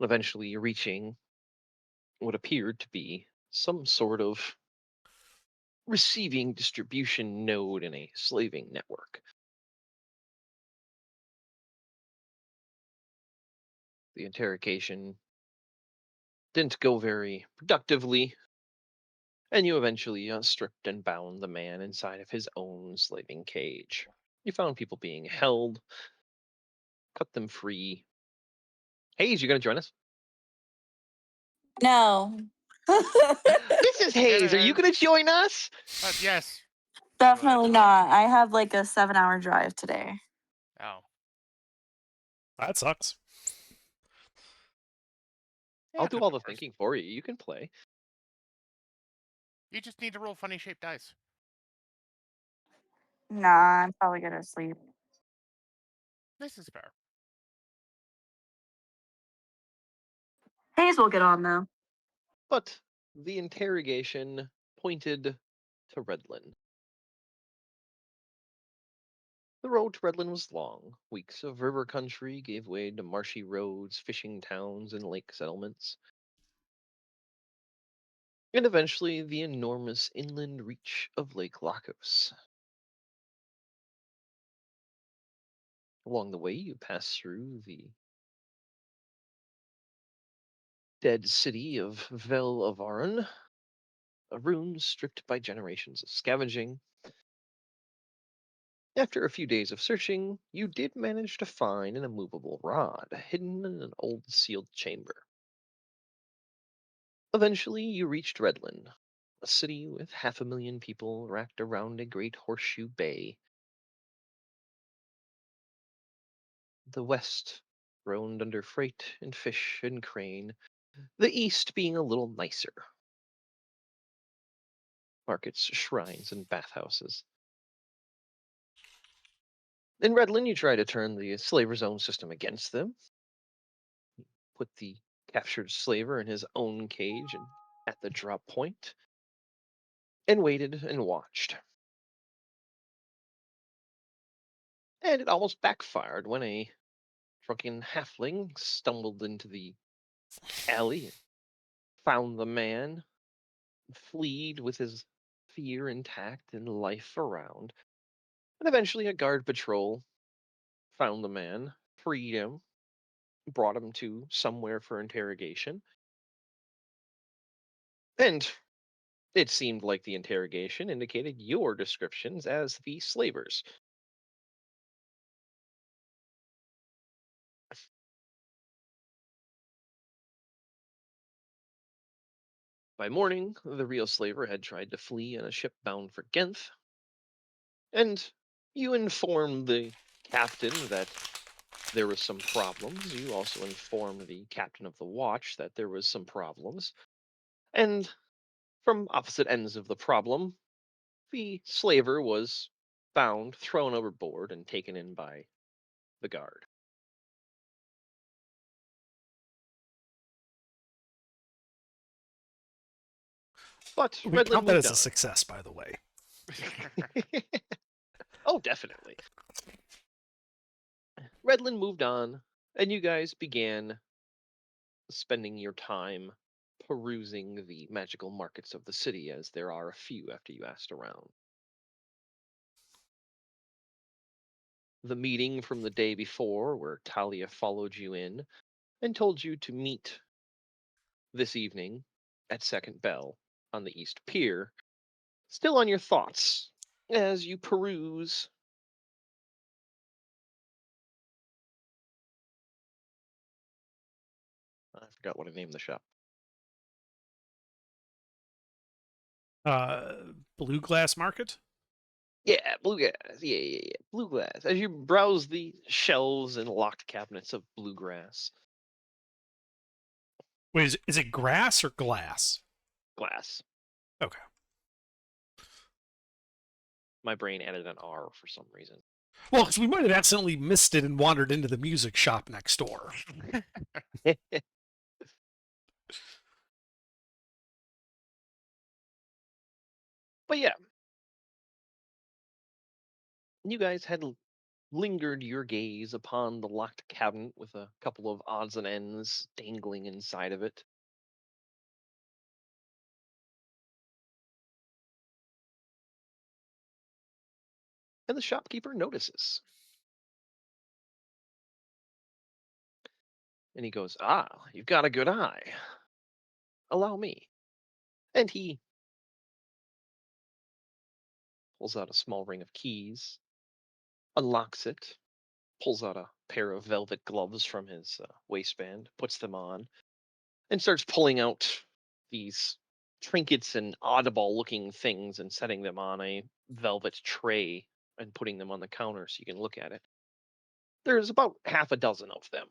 eventually reaching what appeared to be some sort of receiving distribution node in a slaving network. The interrogation didn't go very productively, and you eventually stripped and bound the man inside of his own slaving cage. You found people being held, cut them free. Hayes, you gonna join us? No. This is Here Hayes. Are it you is. gonna join us? Yes. You wanna Definitely do it? not. I have like a 7-hour drive today. Oh. That sucks. I'll Yeah, do could all be the worse. thinking for you. You can play. You just need to roll funny shaped dice. Nah, I'm probably gonna sleep. This is fair. Hayes will get on though. But the interrogation pointed to Redlin. The road to Redlin was long. Weeks of river country gave way to marshy roads, fishing towns, and lake settlements. And eventually the enormous inland reach of Lake Lacos. Along the way, you pass through the dead city of Vel Avaran, a ruin stripped by generations of scavenging. After a few days of searching, you did manage to find an immovable rod hidden in an old sealed chamber. Eventually, you reached Redlin, a city with 500,000 people wrapped around a great horseshoe bay. The west groaned under freight and fish and crane, the east being a little nicer. Markets, shrines, and bathhouses. In Redlin, you try to turn the slaver's own system against them, put the captured slaver in his own cage and at the drop point, and waited and watched. And it almost backfired when a drunken halfling stumbled into the alley and found the man, fled with his fear intact and life around. And eventually, a guard patrol found the man, freed him, brought him to somewhere for interrogation. And it seemed like the interrogation indicated your descriptions as the slavers. By morning, the real slaver had tried to flee on a ship bound for Genth, and you informed the captain that there was some problems. You also informed the captain of the watch that there was some problems. And from opposite ends of the problem, the slaver was found, thrown overboard, and taken in by the guard. But We Redlin count that moved as a on. success, by the way. Oh, definitely. Redlin moved on, and you guys began spending your time perusing the magical markets of the city, as there are a few after you asked around. The meeting from the day before, where Talia followed you in and told you to meet this evening at Second Bell on the East Pier, still on your thoughts as you peruse. I forgot what I named the shop. Blue Glass Market? Yeah, bluegrass. Yeah. Bluegrass. As you browse the shelves and locked cabinets of bluegrass Wait, is it grass or glass? glass. Okay. My brain added an R for some reason. Well, because we might have accidentally missed it and wandered into the music shop next door. But yeah, you guys had lingered your gaze upon the locked cabinet with a couple of odds and ends dangling inside of it. And the shopkeeper notices. And he goes, "Ah, you've got a good eye. Allow me." And he pulls out a small ring of keys, unlocks it, pulls out a pair of velvet gloves from his waistband, puts them on, and starts pulling out these trinkets and oddball looking things and setting them on a velvet tray and putting them on the counter so you can look at it. There's about half a dozen of them.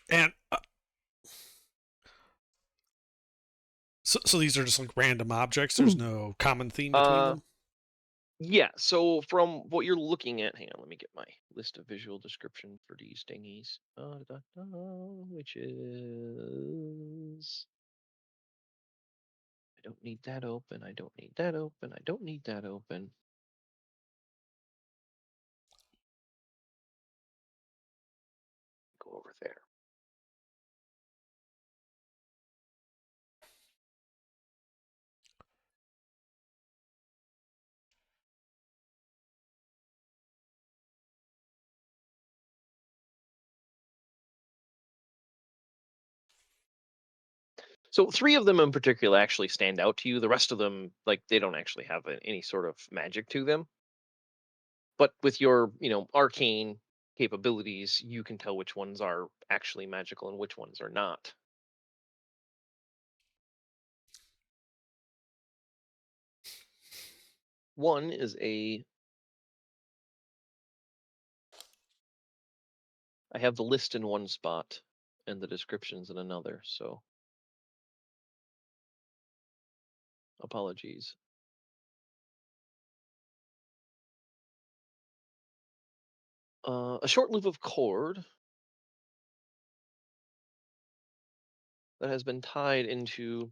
And so these are just like random objects. There's no common theme between them. Yeah, so from what you're looking at, hang on, let me get my list of visual description for these thingies, which is... I don't need that open, I don't need that open, I don't need that open. Go over there. So 3 of them in particular actually stand out to you. The rest of them, like, they don't actually have any sort of magic to them. But with your, arcane capabilities, you can tell which ones are actually magical and which ones are not. One is I have the list in one spot and the descriptions in another, so apologies. A short loop of cord that has been tied into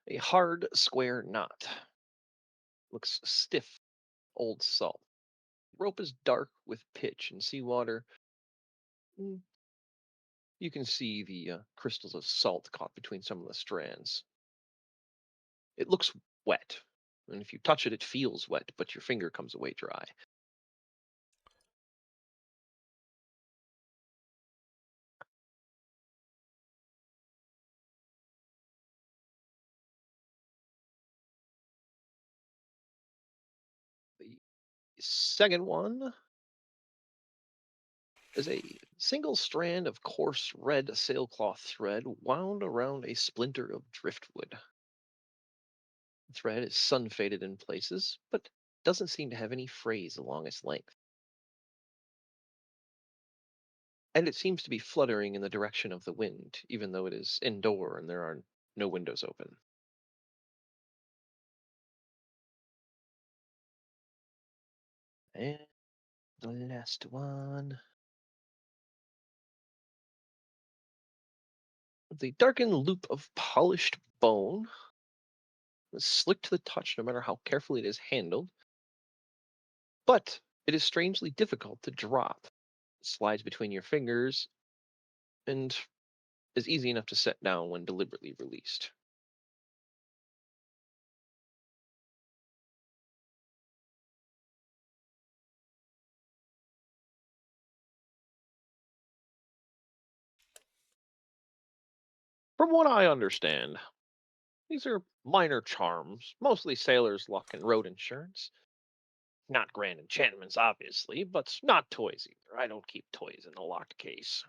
a hard square knot. Looks stiff, old salt. Rope is dark with pitch and seawater. You can see the crystals of salt caught between some of the strands. It looks wet, and if you touch it, it feels wet, but your finger comes away dry. The second one is a single strand of coarse red sailcloth thread wound around a splinter of driftwood. The thread is sun-faded in places, but doesn't seem to have any frays along its length. And it seems to be fluttering in the direction of the wind, even though it is indoor and there are no windows open. And the last one. The darkened loop of polished bone, slick to the touch no matter how carefully it is handled, but it is strangely difficult to drop. It slides between your fingers and is easy enough to set down when deliberately released. From what I understand, these are minor charms, mostly sailors' luck and road insurance. Not grand enchantments, obviously, but not toys either. I don't keep toys in a locked case.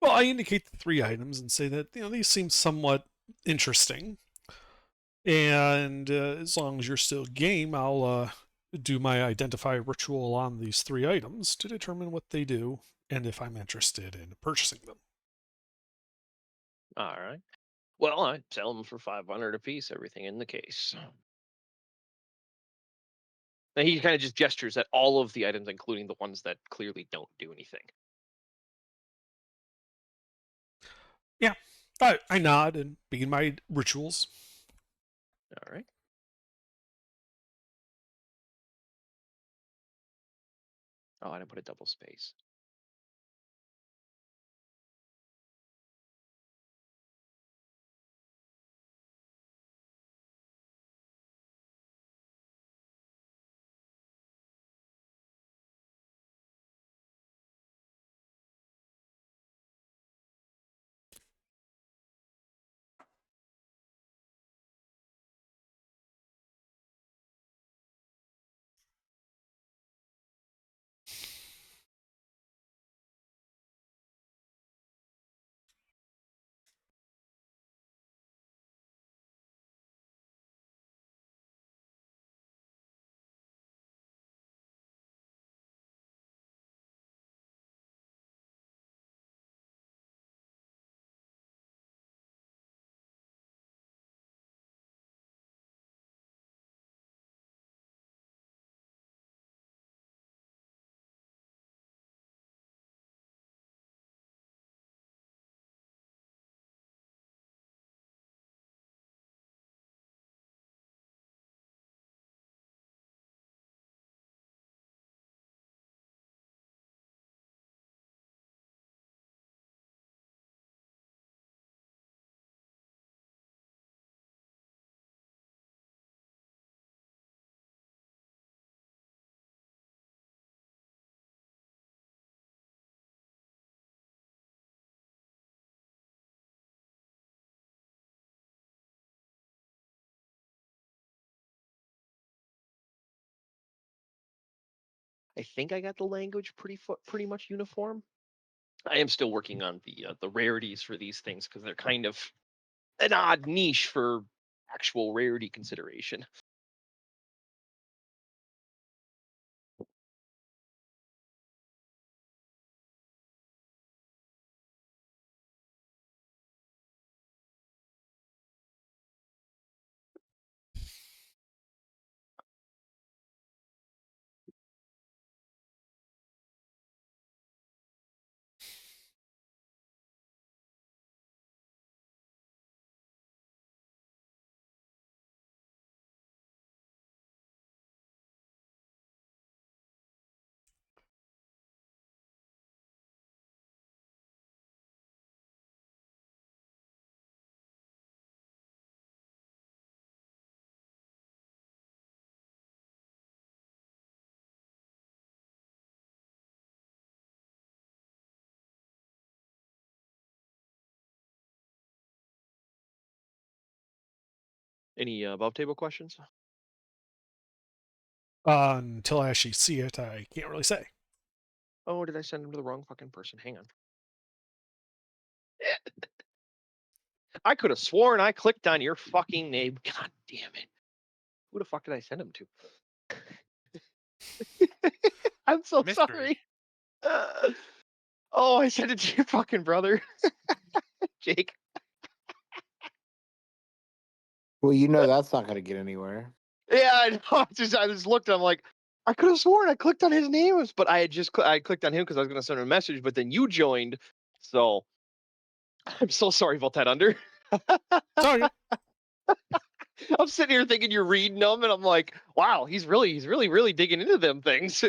Well, I indicate the 3 items and say that these seem somewhat interesting. And as long as you're still game, I'll do my identify ritual on these 3 items to determine what they do and if I'm interested in purchasing them. All right. Well, I sell them for 500 apiece, everything in the case. And he kind of just gestures at all of the items, including the ones that clearly don't do anything. Yeah. I nod and begin my rituals. All right. Oh, I didn't put a double space. I think I got the language pretty much uniform. I am still working on the rarities for these things because they're kind of an odd niche for actual rarity consideration. Any above table questions? Until I actually see it, I can't really say. Oh, did I send them to the wrong fucking person? Hang on. I could have sworn I clicked on your fucking name. God damn it. Who the fuck did I send them to? I'm so Mystery. sorry. Oh, I sent it to your fucking brother, Jake. Well, you know that's not going to get anywhere. Yeah, I know. I just looked. I'm like, I could have sworn I clicked on his name, but I had I clicked on him because I was going to send him a message. But then you joined, so I'm so sorry about that. Under. Sorry. I'm sitting here thinking you're reading them, and I'm like, wow, he's really digging into them things.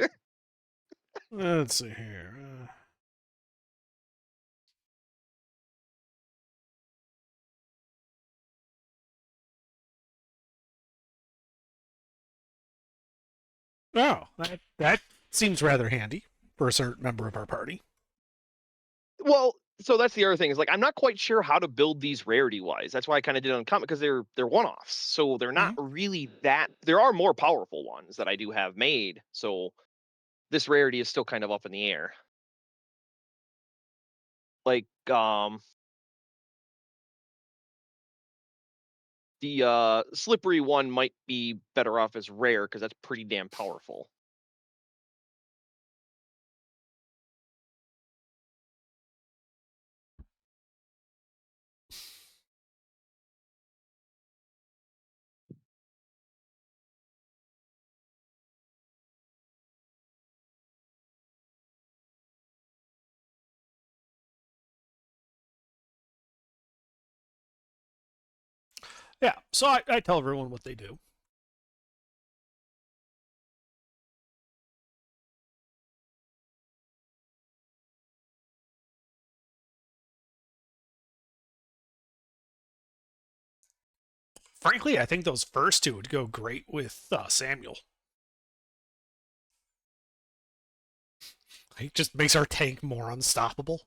Let's see here. Oh, that seems rather handy for a certain member of our party. Well, so that's the other thing is like I'm not quite sure how to build these rarity wise. That's why I kind of did it on comic because they're one offs, so they're not really that. There are more powerful ones that I do have made, so this rarity is still kind of up in the air. Like the slippery one might be better off as rare because that's pretty damn powerful. Yeah, so I tell everyone what they do. Frankly, I think those first two would go great with Samuel. It just makes our tank more unstoppable.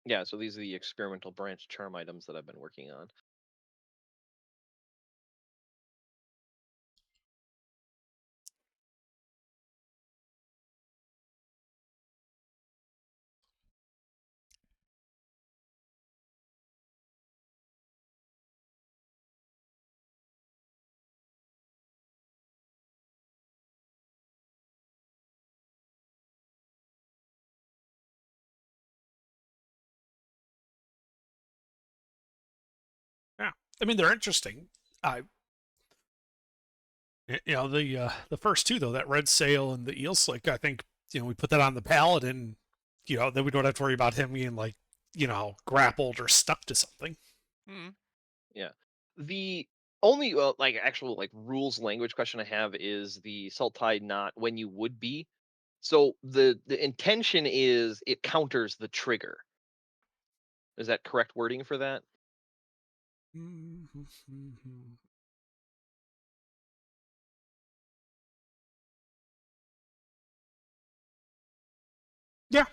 Yeah, so these are the experimental branch charm items that I've been working on. Yeah, I mean they're interesting. The first two though, that red sail and the eel slick, I think we put that on the paladin, then we don't have to worry about him being like grappled or stuck to something. Hmm. Yeah. The only actual rules language question I have is the Sultai knot when you would be. So the intention is it counters the trigger. Is that correct wording for that? Yeah,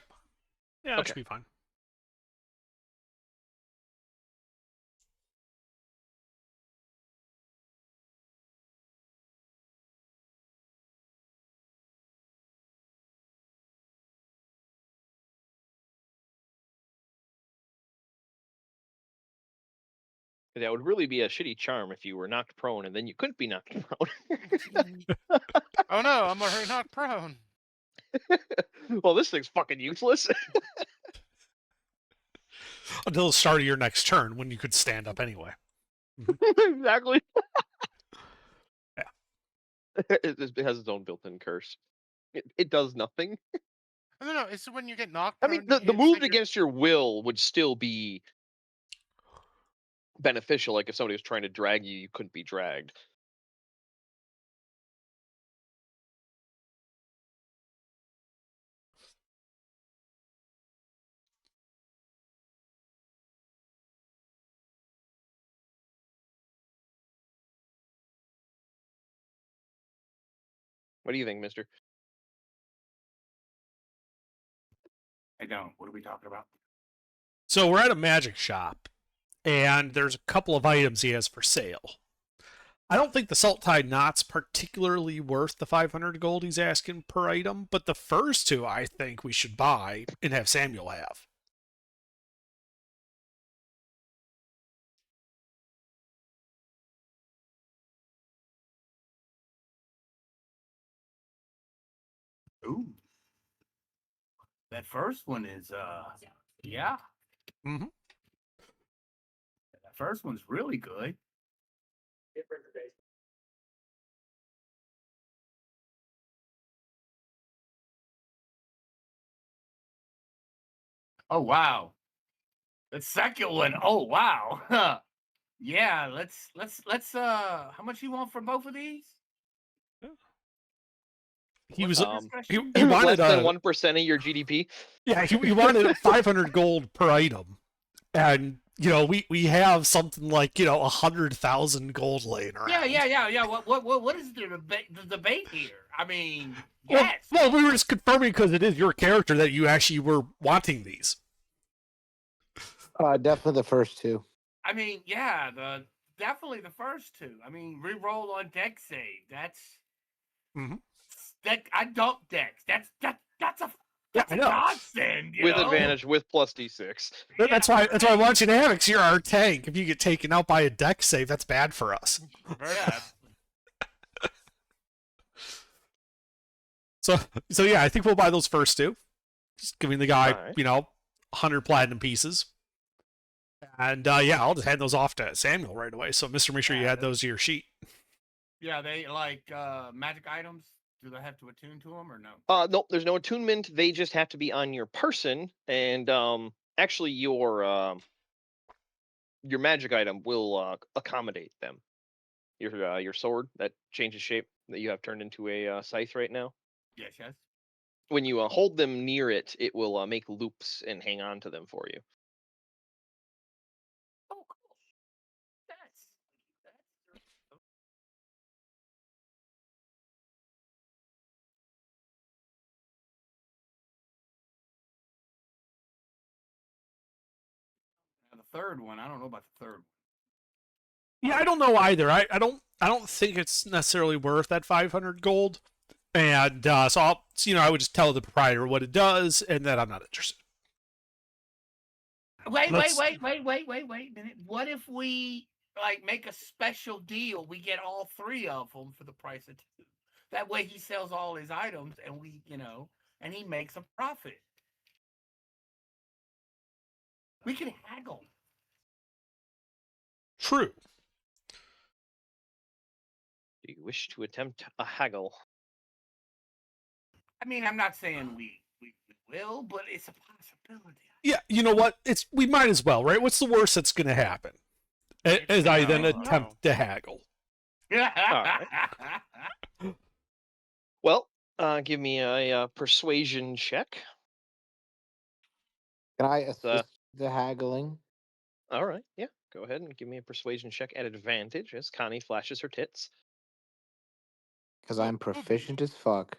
that Okay. should be fine. That would really be a shitty charm if you were knocked prone and then you couldn't be knocked prone. Oh no, I'm already knocked prone. Well, this thing's fucking useless. Until the start of your next turn when you could stand up anyway. Exactly. Yeah. It has its own built-in curse. It does nothing. No, it's when you get knocked I prone. mean, the it's moved like you're- against your will would still be beneficial. Like if somebody was trying to drag you, you couldn't be dragged. What do you think, mister? I don't. What are we talking about? So we're at a magic shop, and there's a couple of items he has for sale. I don't think the Sultai knot's particularly worth the 500 gold he's asking per item, but the first two I think we should buy and have Samuel have. Ooh. That first one is yeah. Mm-hmm. That first one's really good. Oh wow. The second one. Oh wow. Yeah, let's how much you want for both of these? He What's was the he, discussion? he Less wanted than 1% of your GDP. yeah he wanted 500 gold per item, and we have something like 100,000 gold laying around. Yeah. What is the debate here? I mean, Well, yes. well, we were just confirming because it is your character that you actually were wanting these. Definitely the first two. I mean, yeah, definitely the first two. I mean, re-roll on deck save. That's Mhm. that I dump decks. That's a I know. godsend. You With know? advantage, with plus D6. That's why I want you to have it, 'cause you're our tank. If you get taken out by a deck save, that's bad for us. Very Yeah. bad. So yeah, I think we'll buy those first two. Just giving the guy, Alright. 100 platinum pieces. And yeah, I'll just hand those off to Samuel right away. So, Mr. Make sure you Yeah, add those to your sheet. Yeah, they like magic items. Do they have to attune to them or no? Nope, there's no attunement. They just have to be on your person, and actually your magic item will accommodate them. Your sword that changes shape that you have turned into a scythe right now. Yes, yes. When you hold them near it, it will make loops and hang on to them for you. Oh, cool. That's. Now the third one, I don't know about the third one. Yeah, I don't know either. I don't think it's necessarily worth that 500 gold. And so I would just tell the proprietor what it does, and that I'm not interested. Wait Let's- a minute. What if we like make a special deal? We get all three of them for the price of two. That way he sells all his items and we, and he makes a profit. We can haggle. True. Do you wish to attempt a haggle? I mean, I'm not saying we will, but it's a possibility. Yeah, you know what? We might as well, right? What's the worst that's going to happen? As I then No. attempt to haggle. Well, give me a persuasion check. Can I assist the haggling? All right, yeah. Go ahead and give me a persuasion check at advantage as Connie flashes her tits. Because I'm proficient as fuck.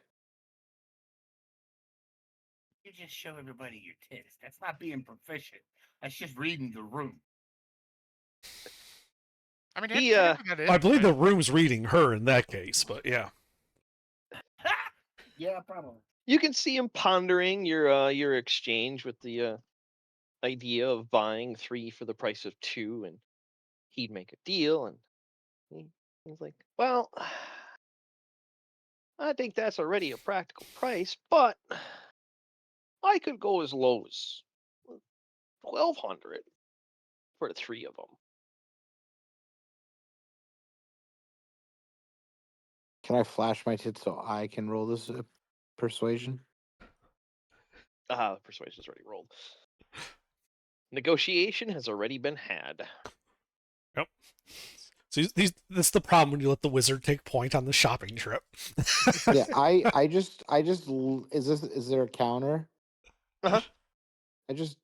You just show everybody your tits. That's not being proficient. That's just reading the room. I mean, He, that is, I believe the but- room's reading her in that case, but yeah. Yeah, probably. You can see him pondering your exchange with the idea of buying 3 for the price of 2, and he'd make a deal, and he's like, well, I think that's already a practical price, but I could go as low as 1,200 for the 3 of them. Can I flash my tits so I can roll this persuasion? Persuasion's already rolled. Negotiation has already been had. Yep. So that's the problem when you let the wizard take point on the shopping trip. Yeah, I just is there a counter? Uh-huh. I just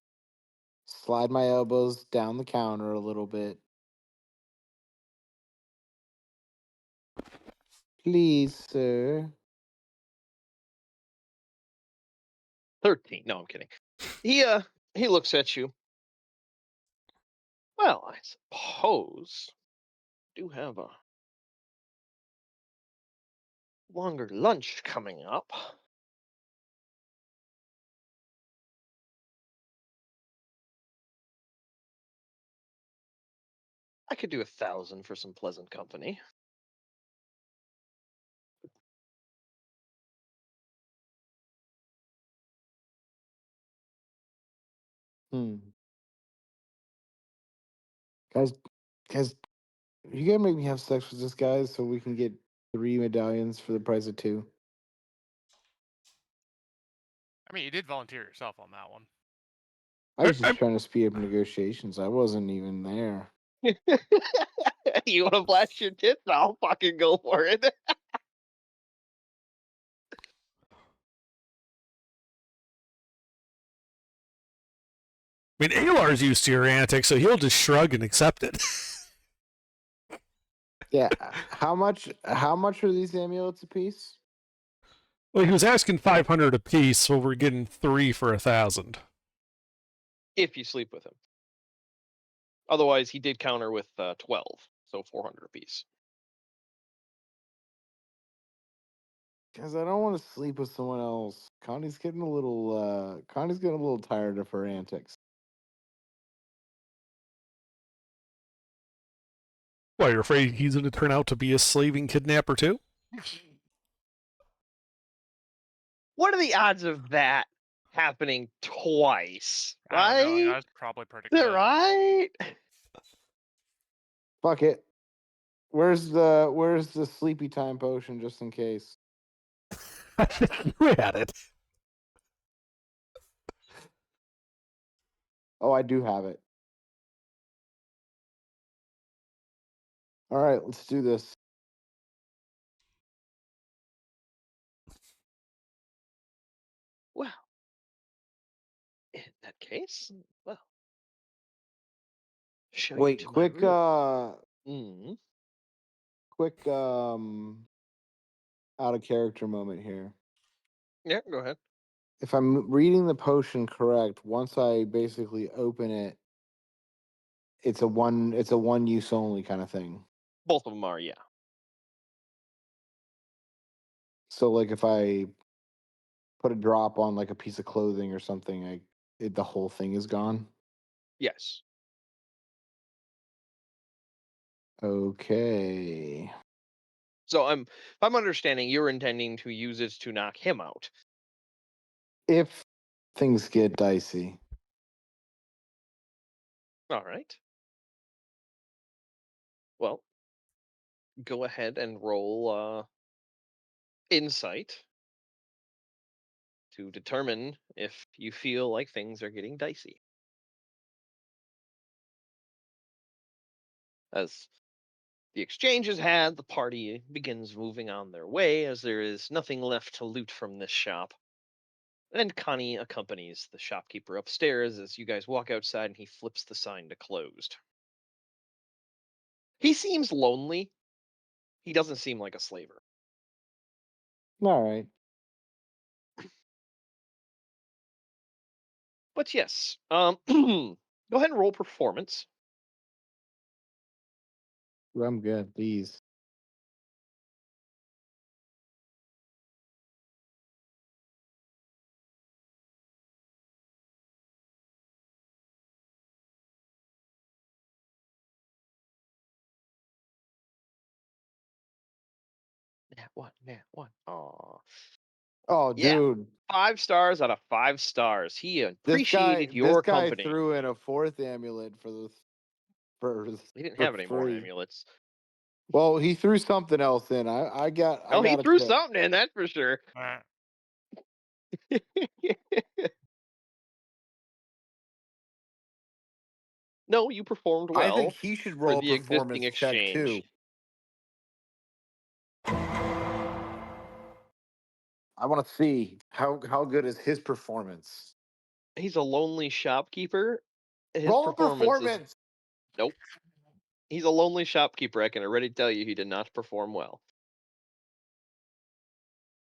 slide my elbows down the counter a little bit. Please, sir. 13. No, I'm kidding. He looks at you. Well, I suppose I do have a longer lunch coming up. I could do 1,000 for some pleasant company. Guys, you gotta make me have sex with this guy so we can get 3 medallions for the price of 2. I mean, you did volunteer yourself on that one. I was just trying to speed up negotiations. I wasn't even there. You want to flash your tits? I'll fucking go for it. I mean, Alar's used to your antics, so he'll just shrug and accept it. Yeah, how much are these amulets a piece? Well, he was asking 500 a piece, so we're getting 3 for 1,000. If you sleep with him. Otherwise, he did counter with 12, so 400 apiece. Because I don't want to sleep with someone else. Connie's getting a little tired of her antics. Why, you're afraid he's going to turn out to be a slaving kidnapper too? What are the odds of that happening twice? I don't know, Right? that's probably pretty Is it good. right? Fuck it. Where's the sleepy time potion just in case? I think you had it. Oh, I do have it. All right, let's do this. Well, in that case, well, show you Wait, to my quick, room. Mm. quick, out of character moment here. Yeah, go ahead. If I'm reading the potion correct, once I basically open it, it's a one use only kind of thing. Both of them are, yeah. So like if I put a drop on like a piece of clothing or something, the whole thing is gone. Yes. Okay. So if I'm understanding, you're intending to use it to knock him out. If things get dicey. All right. Well, go ahead and roll insight to determine if you feel like things are getting dicey. As the exchange is had, the party begins moving on their way as there is nothing left to loot from this shop. And Connie accompanies the shopkeeper upstairs as you guys walk outside and he flips the sign to closed. He seems lonely. He doesn't seem like a slaver. All right. But yes, go ahead and roll performance. I'm good. Please. Nat one. Aw. Oh, Yeah, dude. 5 stars out of 5 stars. He appreciated This your guy company. threw in a fourth amulet for He didn't for have any more free. amulets. Well, he threw something else in. I got He a threw tip. something in, that's for sure. No, you performed well I think he should for roll a the existing performance check exchange. too. I want to see how good is his performance. He's a lonely shopkeeper. His Roll a performance is performance. nope. He's a lonely shopkeeper. I can already tell you he did not perform well.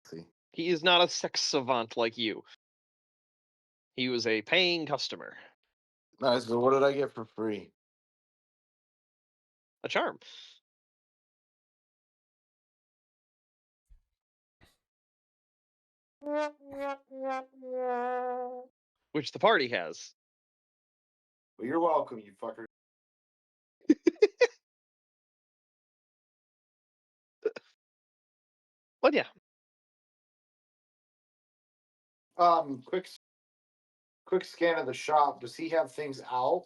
See. He is not a sex savant like you. He was a paying customer. Nice. So what did I get for free? A charm. Which the party has. Well, you're welcome, you fucker. But yeah, Quick scan of the shop. Does he have things out?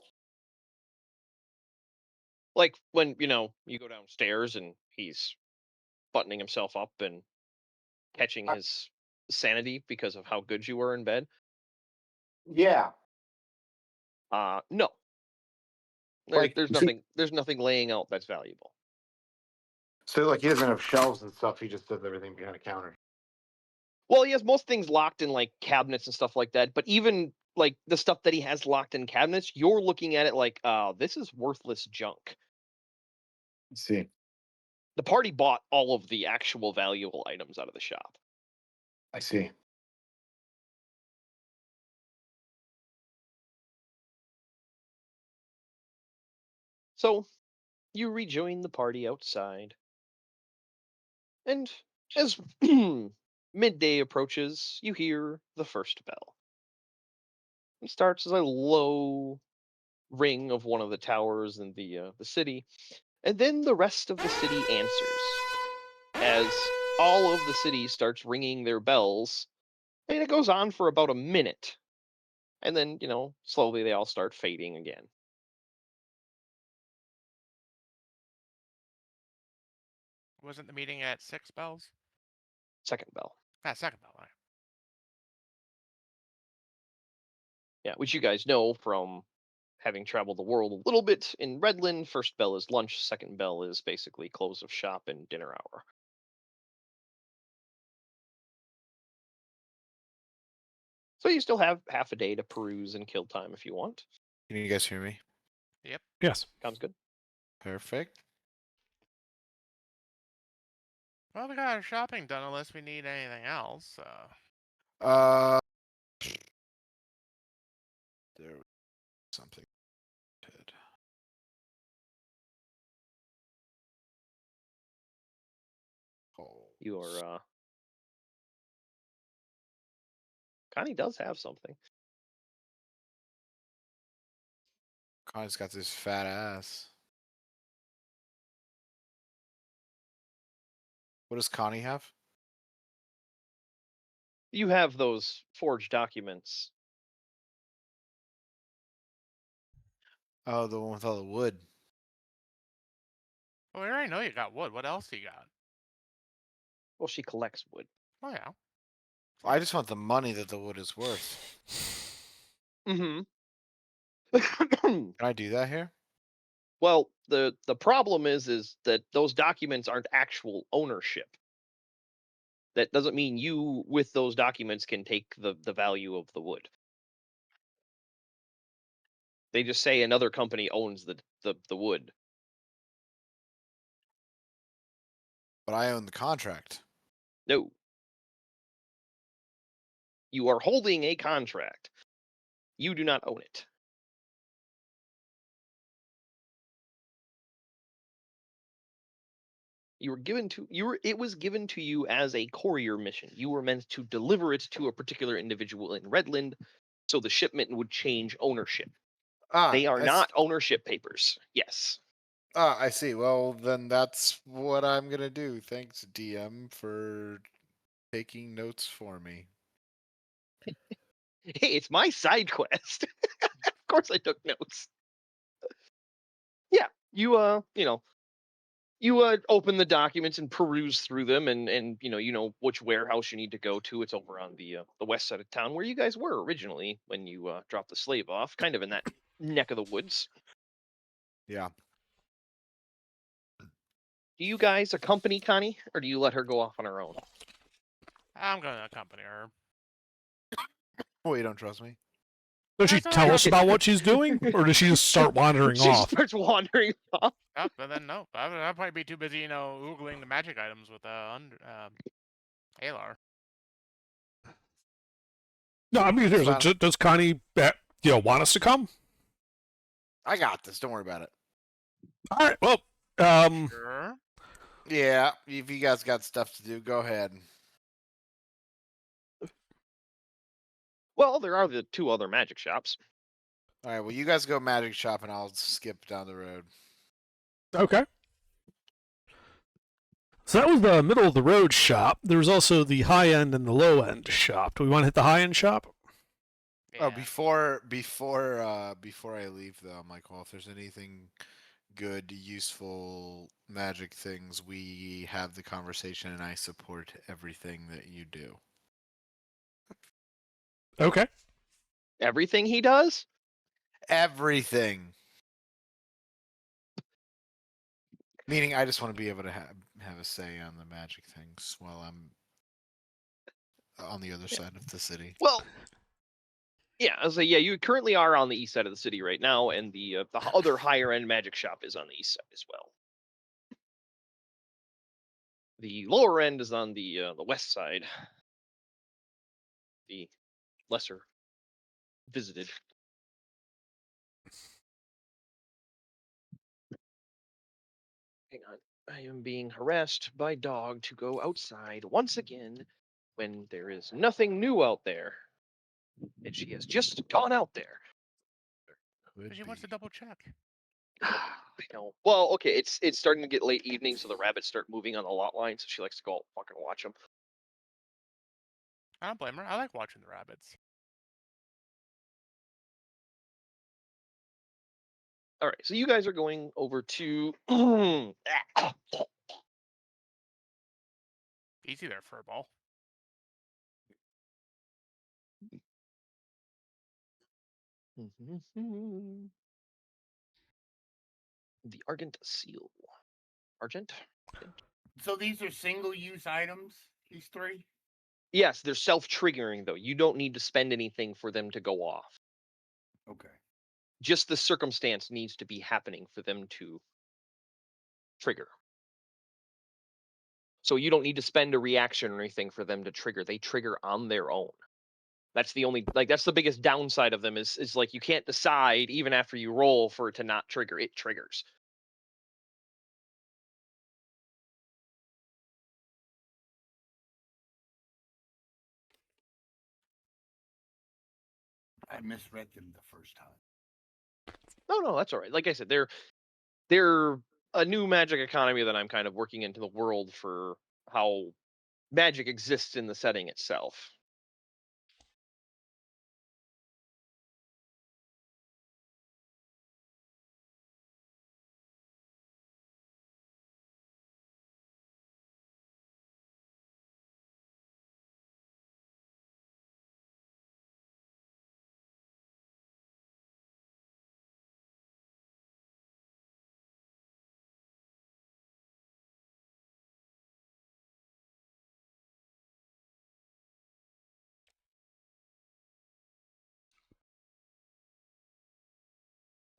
like when, you go downstairs and he's buttoning himself up and catching I- his sanity because of how good you were in bed. Yeah. No. Like, There's nothing laying out that's valuable. So like he doesn't have shelves and stuff. He just does everything behind a counter. Well, he has most things locked in like cabinets and stuff like that, but even like the stuff that he has locked in cabinets, you're looking at it like, this is worthless junk. Let's see. The party bought all of the actual valuable items out of the shop. I see. So you rejoin the party outside. And as midday approaches, you hear the first bell. It starts as a low ring of one of the towers in the city, and then the rest of the city answers as all of the city starts ringing their bells, and it goes on for about a minute, and then slowly they all start fading again. Wasn't the meeting at 6 bells? Second bell. Second bell. Right? Yeah, which you guys know from having traveled the world a little bit. In Redland, first bell is lunch, second bell is basically close of shop and dinner hour. So you still have half a day to peruse and kill time if you want. Can you guys hear me? Yes. Sounds good. Perfect. Well, we got our shopping done unless we need anything else. Uh, there was something. Did. You are Connie does have something. Connie's got this fat ass. What does Connie have? You have those forged documents. Oh, the one with all the wood. Well, we already know you got wood. What else do you got? Well, she collects wood. Oh yeah. I just want the money that the wood is worth. Mm-hmm. Can I do that here? Well, the problem is that those documents aren't actual ownership. That doesn't mean you, with those documents, can take the value of the wood. They just say another company owns the wood. But I own the contract. No. You are holding a contract. You do not own it. It was given to you as a courier mission. You were meant to deliver it to a particular individual in Redland, so the shipment would change ownership. They are not ownership papers. Yes. I see. Well, then that's what I'm gonna do. Thanks, DM, for taking notes for me. Hey, it's my side quest. Of course I took notes. Yeah, you open the documents and peruse through them, and you know which warehouse you need to go to. It's over on the west side of town where you guys were originally when you dropped the slave off, kind of in that neck of the woods. Yeah. Do you guys accompany Connie, or do you let her go off on her own? I'm gonna accompany her. Oh, you don't trust me? Does she That's all tell right. us about what she's doing, or does she just start wandering She off? starts wandering off. Oh, but then no. I'd probably be too busy, oogling the magic items with Alar. No, I'm being serious. Fine. Does Connie, want us to come? I got this. Don't worry about it. All right. Well, Sure. Yeah, if you guys got stuff to do, go ahead. Well, there are the two other magic shops. All right. Well, you guys go magic shop, and I'll skip down the road. okay. So that was the middle of the road shop. There was also the high end and the low end shop. Do we want to hit the high end shop? Oh, Yeah. before I leave though, Michael, if there's anything good, useful magic things, we have the conversation, and I support everything that you do. Okay. Everything he does? Everything. Meaning, I just want to be able to have a say on the magic things while I'm on the other side of the city. Well, yeah, I was like, yeah, you currently are on the east side of the city right now, and the other higher end magic shop is on the east side as well. The lower end is on the west side, the lesser visited. Hang on, I am being harassed by dog to go outside once again when there is nothing new out there, and she has just gone out there. Could She wants to be. double check. I know. Well, okay, it's starting to get late evening, so the rabbits start moving on the lot line, so she likes to go out and fucking watch them. I don't blame her. I like watching the rabbits. All right, so you guys are going over to. Easy there, furball. The Argent Seal. Argent? So these are single-use items. These three. Yes, they're self-triggering though. You don't need to spend anything for them to go off. Okay. Just the circumstance needs to be happening for them to trigger. So you don't need to spend a reaction or anything for them to trigger. They trigger on their own. That's the only that's the biggest downside of them is like you can't decide even after you roll for it to not trigger. It triggers. I misread them the first time. No, that's all right. Like I said, they're a new magic economy that I'm kind of working into the world for how magic exists in the setting itself.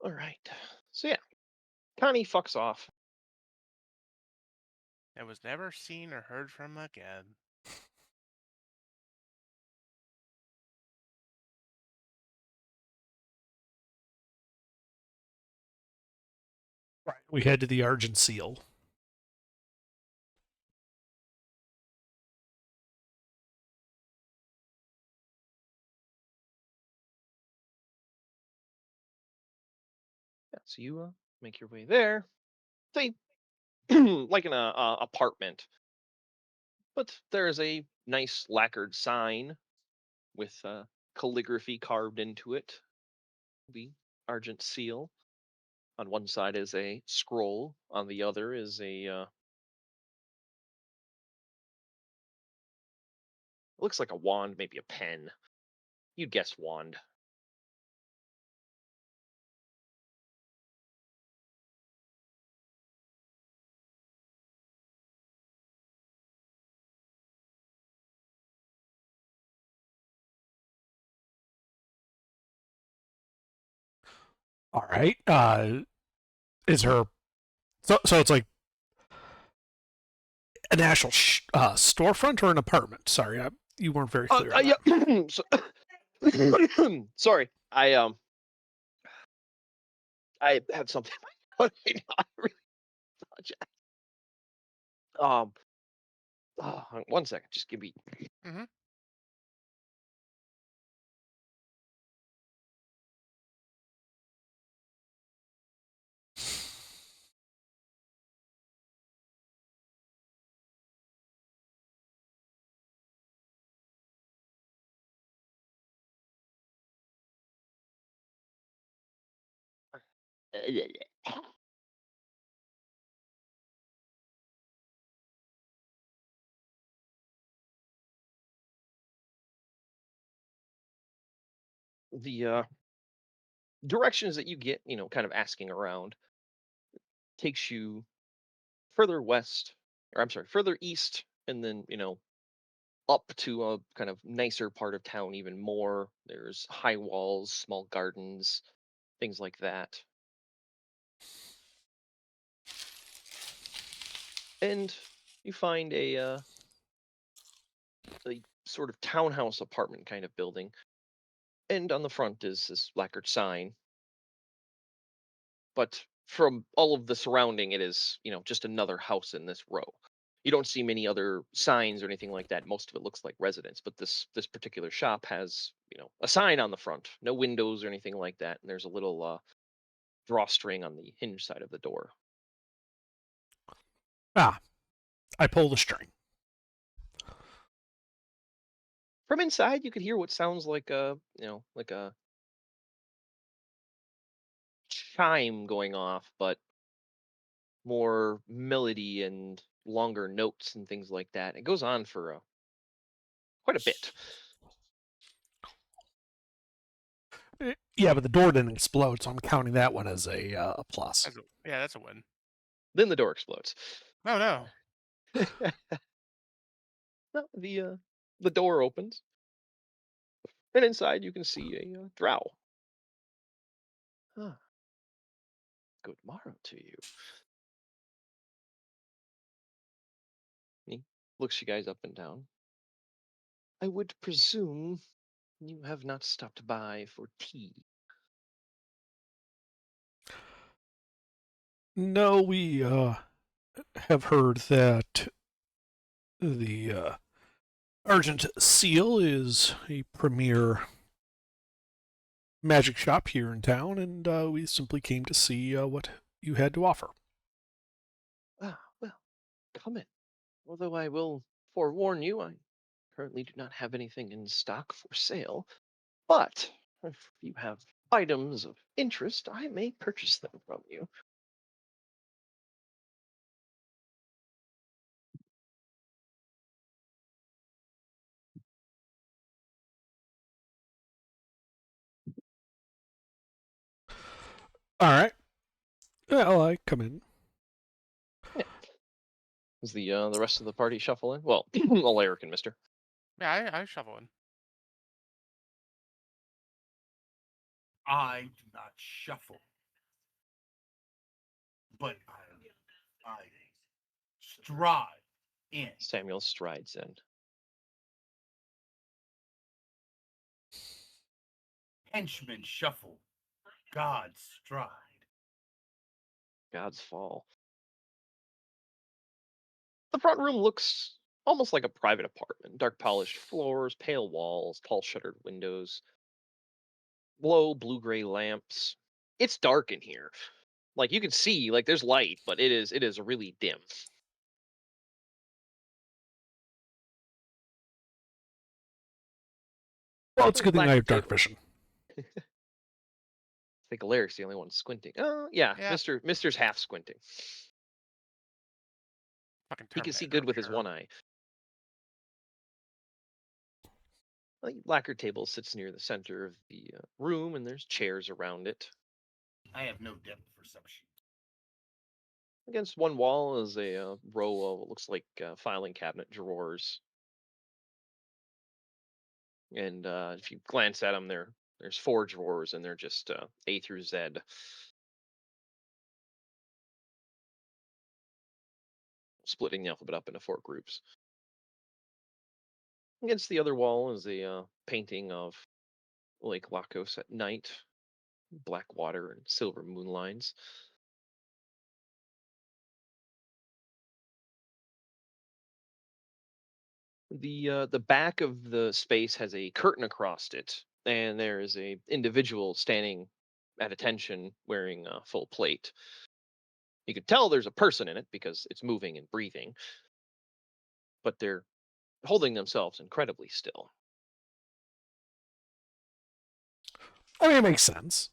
All right. So yeah, Connie fucks off. It was never seen or heard from again. Right. We head to the Argent Seal. Yeah, so you make your way there. They like an apartment, but there is a nice lacquered sign with calligraphy carved into it. The Argent Seal. On one side is a scroll. On the other is a looks like a wand, maybe a pen. You'd guess wand. All right. Is her so it's like an actual storefront or an apartment? Sorry, you weren't very clear. On that. Yeah. Sorry, I had something. I really apologize. One second, just give me. Mm-hmm. The directions that you get, kind of asking around, takes you further west, or I'm sorry, further east, and then up to a kind of nicer part of town even more. There's high walls, small gardens, things like that. And you find a sort of townhouse apartment kind of building. And on the front is this lacquered sign. But from all of the surrounding, it is, just another house in this row. You don't see many other signs or anything like that. Most of it looks like residence, but this particular shop has, a sign on the front, no windows or anything like that. And there's a little drawstring on the hinge side of the door. I pull the string. From inside, you could hear what sounds like like a chime going off, but more melody and longer notes and things like that. It goes on for quite a bit. Yeah, but the door didn't explode, so I'm counting that one as a plus. Yeah, that's a win. Then the door explodes. No, no. No, the door opens, and inside you can see a drow. Ah, good morrow to you. He looks you guys up and down. I would presume you have not stopped by for tea. No, we have heard that the Argent Seal is a premier magic shop here in town, and we simply came to see what you had to offer. Ah, well, come in. Although I will forewarn you, I currently do not have anything in stock for sale. But if you have items of interest, I may purchase them from you. All right. Well, I come in. Yeah. Is the rest of the party shuffle in? Well, Alaric and Mister. Yeah, I shovel in. I do not shuffle, but I stride in. Samuel strides in. Henchmen shuffle. Gods stride. God's fall. The front room looks almost like a private apartment. Dark polished floors, pale walls, tall shuttered windows, low blue-gray lamps. It's dark in here. Like you can see, like there's light, but it is really dim. Well, it's a good thing I have dark Lacquer vision. I think Alaric's the only one squinting. Oh, yeah, Yeah. Mister's half squinting. Fucking He can see Terminator good over with his here. one eye. The lacquer table sits near the center of the room, and there's chairs around it. I have no depth perception. Against one wall is a row of what looks like filing cabinet drawers. And if you glance at them, there's 4 drawers, and they're just A through Z. Splitting the alphabet up into 4 groups. Against the other wall is a painting of Lake Lacos at night, black water and silver moonlines. The back of the space has a curtain across it, and there is a individual standing at attention wearing a full plate. You could tell there's a person in it because it's moving and breathing, but they're holding themselves incredibly still. I mean, it makes sense.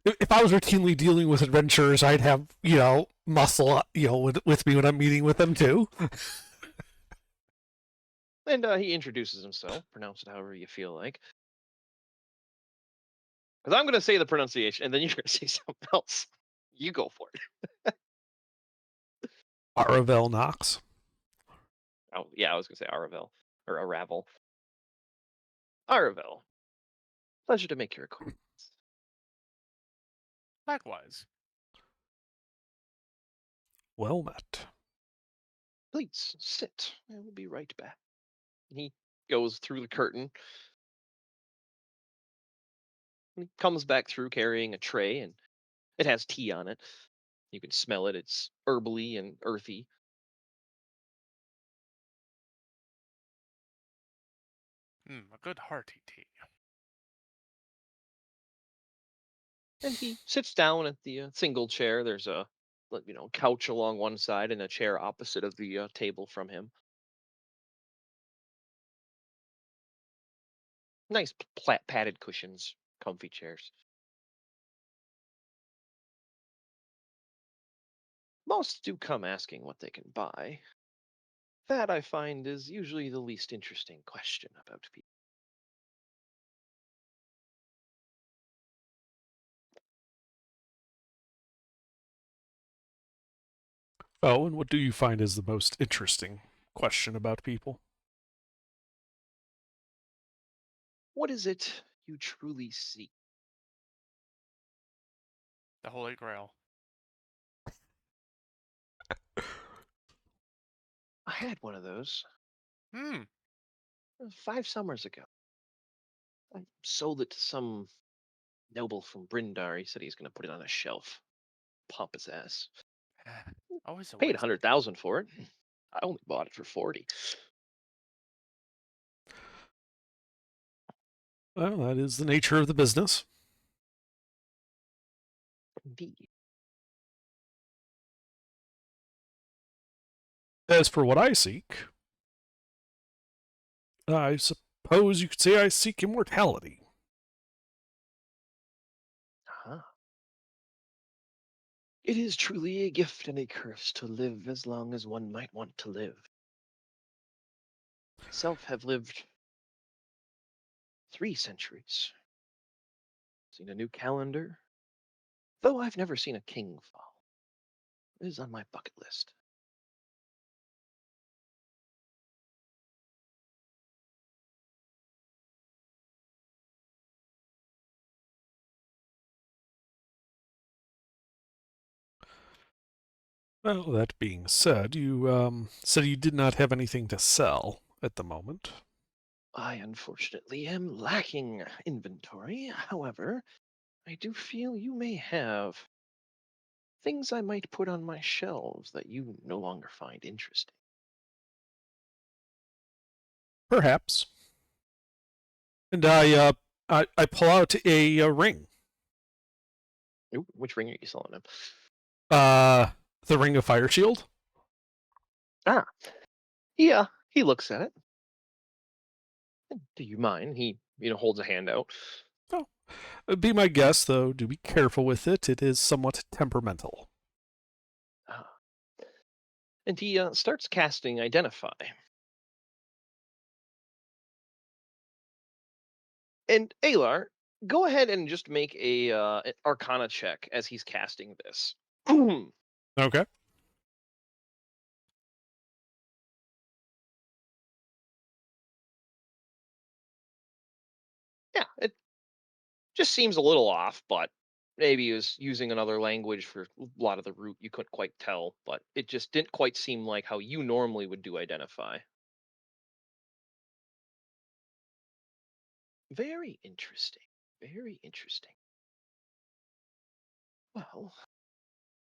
If I was routinely dealing with adventurers, I'd have, muscle, with me when I'm meeting with them too. And he introduces himself. Pronounce it however you feel like. Because I'm going to say the pronunciation, and then you're going to say something else. You go for it. Aravel Knox. Oh, yeah, I was going to say Aravel. Or Aravel. Aravel. Pleasure to make your acquaintance. Likewise. Well met. Please sit. I will be right back. He goes through the curtain. He comes back through carrying a tray, and it has tea on it. You can smell it. It's herbally and earthy. A good hearty tea. And he sits down at the single chair. There's a couch along one side and a chair opposite of the table from him. Nice padded cushions, comfy chairs. Most do come asking what they can buy. That I find is usually the least interesting question about people. Oh, and what do you find is the most interesting question about people? What is it you truly seek? The Holy Grail. I had one of those Hmm. 5 summers ago. I sold it to some noble from Brindar. He said he's going to put it on a shelf. Pompous ass. Always a Paid waste. 100,000 for it. I only bought it for 40. Well, that is the nature of the business. Indeed. As for what I seek, I suppose you could say I seek immortality. Ah. It is truly a gift and a curse to live as long as one might want to live. Myself have lived 3 centuries. Seen a new calendar, though I've never seen a king fall. It is on my bucket list. Well, that being said, you said you did not have anything to sell at the moment. I unfortunately am lacking inventory. However, I do feel you may have things I might put on my shelves that you no longer find interesting. Perhaps. And I pull out a ring. Ooh, which ring are you selling him? The Ring of Fire Shield. Ah, yeah. He looks at it. Do you mind? He, holds a hand out. Oh, be my guest, though. Do be careful with it. It is somewhat temperamental. Ah. And he starts casting Identify. And Alar, go ahead and just make a an Arcana check as he's casting this. Okay. Yeah, it just seems a little off, but maybe he was using another language for a lot of the root. You couldn't quite tell, but it just didn't quite seem like how you normally would do Identify. Very interesting. Very interesting. Well,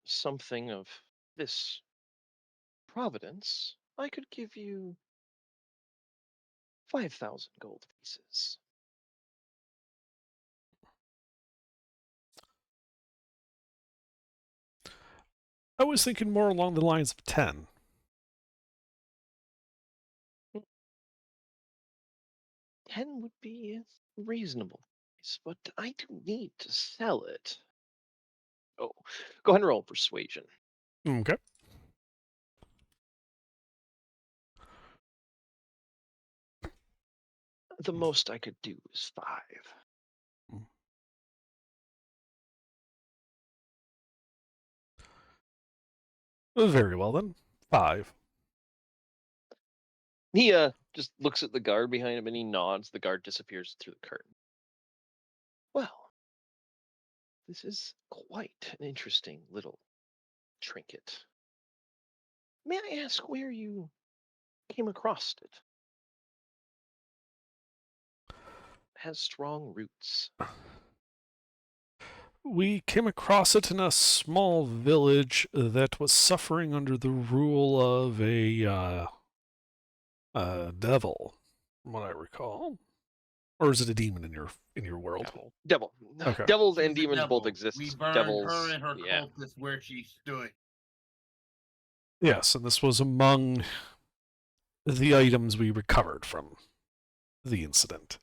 something of this providence, I could give you 5,000 gold pieces. I was thinking more along the lines of 10. 10 would be a reasonable price, but I do need to sell it. Oh, go ahead and roll persuasion. Okay. The most I could do is 5. Very well, then. 5. He just looks at the guard behind him and he nods. The guard disappears through the curtain. Well, this is quite an interesting little trinket. May I ask where you came across it? It has strong roots. We came across it in a small village that was suffering under the rule of a devil, from what I recall. Or is it a demon in your world? Devil. Okay. Devils She's and the demons both devil. exist. We burned Devils. her and her yeah. cultists where she stood. Yes, and this was among the items we recovered from the incident.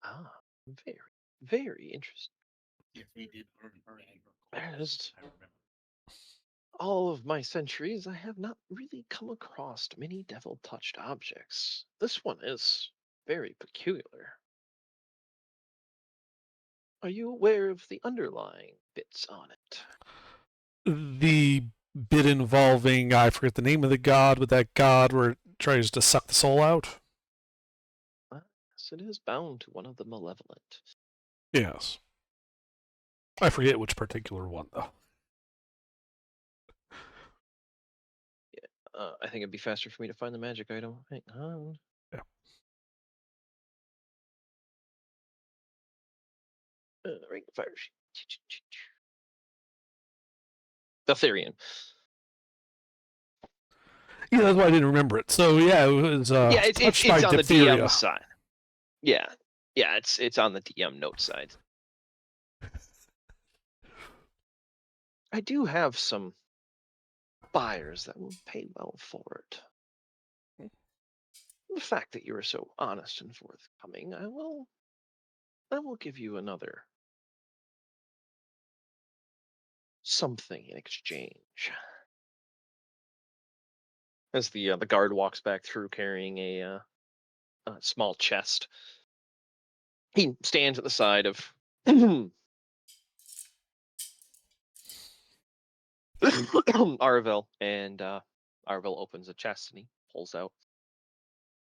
Ah, very, very interesting. Yes, we did burn her and her cultists. As I remember. all of my centuries, I have not really come across many devil-touched objects. This one is very peculiar. Are you aware of the underlying bits on it? The bit involving, I forget the name of the god, but that god where it tries to suck the soul out? Yes, it is bound to one of the malevolent. Yes. I forget which particular one, though. I think it'd be faster for me to find the magic item. Hang on. Yeah. Ring of Fire. The Therian. Yeah, that's why I didn't remember it. So yeah, it was Yeah, it's touched by on the diphtheria. DM side. Yeah, it's on the DM note side. I do have some buyers that will pay well for it. The fact that you are so honest and forthcoming, I will give you another something in exchange. As the guard walks back through carrying a small chest, he stands at the side of Arvel, and Arvel opens a chest and he pulls out.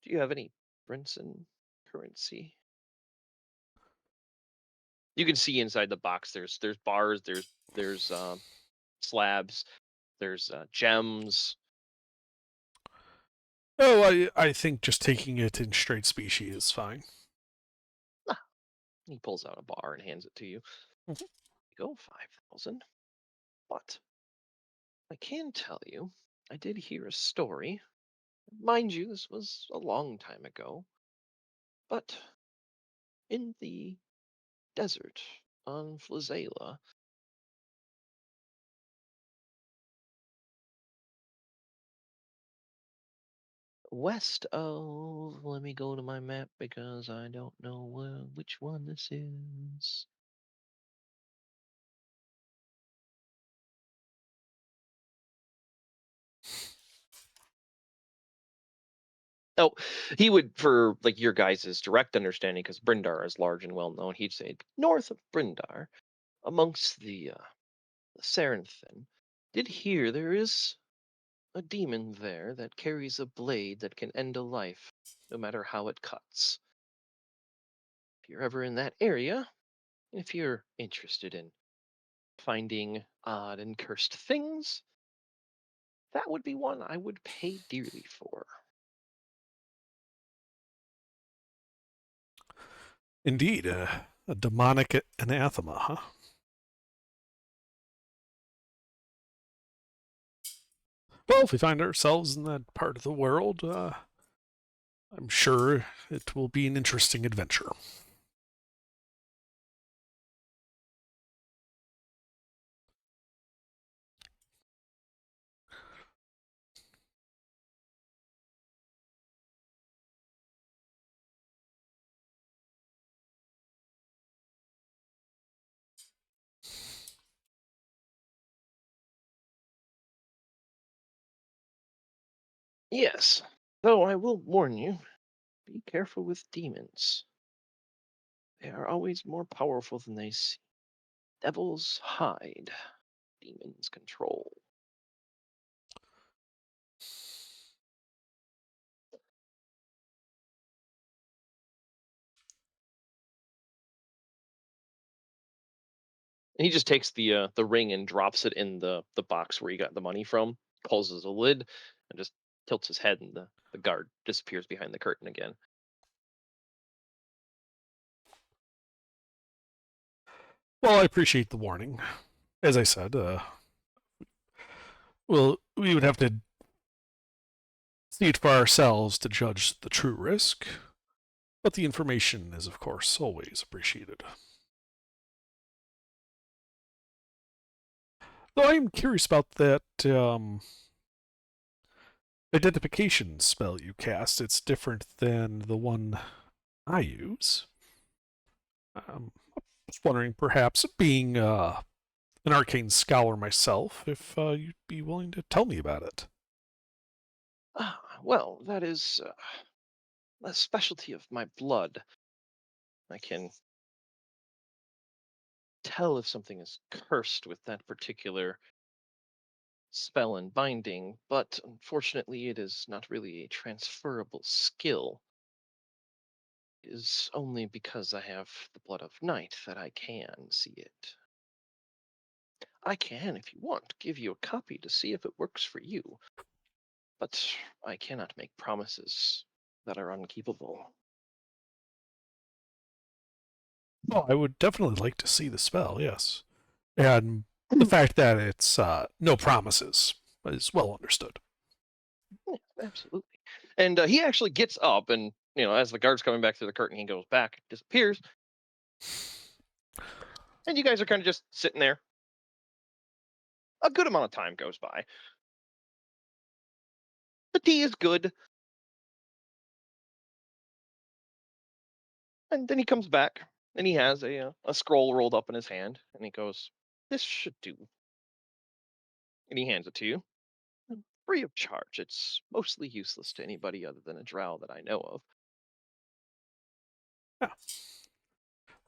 Do you have any prints in currency? You can see inside the box. There's bars. There's slabs. There's gems. Oh, I think just taking it in straight specie is fine. He pulls out a bar and hands it to you. Mhm. Go 5,000. But I can tell you, I did hear a story. Mind you, this was a long time ago. But in the desert on Flazela, west of, let me go to my map because I don't know which one this is. Oh, he would, for like your guys' direct understanding, because Brindar is large and well known, he'd say north of Brindar, amongst the Saranthin, did hear there is a demon there that carries a blade that can end a life, no matter how it cuts. If you're ever in that area, if you're interested in finding odd and cursed things, that would be one I would pay dearly for. Indeed, a demonic anathema, huh? Well, if we find ourselves in that part of the world, I'm sure it will be an interesting adventure. Yes, though I will warn you, be careful with demons. They are always more powerful than they seem. Devils hide, demons control. And he just takes the ring and drops it in the box where he got the money from, closes the lid, and just tilts his head, and the guard disappears behind the curtain again. Well, I appreciate the warning. As I said, well, we would have to see it for ourselves to judge the true risk, but the information is, of course, always appreciated. Though I'm curious about that identification spell you cast. It's different than the one I use. I was wondering, perhaps, being an arcane scholar myself, if you'd be willing to tell me about it. Well, that is a specialty of my blood. I can tell if something is cursed with that particular spell and binding, but unfortunately it is not really a transferable skill. It is only because I have the blood of night that I can see it. I can, if you want, give you a copy to see if it works for you, but I cannot make promises that are unkeepable. Oh, I would definitely like to see the spell, yes. And the fact that it's no promises is well understood. Yeah, absolutely. And he actually gets up, and as the guard's coming back through the curtain, he goes back, disappears, and you guys are kind of just sitting there. A good amount of time goes by. The tea is good, and then he comes back, and he has a scroll rolled up in his hand, and he goes, "This should do." And he hands it to you, free of charge. It's mostly useless to anybody other than a drow that I know of. Yeah.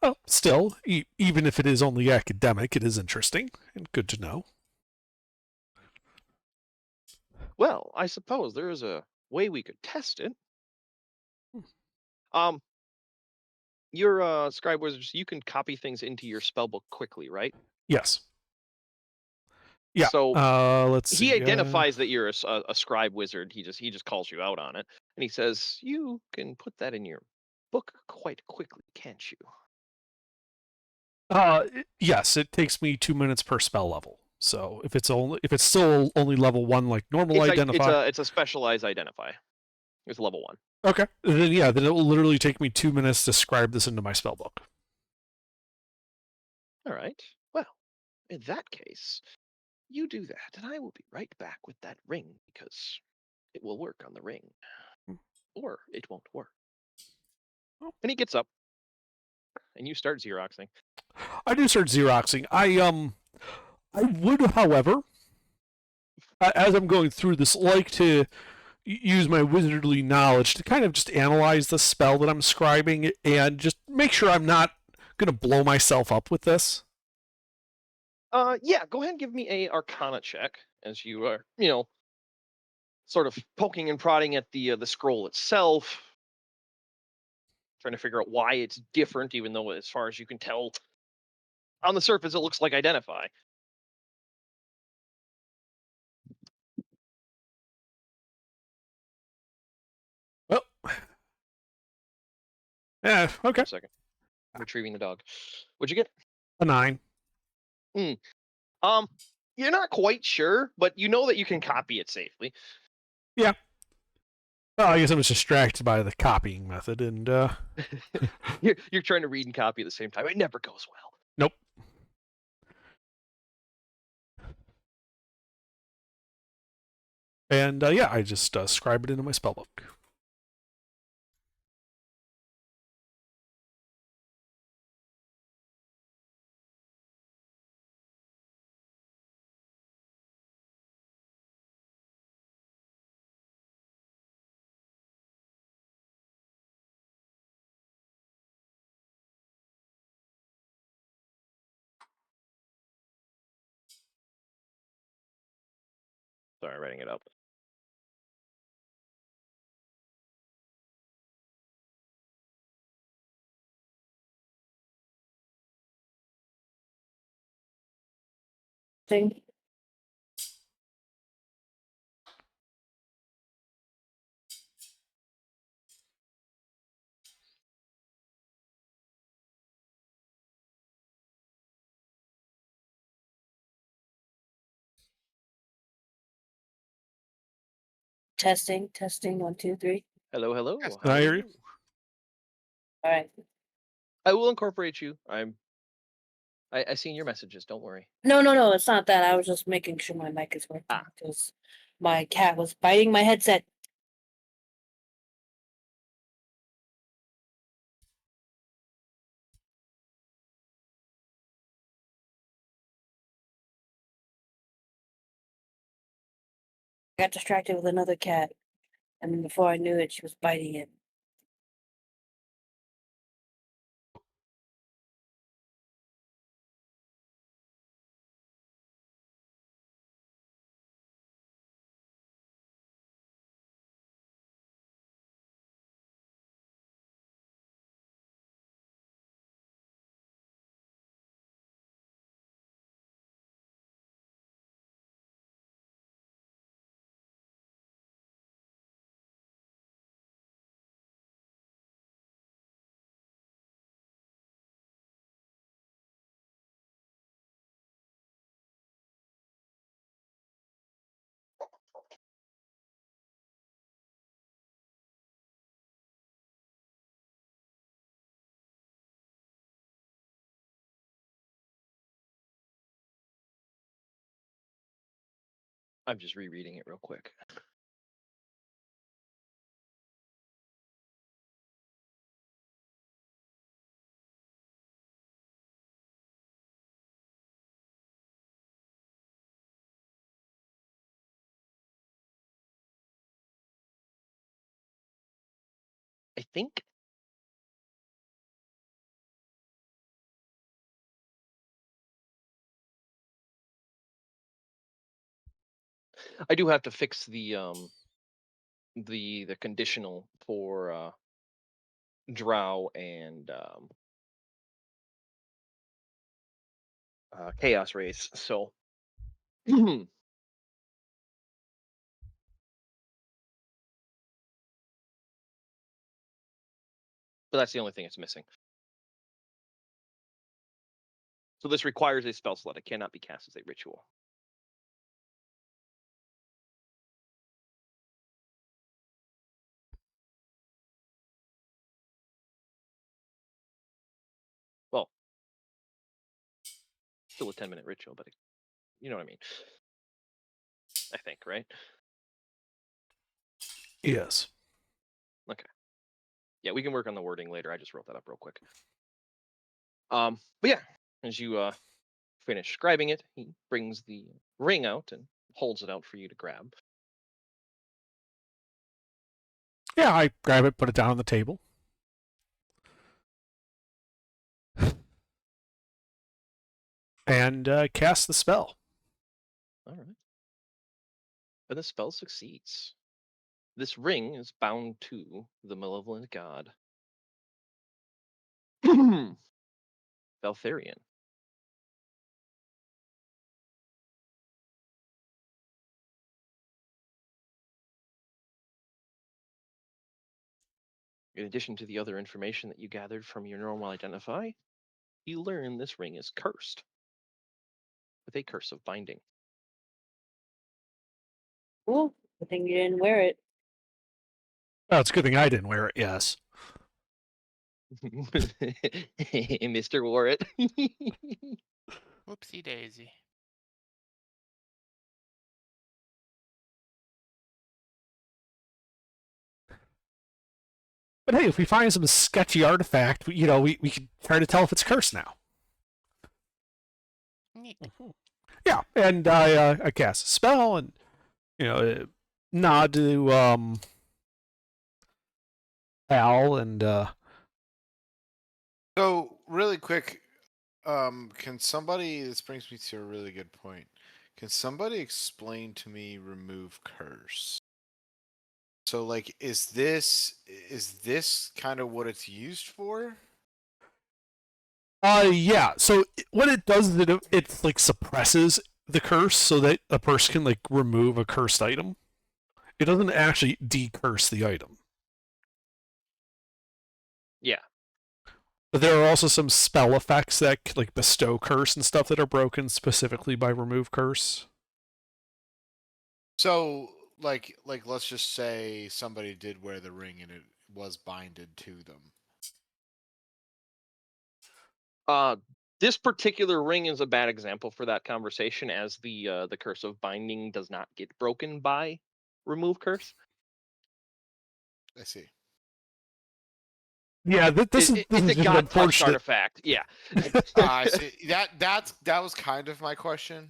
Well, still, even if it is only academic, it is interesting and good to know. Well, I suppose there is a way we could test it. Um, your scribe wizards, you can copy things into your spellbook quickly, right? Yes. Yeah. So Let's see. he identifies that you're a scribe wizard. He just calls you out on it, and he says you can put that in your book quite quickly, can't you? Yes, it takes me 2 minutes per spell level. So if it's still only level 1 like normal identify. It's a specialized identify. It's level 1. Okay. Then it will literally take me 2 minutes to scribe this into my spellbook. All right. Well, in that case, you do that, and I will be right back with that ring because it will work on the ring, or it won't work. And he gets up, and you start xeroxing. I do start xeroxing. I would, however, as I'm going through this, like to use my wizardly knowledge to kind of just analyze the spell that I'm scribing and just make sure I'm not going to blow myself up with this. Yeah, go ahead and give me a Arcana check as you are, sort of poking and prodding at the scroll itself, trying to figure out why it's different, even though, as far as you can tell, on the surface it looks like identify. Well, yeah, okay. A second, retrieving the dog. What'd you get? A 9. You're not quite sure, but you know that you can copy it safely. Yeah. Well, I guess I was distracted by the copying method, and You're trying to read and copy at the same time. It never goes well. nope. And yeah, I just scribe it into my spellbook. Sorry, writing it up. Thing. Testing, 1, 2, 3. Hello, hello. Yes, how I are hear you. All right. I will incorporate you. I seen your messages. Don't worry. No, it's not that. I was just making sure my mic is working Ah. because my cat was biting my headset. I got distracted with another cat, and before I knew it, she was biting it. I'm just rereading it real quick. I think I do have to fix the conditional for Drow and Chaos Race. So but that's the only thing it's missing. So this requires a spell slot. It cannot be cast as a ritual. Well, still a 10-minute ritual, but you know what I mean. I think, right? Yes. Yeah, we can work on the wording later. I just wrote that up real quick. But yeah, as you finish scribing it, he brings the ring out and holds it out for you to grab. Yeah, I grab it, put it down on the table. And cast the spell. All right. And the spell succeeds. This ring is bound to the malevolent god Valtharion. In addition to the other information that you gathered from your normal identify, you learn this ring is cursed with a curse of binding. Ooh, I think you didn't wear it. Oh, it's a good thing I didn't wear it, yes. Mr. Warren. Whoopsie daisy. But hey, if we find some sketchy artifact, we can try to tell if it's cursed now. Neat. Yeah, and I cast a spell and nod to Al and So really quick, can somebody? This brings me to a really good point. Can somebody explain to me remove curse? So like, is this kind of what it's used for? yeah. So what it does is it like suppresses the curse so that a person can like remove a cursed item. It doesn't actually decurse the item. Yeah. But there are also some spell effects that like bestow curse and stuff that are broken specifically by remove curse. So like let's just say somebody did wear the ring and it was binded to them. This particular ring is a bad example for that conversation, as the curse of binding does not get broken by remove curse. I see. Yeah, this is It's a just god touched unfortunate. artifact. Yeah. I see. That was kind of my question.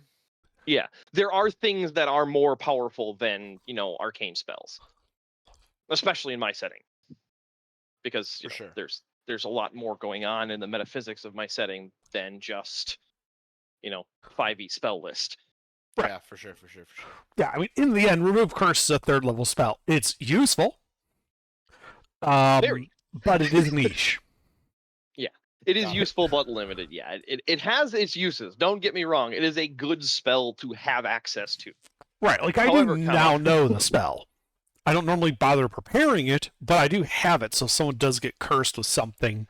Yeah, there are things that are more powerful than arcane spells, especially in my setting, because For sure. there's a lot more going on in the metaphysics of my setting than just 5e spell list. Right. Yeah, for sure. Yeah, I mean, in the end, remove curse is a 3rd level spell. It's useful, Very. but it is niche. It is Got it. useful but limited. Yeah, it has its uses. Don't get me wrong. It is a good spell to have access to. Right, like I However, do now know the spell. I don't normally bother preparing it, but I do have it, so if someone does get cursed with something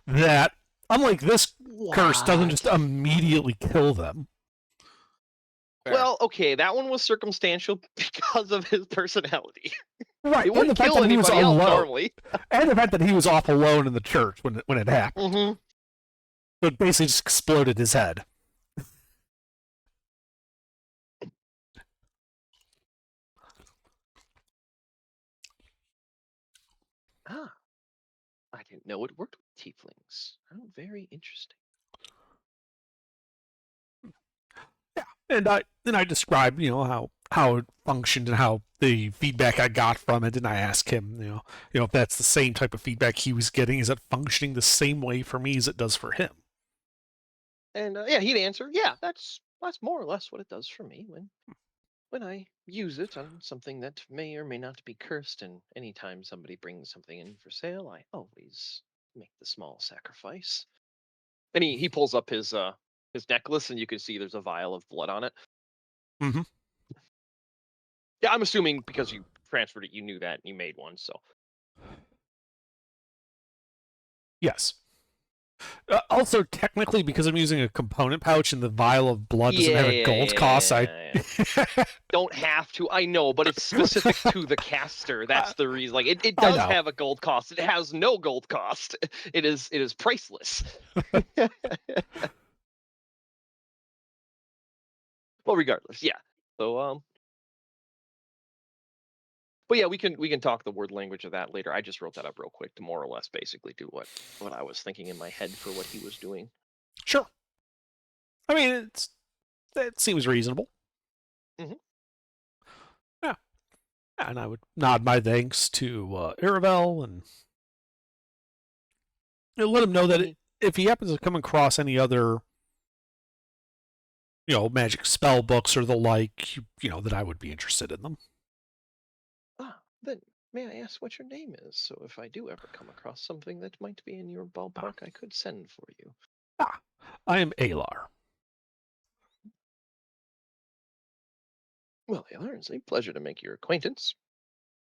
that, unlike this curse, doesn't just immediately kill them. Fair. Well, okay, that one was circumstantial because of his personality. Right, It and the wouldn't fact kill that he was anybody else alone, normally. and the fact that he was off alone in the church when it happened. Mm-hmm. So it basically just exploded his head. didn't know it worked with tieflings. Oh, very interesting. And I described, how it functioned and how the feedback I got from it, and I asked him, if that's the same type of feedback he was getting, is it functioning the same way for me as it does for him? And yeah, he'd answer, yeah, that's more or less what it does for me when I use it on something that may or may not be cursed. And anytime somebody brings something in for sale, I always make the small sacrifice. And he pulls up his necklace, and you can see there's a vial of blood on it. Mhm. Yeah, I'm assuming because you transferred it, you knew that and you made one. So Yes. Also, technically, because I'm using a component pouch and the vial of blood doesn't have a gold cost, yeah. Don't have to. I know, but it's specific to the caster. That's the reason. Like it I does know. have a gold cost. It has no gold cost. It is priceless. Well, regardless, yeah. So but yeah, we can talk the word language of that later. I just wrote that up real quick to more or less basically do what I was thinking in my head for what he was doing. Sure. I mean, it seems reasonable. Mhm. Yeah. And I would nod my thanks to Aravel and let him know that Mhm. if he happens to come across any other, magic spell books or the like, that I would be interested in them. Then may I ask what your name is? So if I do ever come across something that might be in your ballpark, I could send for you. I am Alar. Well, Taylor, it's a pleasure to make your acquaintance.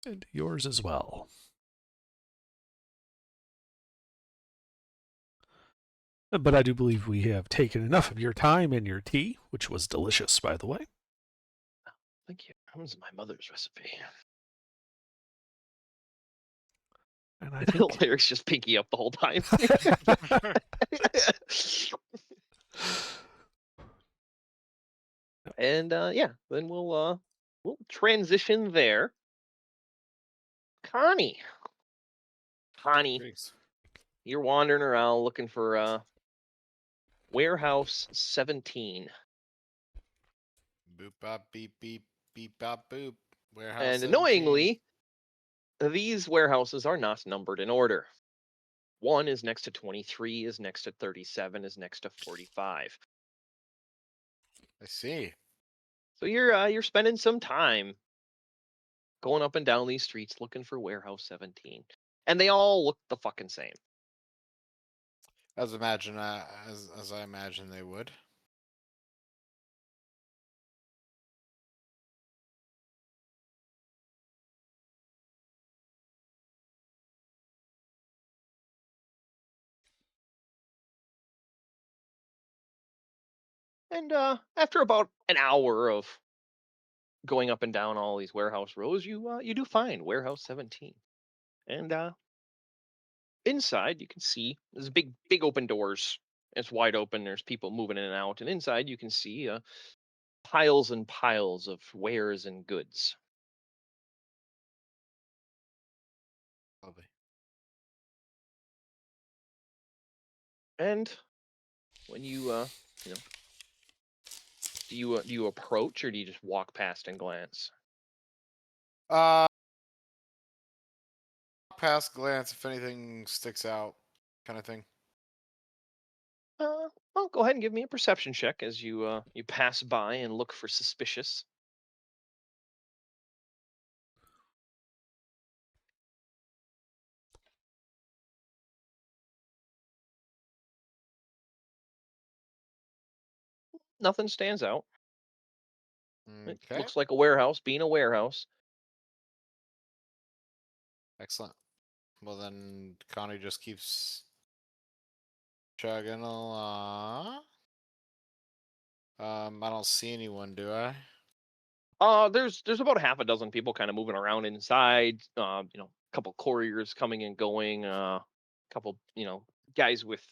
And yours as well. But I do believe we have taken enough of your time and your tea, which was delicious, by the way. Thank you. That was my mother's recipe. And I think Lyric's just pinky up the whole time. And yeah, then we'll transition there. Connie, Jeez. you're wandering around looking for warehouse 17. Boop bop beep beep beep bop boop. Warehouse. And 17. annoyingly, these warehouses are not numbered in order. 1 is next to 23, is next to 37, is next to 45. I see. So you're spending some time going up and down these streets looking for warehouse 17, and they all look the fucking same. As I imagine they would. And after about an hour of going up and down all these warehouse rows, you do find warehouse 17, and inside you can see there's big open doors. It's wide open. There's people moving in and out, and inside you can see piles and piles of wares and goods. Lovely. And when you do you approach, or do you just walk past and glance? Past glance if anything sticks out, kind of thing. Well, go ahead and give me a perception check as you pass by and look for suspicious. Nothing stands out. It Okay. looks like a warehouse, being a warehouse. Excellent. Well then, Connie just keeps chugging along. I don't see anyone, do I? There's about half a dozen people kind of moving around inside. A couple couriers coming and going. Couple guys with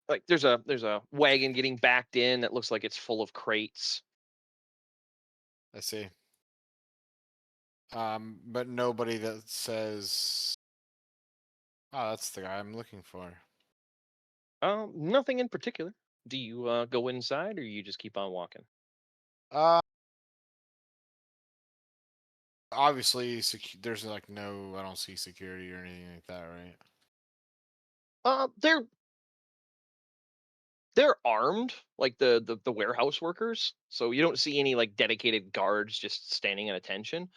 like there's a wagon getting backed in that looks like it's full of crates. I see. But nobody that says Oh, that's the guy I'm looking for. Nothing in particular. Do you go inside or you just keep on walking? Uh, obviously, there's like no, I don't see security or anything like that, right? They're armed, like the warehouse workers. So you don't see any like dedicated guards just standing at attention.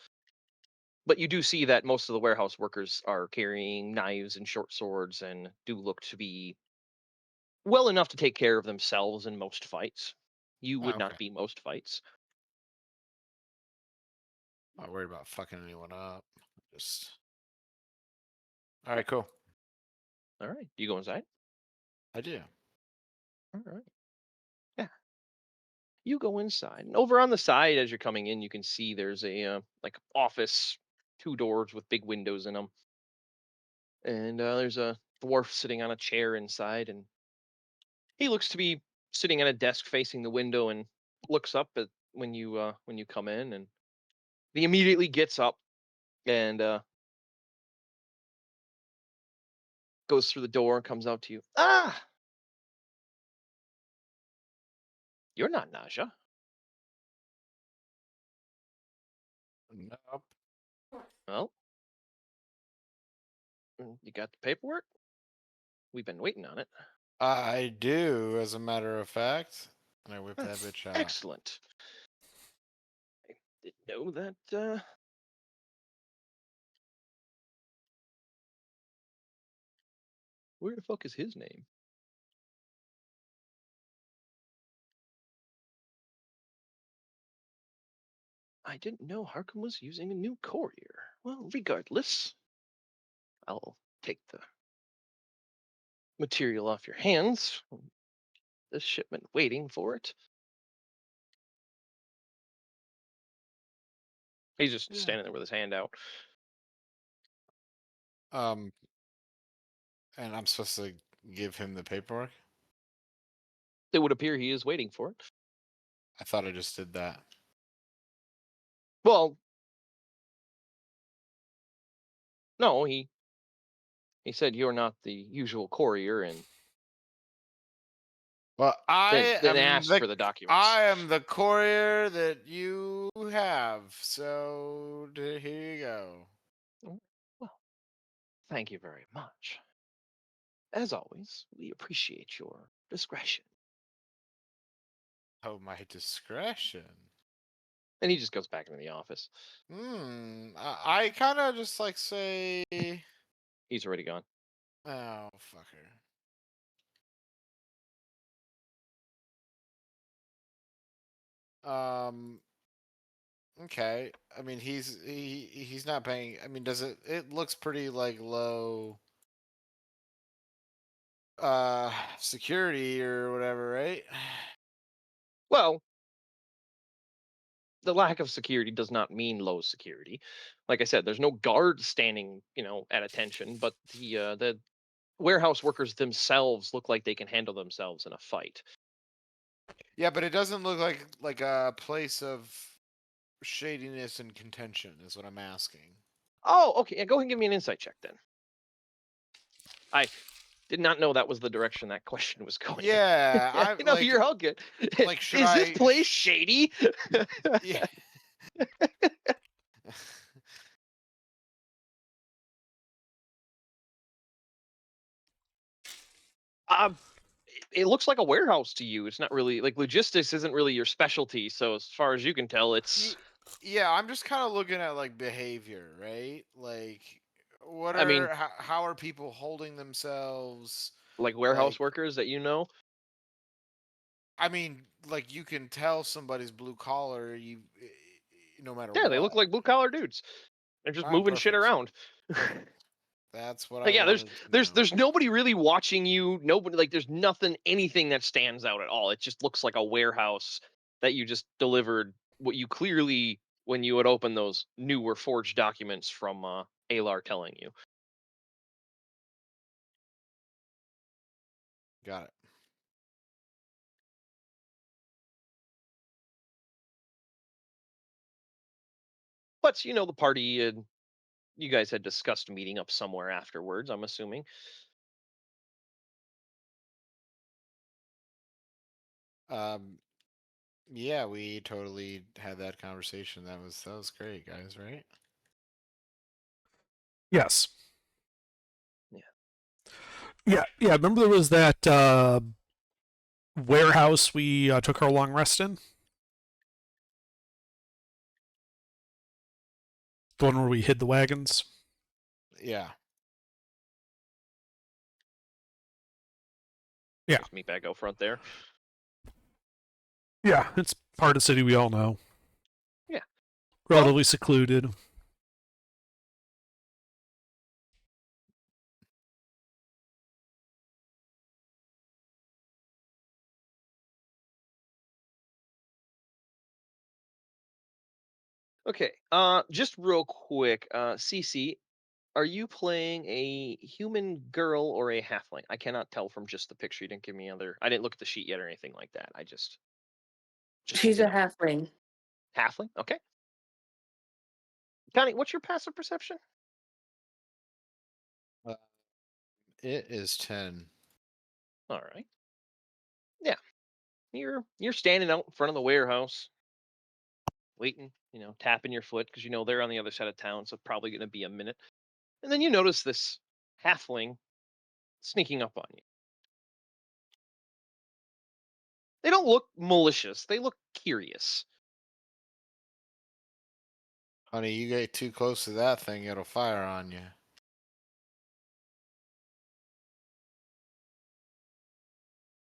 But you do see that most of the warehouse workers are carrying knives and short swords and do look to be well enough to take care of themselves in most fights. You Oh, would okay. not be most fights. Not worried about fucking anyone up. Just. All right, cool. All right. Do you go inside? I do. All right. Yeah. You go inside. And over on the side as you're coming in, you can see there's a like office, two doors with big windows in them. And there's a dwarf sitting on a chair inside, and he looks to be sitting at a desk facing the window and looks up at when you come in, and he immediately gets up and goes through the door and comes out to you. Ah, you're not Naja. Nope. Well, you got the paperwork? We've been waiting on it. I do, as a matter of fact. And I whip that That's bitch out. excellent. I didn't know that. Where the fuck is his name? I didn't know Harkham was using a new courier. Well, regardless, I'll take the material off your hands. This shipment waiting for it. He's just Yeah. standing there with his hand out. And I'm supposed to give him the paperwork? It would appear he is waiting for it. I thought I just did that. Well, no, he said you're not the usual courier, and Well, I then am asked the for the documents. I am the courier that you have. So here you go. Well, thank you very much. As always, we appreciate your discretion. Oh, my discretion. And he just goes back into the office. I kind of just like say, He's already gone. oh fucker. Okay. I mean, he's not paying. I mean, does it looks pretty like low security or whatever, right? Well, the lack of security does not mean low security. Like I said, there's no guards standing, at attention, but the warehouse workers themselves look like they can handle themselves in a fight. Yeah, but it doesn't look like a place of shadiness and contention is what I'm asking. Oh, okay. Yeah, go ahead and give me an insight check then. I did not know that was the direction that question was going. Yeah, I like, you're all good. like, should Is this I- place shady? Yeah. It looks like a warehouse to you. It's not really like logistics isn't really your specialty. So as far as you can tell, it's. Yeah, I'm just kind of looking at like behavior, right? Like, I mean, how are people holding themselves? like warehouse like- workers that you know. I mean, like you can tell somebody's blue collar, no matter Yeah, what. they look like blue collar dudes. They're just moving shit perfect. around. That's what Like, I yeah, wanted to know. there's nobody really watching you. Nobody, like, there's anything that stands out at all. It just looks like a warehouse that you just delivered what you clearly, when you would open those new or forged documents from Alar telling you. Got it. But the party had you guys had discussed meeting up somewhere afterwards, I'm assuming. Yeah, we totally had that conversation. That was great, guys, right? Yes. Yeah. Yeah. Remember there was that warehouse we took our long rest in? The one where we hid the wagons? Yeah. Yeah. Just meet back out front there. Yeah, it's part of the city we all know. Yeah. Relatively secluded. Okay. Just real quick, CC, are you playing a human girl or a halfling? I cannot tell from just the picture. You didn't give me other. I didn't look at the sheet yet or anything like that. I just She's need a to know. halfling. Halfling. Okay. Connie, what's your passive perception? It is 10. All right. Yeah. You're standing out in front of the warehouse, waiting, tapping your foot because they're on the other side of town, so probably going to be a minute. And then you notice this halfling sneaking up on you. They don't look malicious. They look curious. Honey, you get too close to that thing, it'll fire on you.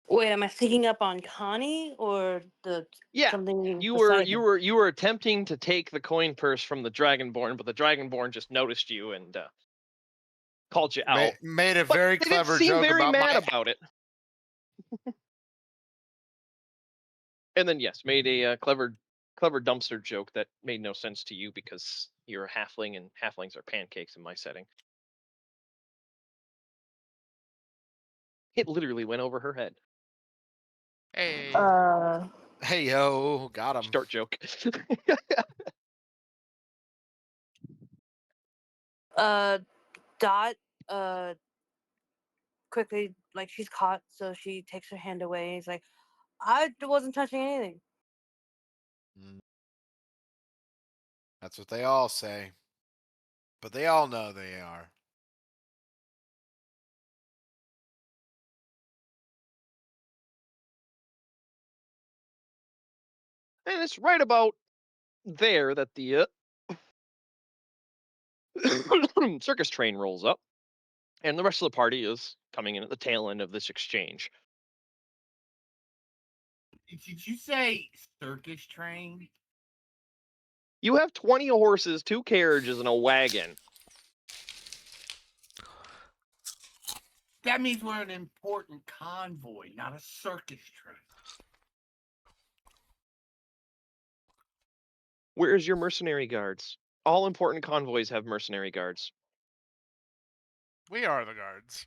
Wait, am I sneaking up on Connie or the Yeah. something You beside him? were attempting to take the coin purse from the Dragonborn, but the Dragonborn just noticed you and called you out. Made a But very they didn't clever seem joke very about mad my about it. And then yes, made a clever dumpster joke that made no sense to you because you're a halfling and halflings are pancakes in my setting. It literally went over her head. Hey. Hey yo, got him. Short joke. Dot, quickly, like, she's caught, so she takes her hand away. He's like, I wasn't touching anything. That's what they all say. But they all know they are. And it's right about there that the circus train rolls up, and the rest of the party is coming in at the tail end of this exchange. Did you say circus train? You have 20 horses, 2 carriages, and a wagon. That means we're an important convoy, not a circus train. Where's your mercenary guards? All important convoys have mercenary guards. We are the guards.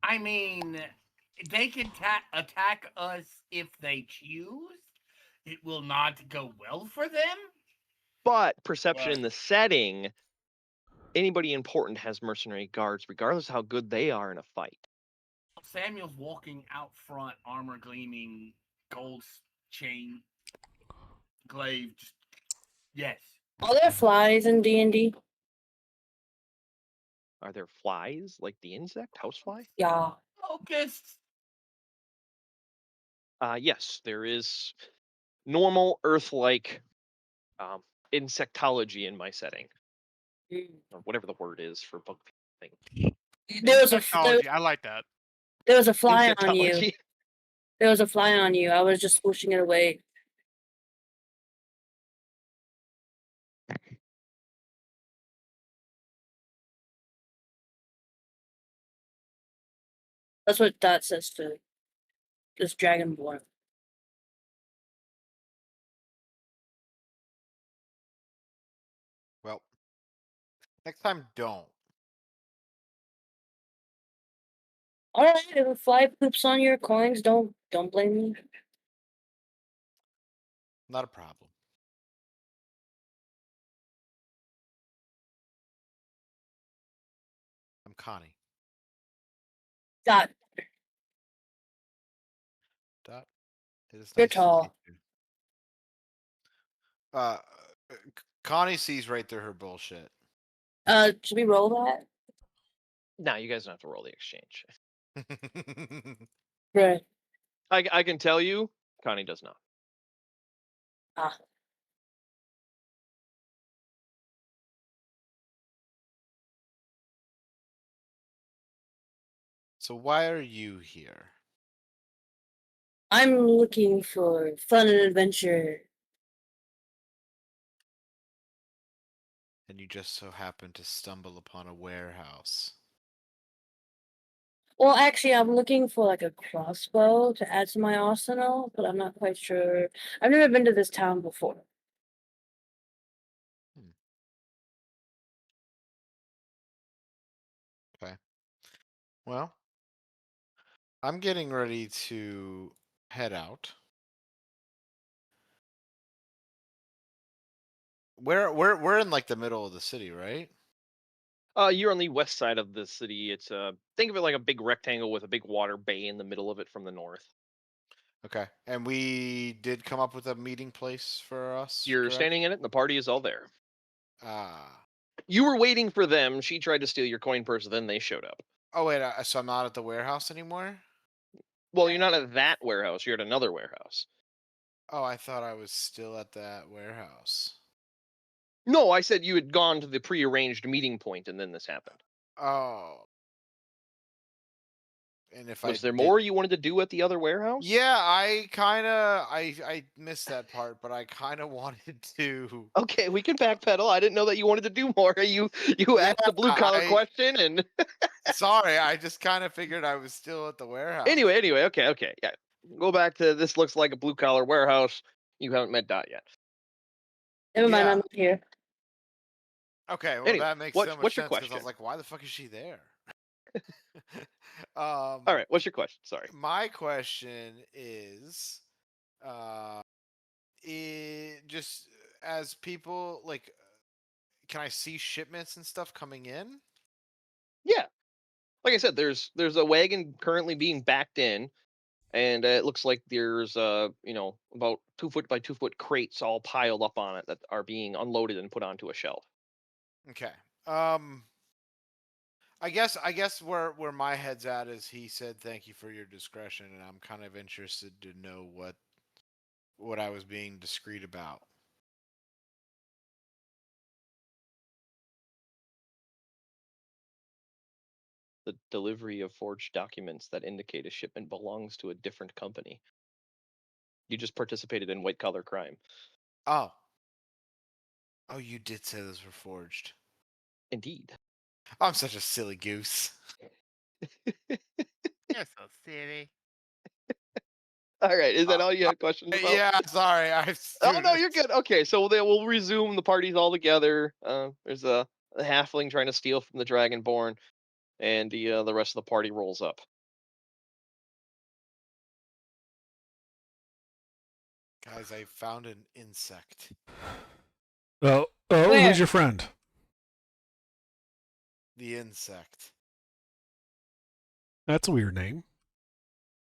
I mean, they can attack us if they choose. It will not go well for them. But perception in Right. the setting, anybody important has mercenary guards, regardless of how good they are in a fight. Samuel's walking out front, armor gleaming, gold chain, glaive. Yes. Are there flies in D&D? Are there flies like the insect, housefly? Yeah. Locusts. Yes, there is normal Earth-like insectology in my setting, or whatever the word is for bug thing. There was Technology. I like that. there was a fly on you. Insectology. There was a fly on you. I was just pushing it away. That's what that says to this dragonborn. Well, next time don't. All right, if a fly poops on your coins, don't blame me. Not a problem. Connie. Dot. Dot. It is You're nice to tall. meet you. Connie sees right through her bullshit. Should we roll that? Now you guys don't have to roll the exchange. Right. I can tell you, Connie does not. Ah. So why are you here? I'm looking for fun and adventure. And you just so happen to stumble upon a warehouse. Well, actually, I'm looking for like a crossbow to add to my arsenal, but I'm not quite sure. I've never been to this town before. Okay. Well, I'm getting ready to head out. We're in like the middle of the city, right? You're on the west side of the city. It's think of it like a big rectangle with a big water bay in the middle of it from the north. Okay. And we did come up with a meeting place for us. You're correct? standing in it, and the party is all there. Ah. You were waiting for them. She tried to steal your coin purse, then they showed up. Oh wait, so I'm not at the warehouse anymore? Well, you're not at that warehouse. You're at another warehouse. Oh, I thought I was still at that warehouse. No, I said you had gone to the prearranged meeting point, and then this happened. Oh. And if Was I there did- more you wanted to do at the other warehouse? Yeah, I missed that part, but I kind of wanted to. Okay, we can backpedal. I didn't know that you wanted to do more. You asked the blue collar I- question, and Sorry, I just kind of figured I was still at the warehouse. anyway, okay, yeah. Go back to this. Looks like a blue collar warehouse. You haven't met Dot yet. Never mind, Yeah. I'm here. Okay, well Anyway, that makes what's so much your sense because I question? was like, why the fuck is she there? All right, what's your question? Sorry. My question is, just as people like, can I see shipments and stuff coming in? Yeah, like I said, there's a wagon currently being backed in, and it looks like there's about 2 foot by 2 foot crates all piled up on it that are being unloaded and put onto a shelf. Okay. I guess where my head's at is he said thank you for your discretion, and I'm kind of interested to know what I was being discreet about. The delivery of forged documents that indicate a shipment belongs to a different company. You just participated in white collar crime. Oh. Oh, you did say those were forged. Indeed. I'm such a silly goose. You're so silly. All right, is that all you had questions about? Yeah, sorry. Oh no, you're good. Okay, so we'll resume. The party's all together. There's a halfling trying to steal from the Dragonborn, and the rest of the party rolls up. Guys, I found an insect. Oh, Where? who's your friend? The insect. That's a weird name.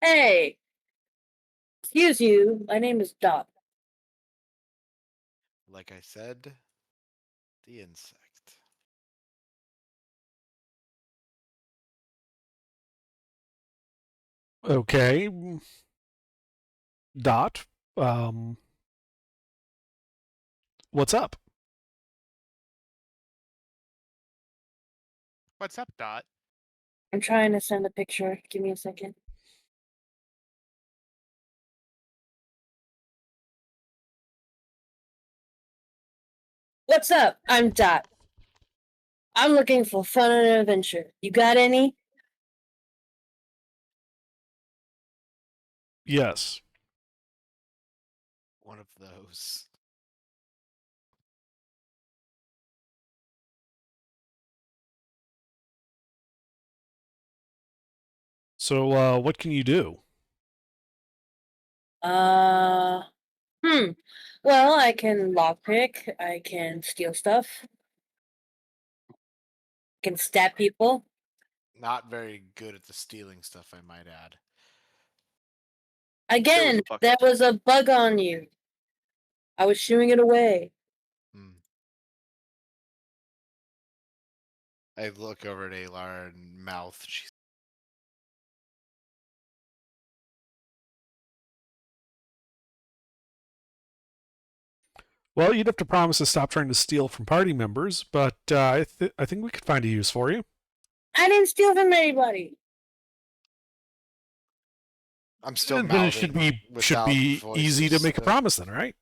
Hey! Excuse you, my name is Dot. Like I said, the insect. Okay. Dot. What's up? What's up, Dot? I'm trying to send a picture. Give me a second. What's up? I'm Dot. I'm looking for fun and adventure. You got any? Yes. One of those. So, what can you do? Well, I can lockpick. I can steal stuff. I can stab people. Not very good at the stealing stuff, I might add. Again, bucket. there was a bug on you. I was shooing it away. Hmm. I look over at Alar and mouth. She's Well, you'd have to promise to stop trying to steal from party members, but I think we could find a use for you. I didn't steal from anybody. I'm still Then mouthing. it should without be easy to voices, make a but- promise, then, right?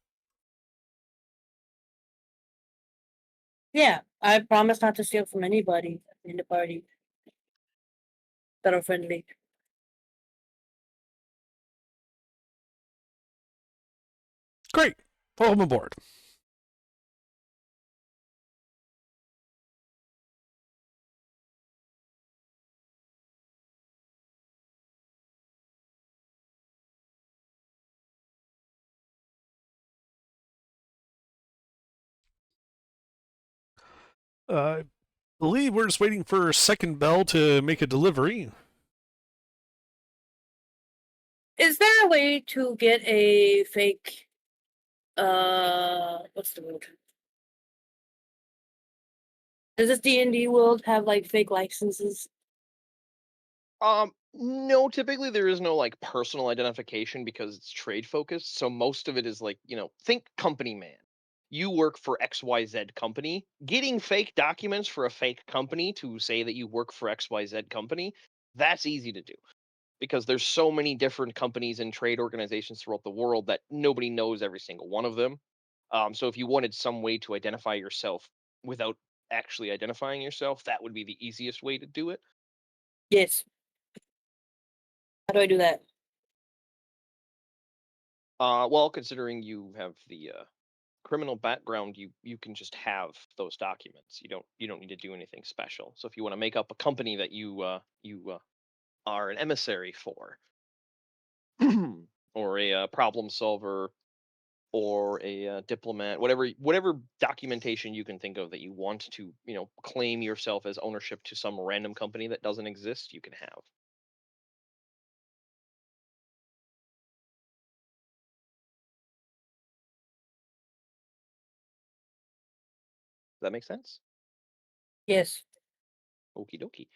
Yeah, I promise not to steal from anybody in the party that are friendly. Great. Welcome aboard. I believe we're just waiting for Second Bell to make a delivery. Is there a way to get a fake what's the word? Does this D&D world have like fake licenses? No, typically there is no like personal identification because it's trade focused. So most of it is like, think company man. You work for XYZ company. Getting fake documents for a fake company to say that you work for XYZ company, that's easy to do. Because there's so many different companies and trade organizations throughout the world that nobody knows every single one of them. So if you wanted some way to identify yourself without actually identifying yourself, that would be the easiest way to do it. Yes. How do I do that? Well, considering you have the criminal background, you can just have those documents. You don't need to do anything special. So if you want to make up a company that you are an emissary for, or a problem solver, or a diplomat, whatever documentation you can think of that you want to claim yourself as ownership to some random company that doesn't exist, you can have. Does that make sense? Yes. Okie dokie.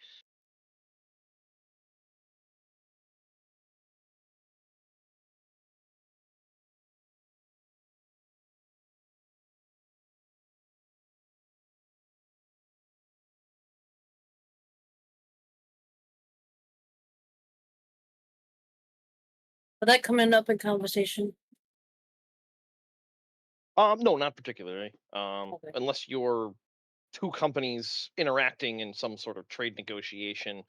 Will that coming up in conversation? No, not particularly. Okay. Unless you're two companies interacting in some sort of trade negotiation,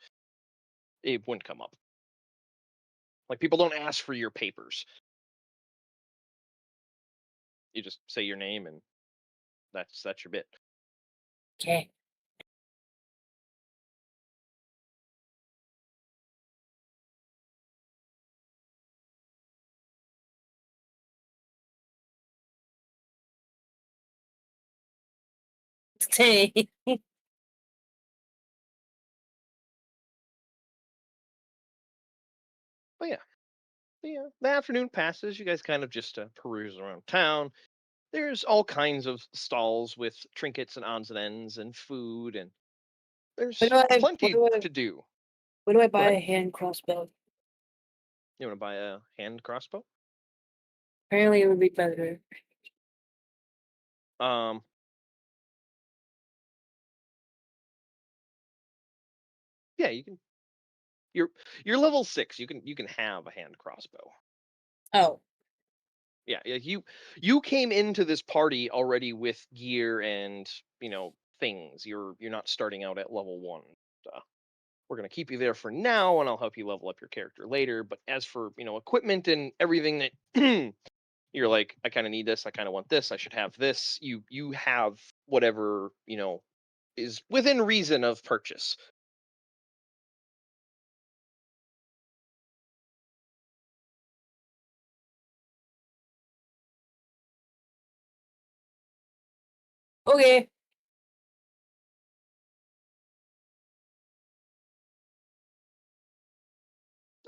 it wouldn't come up. Like people don't ask for your papers. You just say your name and that's your bit. Okay. Stay. But yeah, the afternoon passes. You guys kind of just peruse around town. There's all kinds of stalls with trinkets and odds and ends and food, and there's plenty to do. Where do I buy ahead. a hand crossbow? You want to buy a hand crossbow? Apparently it would be better. Yeah, you can. You're level 6. You can have a hand crossbow. Oh. Yeah, you came into this party already with gear and things. You're not starting out at level 1. We're gonna keep you there for now, and I'll help you level up your character later. But as for equipment and everything that you're like, I kind of need this. I kind of want this. I should have this. You have whatever is within reason of purchase. Okay.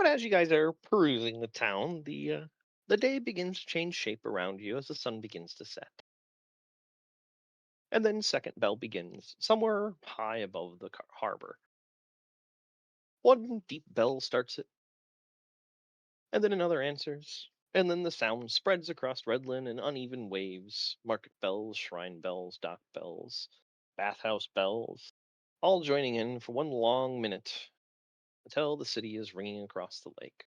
But as you guys are perusing the town, the day begins to change shape around you as the sun begins to set. And then second bell begins somewhere high above the harbor. One deep bell starts it, and then another answers, and then the sound spreads across Redland in uneven waves: market bells, shrine bells, dock bells, bathhouse bells, all joining in for one long minute until the city is ringing across the lake.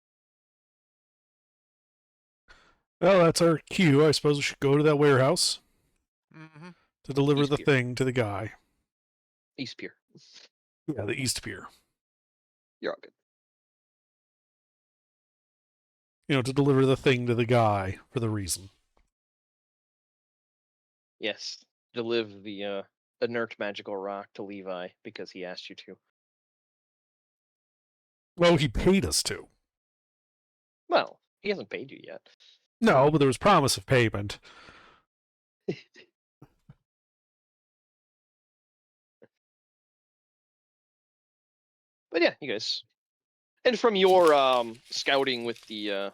Well, that's our cue. I suppose we should go to that warehouse Mm-hmm. to deliver East the Pier. thing to the guy. East Pier. Yeah, the East Pier. You're all good. To deliver the thing to the guy for the reason. Yes. Deliver the inert magical rock to Levi because he asked you to. Well, he paid us to. Well, he hasn't paid you yet. No, but there was promise of payment. But yeah, you guys. And from your scouting with the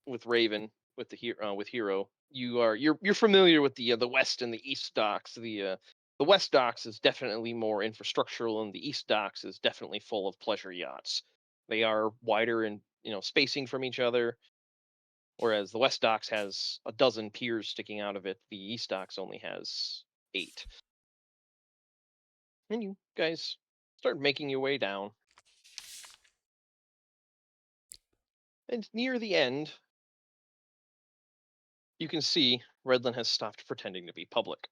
with Raven, with Hero, you're familiar with the west and the east docks. The west docks is definitely more infrastructural, and the east docks is definitely full of pleasure yachts. They are wider and spacing from each other, whereas the west docks has a dozen piers sticking out of it. The east docks only has 8. And you guys start making your way down. And near the end, you can see Redland has stopped pretending to be public.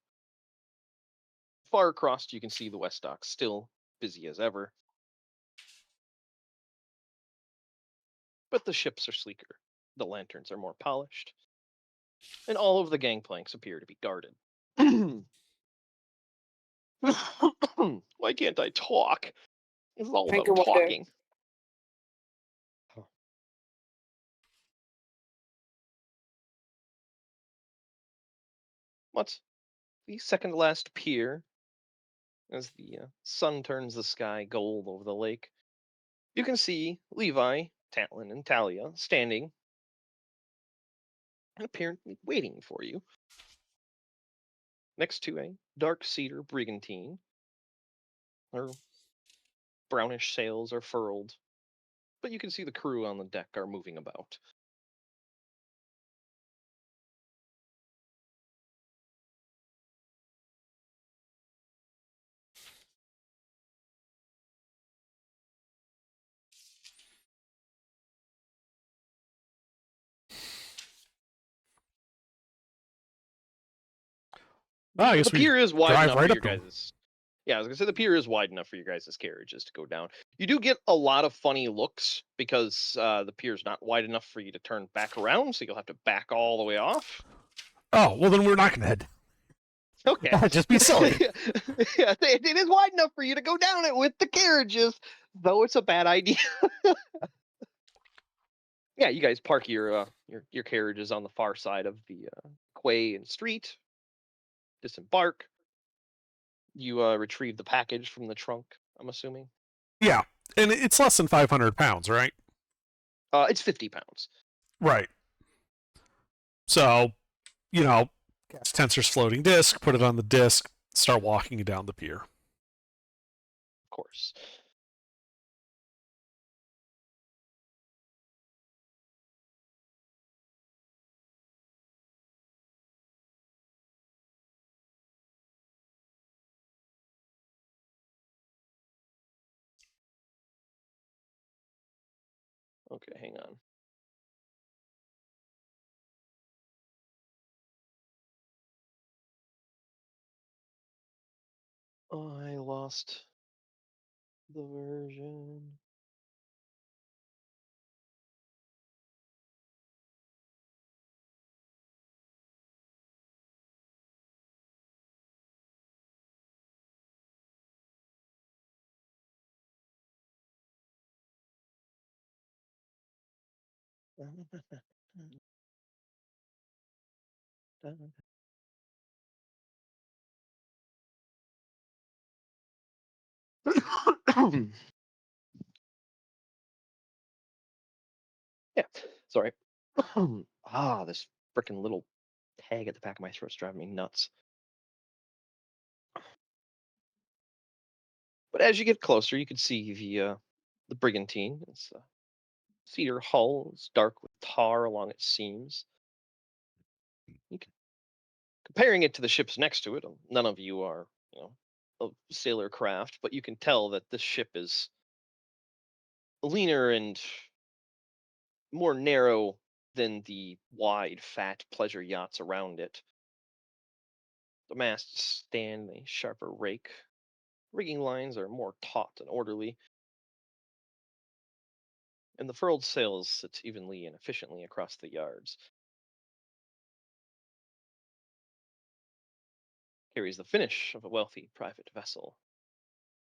Far across, you can see the West Docks, still busy as ever. But the ships are sleeker, the lanterns are more polished, and all of the gangplanks appear to be guarded. Why can't I talk? It's all Drink about your water. talking. What's the second to last pier, as the sun turns the sky gold over the lake, you can see Levi, Tatlin, and Talia standing and apparently waiting for you next to a dark cedar brigantine. Her brownish sails are furled, but you can see the crew on the deck are moving about. I guess The we pier is wide drive enough right for up your to 'em. guys'. Yeah, I was gonna say the pier is wide enough for your guys' carriages to go down. You do get a lot of funny looks because the pier's not wide enough for you to turn back around, so you'll have to back all the way off. Oh, well, then we're not going to head. Okay. That'd just be silly. Yeah, it is wide enough for you to go down it with the carriages, though it's a bad idea. Yeah, you guys park your carriages on the far side of the quay and street. Disembark. You retrieve the package from the trunk, I'm assuming. Yeah, and it's less than 500 pounds, right? It's 50 pounds. Right. So, cast Tensor's floating disc, put it on the disc, start walking down the pier. Of course. Okay, hang on. Oh, I lost the version. Yeah, sorry. This freaking little tag at the back of my throat's driving me nuts. But as you get closer, you can see the brigantine. It's a cedar hull. It's dark with tar along its seams. You can, comparing it to the ships next to it, none of you are, of sailor craft, but you can tell that this ship is leaner and more narrow than the wide, fat pleasure yachts around it. The masts stand a sharper rake. Rigging lines are more taut and orderly, and the furled sails sit evenly and efficiently across the yards. Carries the finish of a wealthy private vessel,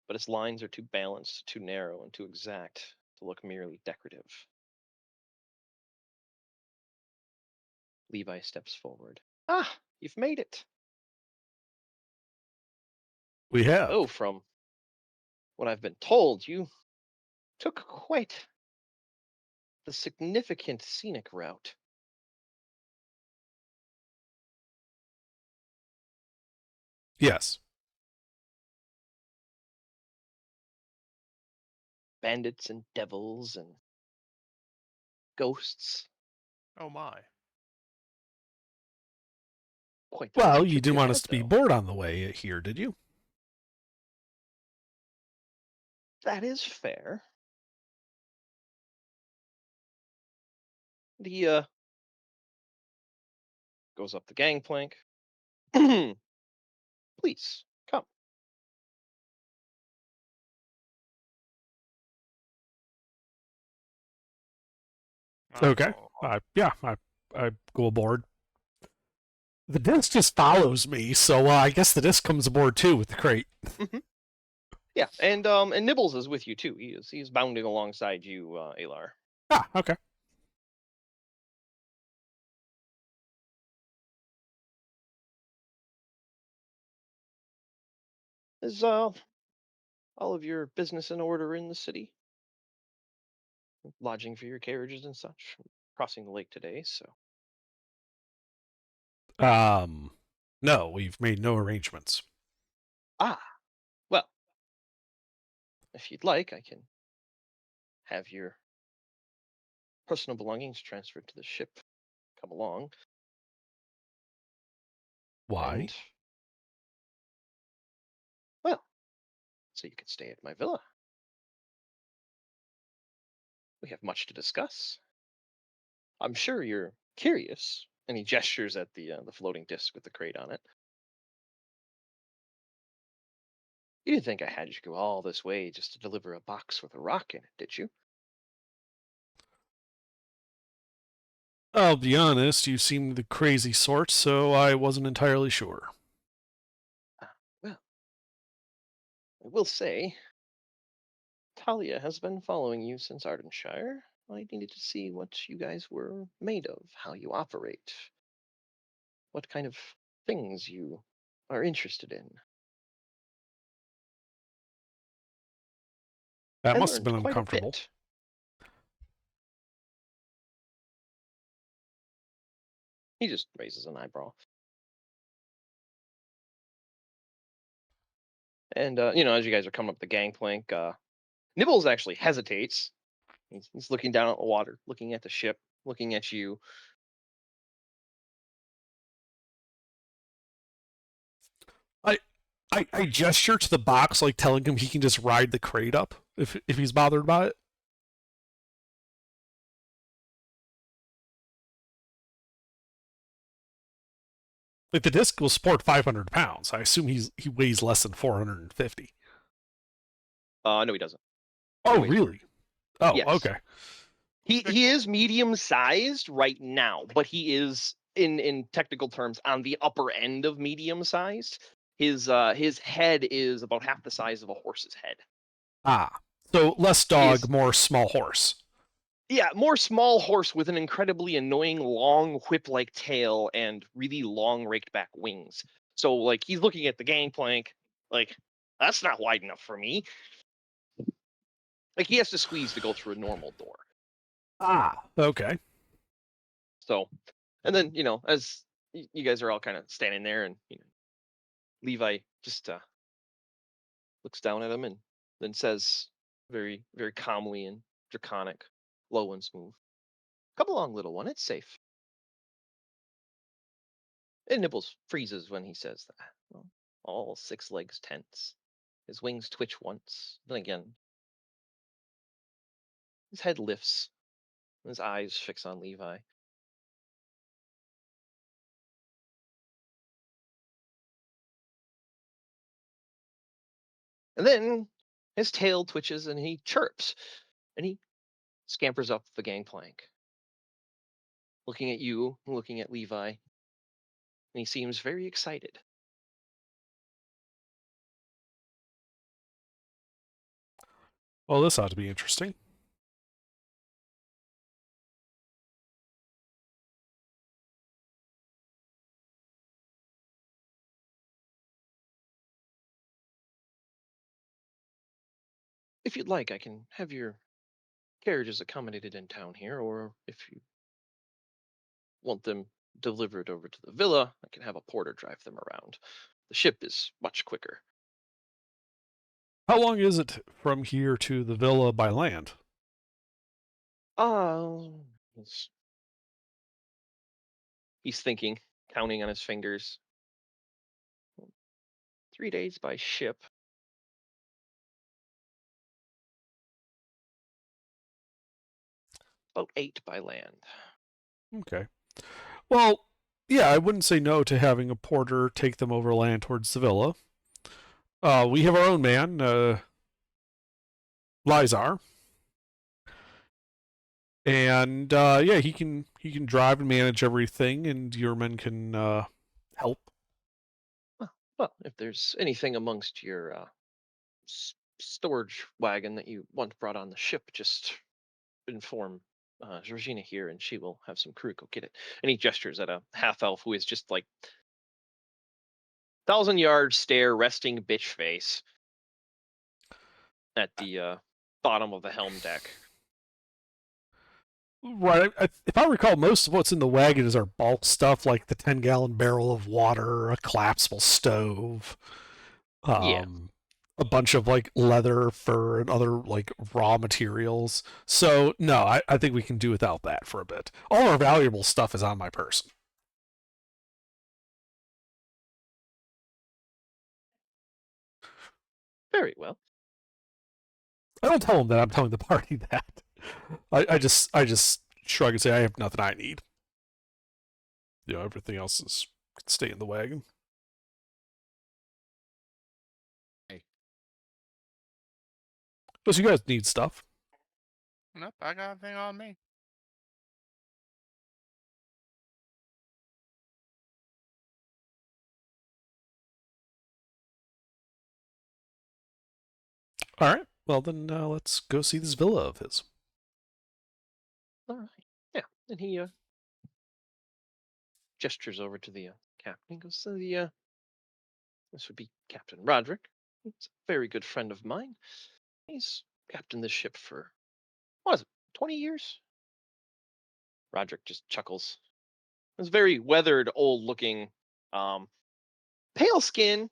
but its lines are too balanced, too narrow, and too exact to look merely decorative. Levi steps forward. Ah, you've made it. We have. Oh, from what I've been told, you took quite the significant scenic route. Yes. Bandits and devils and ghosts. Oh my. Quite the Well, road you trip didn't want had, us to be though. bored on the way here, did you? That is fair. The goes up the gangplank. Please come. Okay. Oh, I go aboard. The disc just follows me, so I guess the disc comes aboard too with the crate. Yeah, and Nibbles is with you too. He's bounding alongside you, Alar. Ah, okay. Is all of your business in order in the city? Lodging for your carriages and such. Crossing the lake today, so No, we've made no arrangements. well, if you'd like, I can have your personal belongings transferred to the ship. Come along. Why? And, well, so you can stay at my villa. We have much to discuss. I'm sure you're curious. And he gestures at the floating disc with the crate on it. You didn't think I had you go all this way just to deliver a box with a rock in it, did you? I'll be honest, you seem the crazy sort, so I wasn't entirely sure. Well, I will say, Talia has been following you since Ardenshire. I needed to see what you guys were made of, how you operate, what kind of things you are interested in. That I must have learned been quite a uncomfortable. bit. He just raises an eyebrow. And as you guys are coming up the gangplank, Nibbles actually hesitates. He's looking down at the water, looking at the ship, looking at you. I gesture to the box, like telling him he can just ride the crate up if he's bothered by it. Like the disc will support 500 pounds. I assume he weighs less than 450. No, he doesn't. Oh, weighs really? Oh, Yes. okay. He is medium sized right now, but he is in technical terms on the upper end of medium sized. His head is about half the size of a horse's head. Ah, so less dog, is- more small horse. Yeah, more small horse with an incredibly annoying long whip-like tail and really long raked back wings. So like he's looking at the gangplank, like that's not wide enough for me. Like he has to squeeze to go through a normal door. Okay. So, and then as you guys are all kind of standing there, and Levi just looks down at him and then says, very very calmly and draconic, low and smooth, "Come along, little one. It's safe." And Nibbles freezes when he says that. Well, all 6 legs tense. His wings twitch once, then again. His head lifts. His eyes fix on Levi. And then his tail twitches and he chirps. And he scampers up the gangplank, looking at you, looking at Levi. And he seems very excited. Well, this ought to be interesting. If you'd like, I can have your carriages accommodated in town here, or if you want them delivered over to the villa, I can have a porter drive them around. The ship is much quicker. How long is it from here to the villa by land? He's thinking, counting on his fingers. 3 days by ship. About 8 by land. Okay. Well, yeah, I wouldn't say no to having a porter take them overland towards the villa. We have our own man, Lizar. And yeah, he can drive and manage everything, and your men can help. Well, if there's anything amongst your storage wagon that you want brought on the ship, just inform Georgina here, and she will have some crew go get it. And he gestures at a half elf who is just like 1,000-yard stare, resting bitch face at the bottom of the helm deck. Right. If I recall, most of what's in the wagon is our bulk stuff, like the 10-gallon barrel of water, a collapsible stove, Yeah. a bunch of like leather, fur, and other like raw materials. So no, I think we can do without that for a bit. All our valuable stuff is on my person. Very well. I don't tell them that. I'm telling the party that. I just shrug and say I have nothing I need. Everything else can stay in the wagon. Hey. Plus, you guys need stuff. Nope, I got a thing on me. All right. Well, then let's go see this villa of his. All right. Yeah. And he gestures over to the captain. He goes, so this would be Captain Roderick. He's a very good friend of mine. He's captained this ship for, what is it, 20 years? Roderick just chuckles. This very weathered, old-looking, pale skin,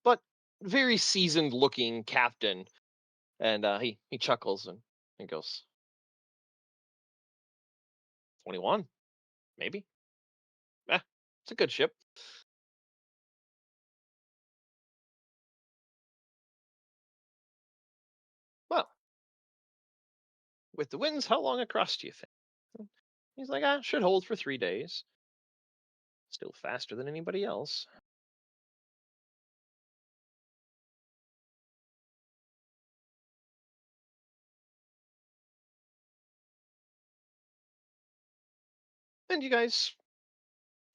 but very seasoned-looking captain. And he chuckles and goes, 21, maybe. It's a good ship. Well, with the winds, how long across do you think? He's like, should hold for 3 days. Still faster than anybody else. And you guys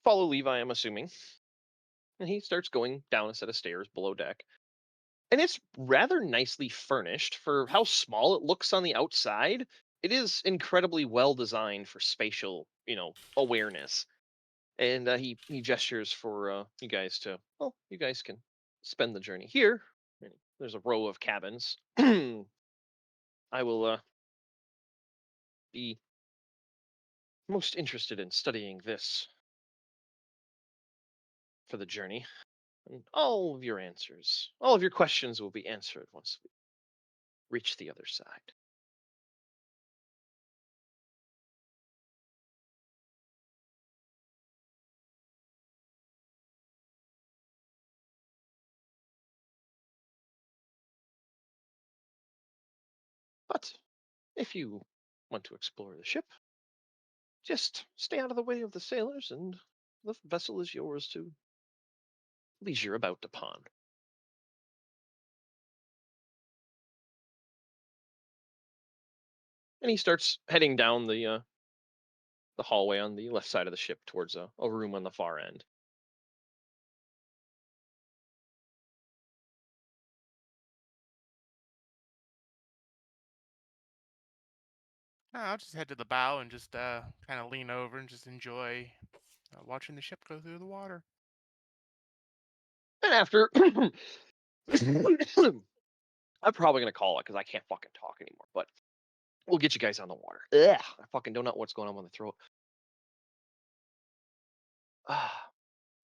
follow Levi, I'm assuming. And he starts going down a set of stairs below deck. And it's rather nicely furnished for how small it looks on the outside. It is incredibly well designed for spatial, awareness. And he gestures for you guys to, well, you guys can spend the journey here. And there's a row of cabins. I will be most interested in studying this for the journey. And all of your questions will be answered once we reach the other side. But if you want to explore the ship, just stay out of the way of the sailors, and the vessel is yours to leisure about upon. And he starts heading down the hallway on the left side of the ship towards a room on the far end. I'll just head to the bow and just kind of lean over and just enjoy watching the ship go through the water. And after, I'm probably gonna call it because I can't fucking talk anymore. But we'll get you guys on the water. Ugh, I fucking don't know what's going on with the throat.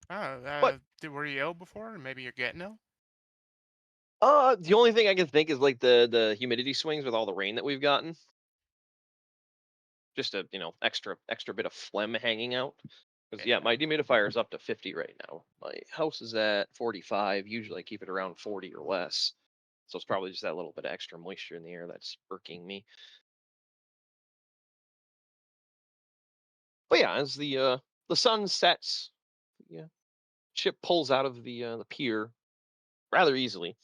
But Were you ill before? And maybe you're getting ill? the only thing I can think is like the humidity swings with all the rain that we've gotten. Just a extra bit of phlegm hanging out. Because yeah, my dehumidifier is up to 50 right now. My house is at 45. Usually I keep it around 40 or less. So it's probably just that little bit of extra moisture in the air that's irking me. But yeah, as the sun sets, yeah, ship pulls out of the pier rather easily.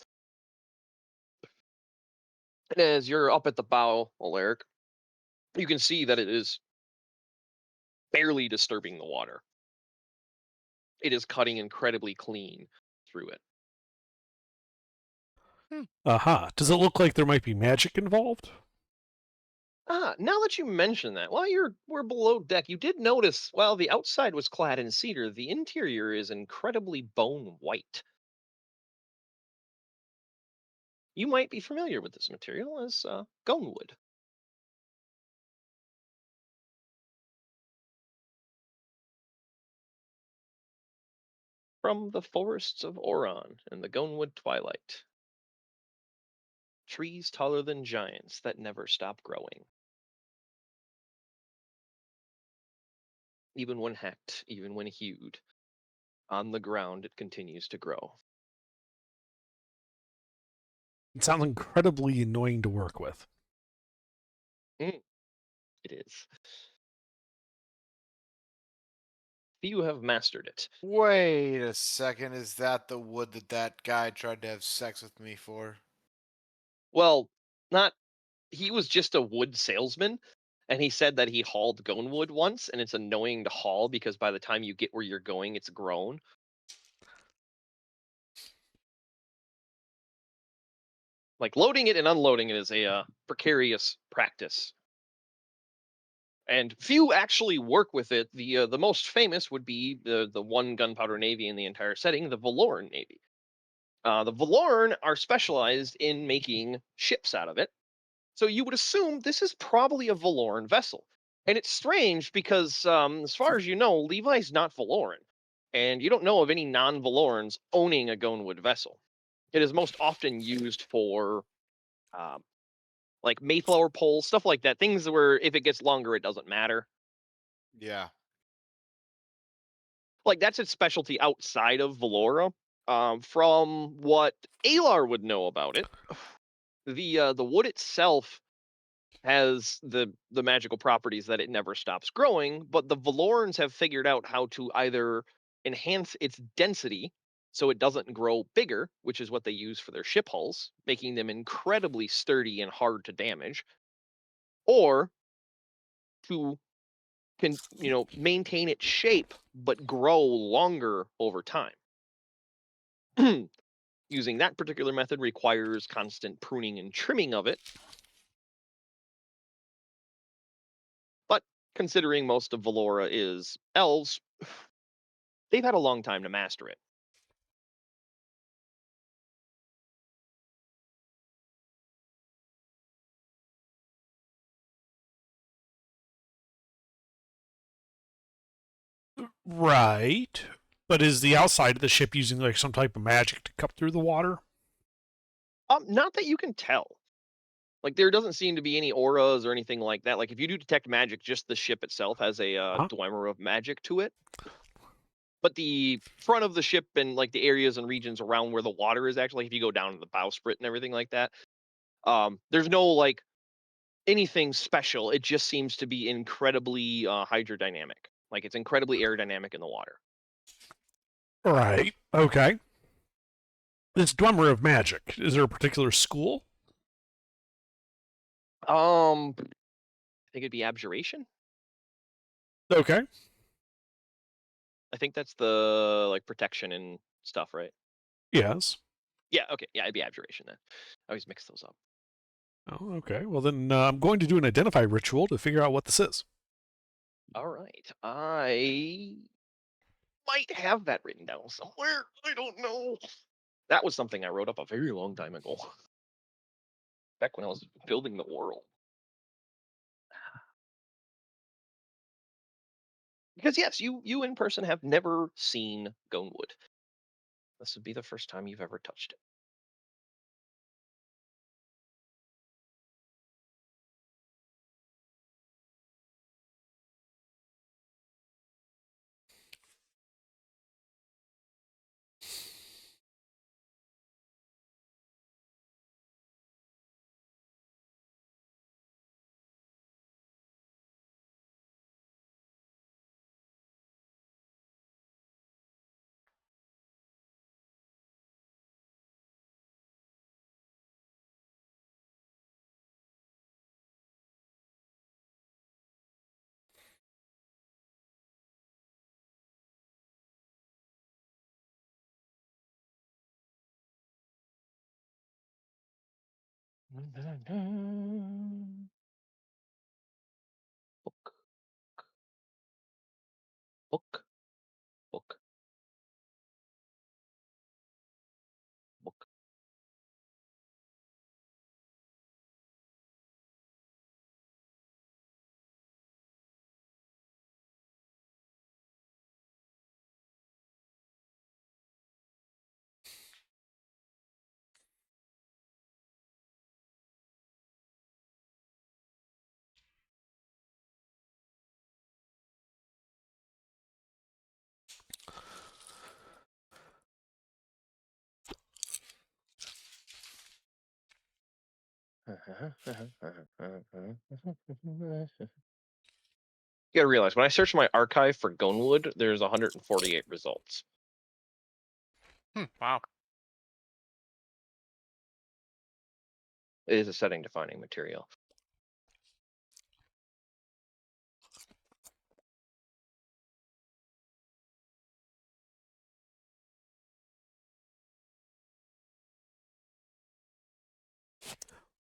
And as you're up at the bow, Alaric, you can see that it is barely disturbing the water. It is cutting incredibly clean through it. Aha. Does it look like there might be magic involved? Now that you mention that, while we're below deck, you did notice while the outside was clad in cedar, the interior is incredibly bone white. You might be familiar with this material as gonewood. From the forests of Oron and the gonewood twilight. Trees taller than giants that never stop growing. Even when hacked, even when hewed, on the ground it continues to grow. It sounds incredibly annoying to work with. It is. Few have mastered it. Wait a second. Is that the wood that guy tried to have sex with me for? Well, he was just a wood salesman, and he said that he hauled gonewood once, and it's annoying to haul because by the time you get where you're going, it's grown. Like loading it and unloading it is a precarious practice. And few actually work with it. The most famous would be the one gunpowder navy in the entire setting, the Valoran Navy. The Valoran are specialized in making ships out of it. So you would assume this is probably a Valoran vessel. And it's strange because, as far as you know, Levi's not Valoran. And you don't know of any non-Valorans owning a gonewood vessel. It is most often used for like Mayflower poles, stuff like that. Things where if it gets longer, it doesn't matter. Yeah. Like that's its specialty outside of Valora. From what Alar would know about it, the wood itself has the magical properties that it never stops growing, but the Valorans have figured out how to either enhance its density so it doesn't grow bigger, which is what they use for their ship hulls, making them incredibly sturdy and hard to damage, or to maintain its shape but grow longer over time. Using that particular method requires constant pruning and trimming of it. But considering most of Valora is elves, they've had a long time to master it. Right. But is the outside of the ship using like some type of magic to cut through the water? Not that you can tell. Like there doesn't seem to be any auras or anything like that. Like if you do detect magic, just the ship itself has a Uh-huh. Dwemer of magic to it. But the front of the ship and like the areas and regions around where the water is actually, if you go down to the bowsprit and everything like that, there's no like anything special. It just seems to be incredibly hydrodynamic. Like it's incredibly aerodynamic in the water. Right. Okay. This Dwemer of magic, is there a particular school? I think it'd be abjuration. Okay. I think that's the like protection and stuff, right? Yes. Yeah. Okay. Yeah, it'd be abjuration then. I always mix those up. Oh, okay. Well, then I'm going to do an identify ritual to figure out what this is. All right. I might have that written down somewhere. I don't know. That was something I wrote up a very long time ago. Back when I was building the world. Because yes, you in person have never seen Gonewood. This would be the first time you've ever touched it. Book, book, book, book. You gotta realize when I search my archive for Gonewood, there's 148 results. Wow. It is a setting defining material.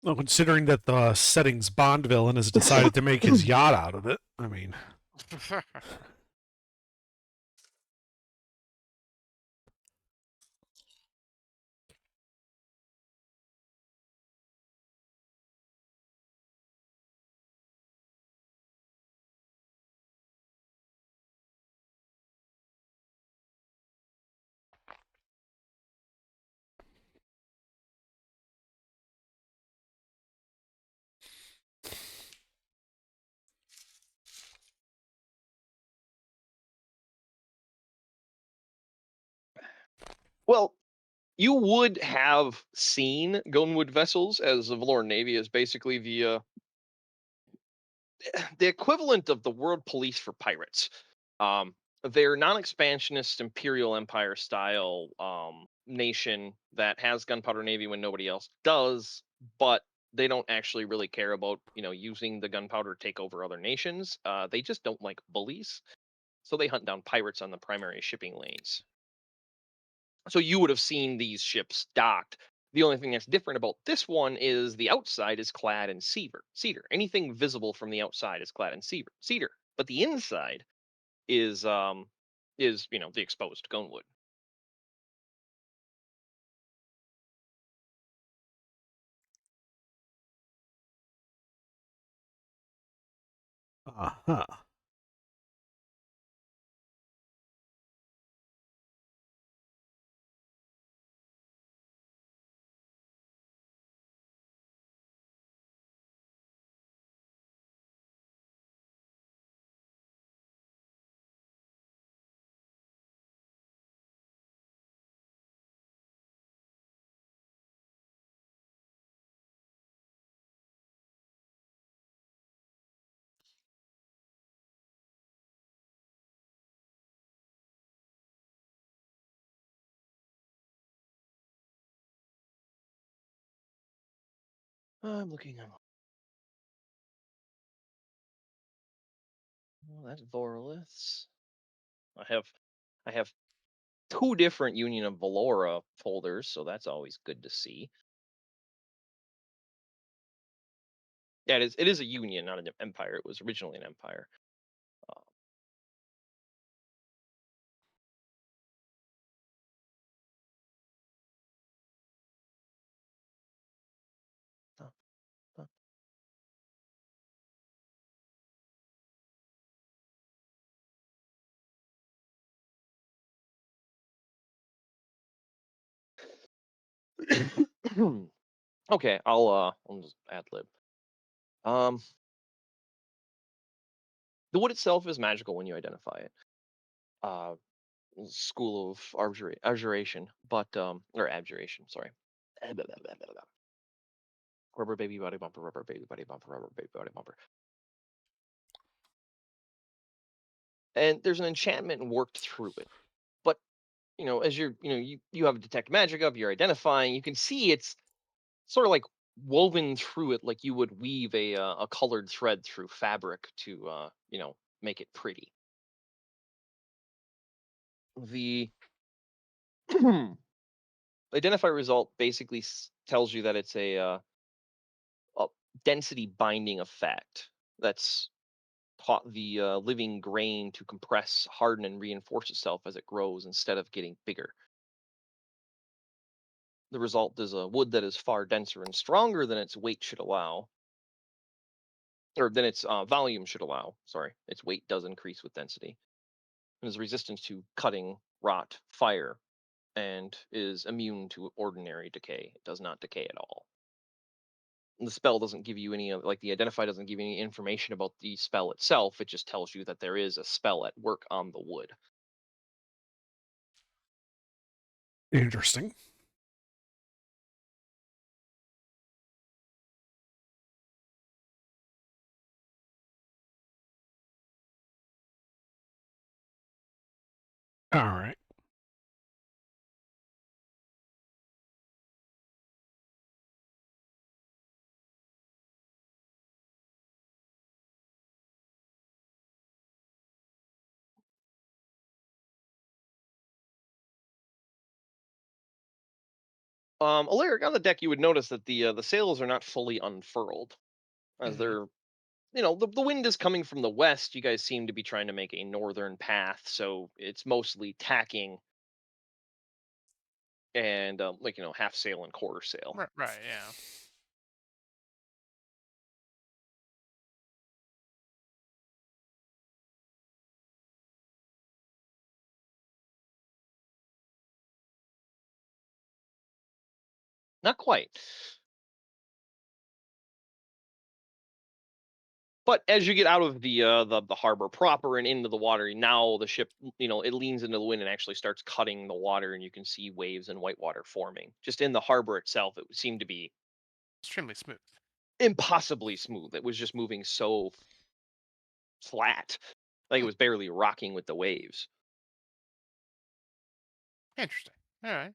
Well, considering that the settings Bond villain has decided to make his yacht out of it, I mean, Well, you would have seen Gonewood vessels, as the Valoran Navy is basically the equivalent of the world police for pirates. They're non-expansionist imperial empire style nation that has gunpowder navy when nobody else does, but they don't actually really care about using the gunpowder to take over other nations. They just don't like bullies, so they hunt down pirates on the primary shipping lanes. So you would have seen these ships docked. The only thing that's different about this one is the outside is clad in cedar. Anything visible from the outside is clad in cedar. But the inside is the exposed Gonewood. uh-huh. I'm looking. Well, that's Vorliths. I have 2 different Union of Valora folders, so that's always good to see. Yeah, it is a union, not an empire. It was originally an empire. Uh, uh. Okay, I'll just ad lib. The wood itself is magical when you identify it. School of abjuration, but or abjuration, sorry. Rubber baby body bumper, rubber baby body bumper, rubber baby body bumper. And there's an enchantment worked through it. But as you're you have detect magic up, you're identifying, you can see it's sort of like woven through it like you would weave a colored thread through fabric to make it pretty. The identify result basically tells you that it's a density binding effect that's taught the living grain to compress, harden, and reinforce itself as it grows instead of getting bigger. The result is a wood that is far denser and stronger than its weight should allow, or than its volume should allow. Sorry, its weight does increase with density, and is resistant to cutting, rot, fire, and is immune to ordinary decay. It does not decay at all. The spell doesn't give you any like the identify doesn't give you any information about the spell itself. It just tells you that there is a spell at work on the wood. Interesting. All right. Alaric, on the deck, you would notice that the sails are not fully unfurled, as they're the wind is coming from the west. You guys seem to be trying to make a northern path, so it's mostly tacking and half sail and quarter sail. Right, yeah. Not quite. But as you get out of the harbor proper and into the water, now the ship, it leans into the wind and actually starts cutting the water, and you can see waves and whitewater forming. Just in the harbor itself, it would seem to be Extremely smooth. impossibly smooth. It was just moving so flat, like it was barely rocking with the waves. Interesting. All right.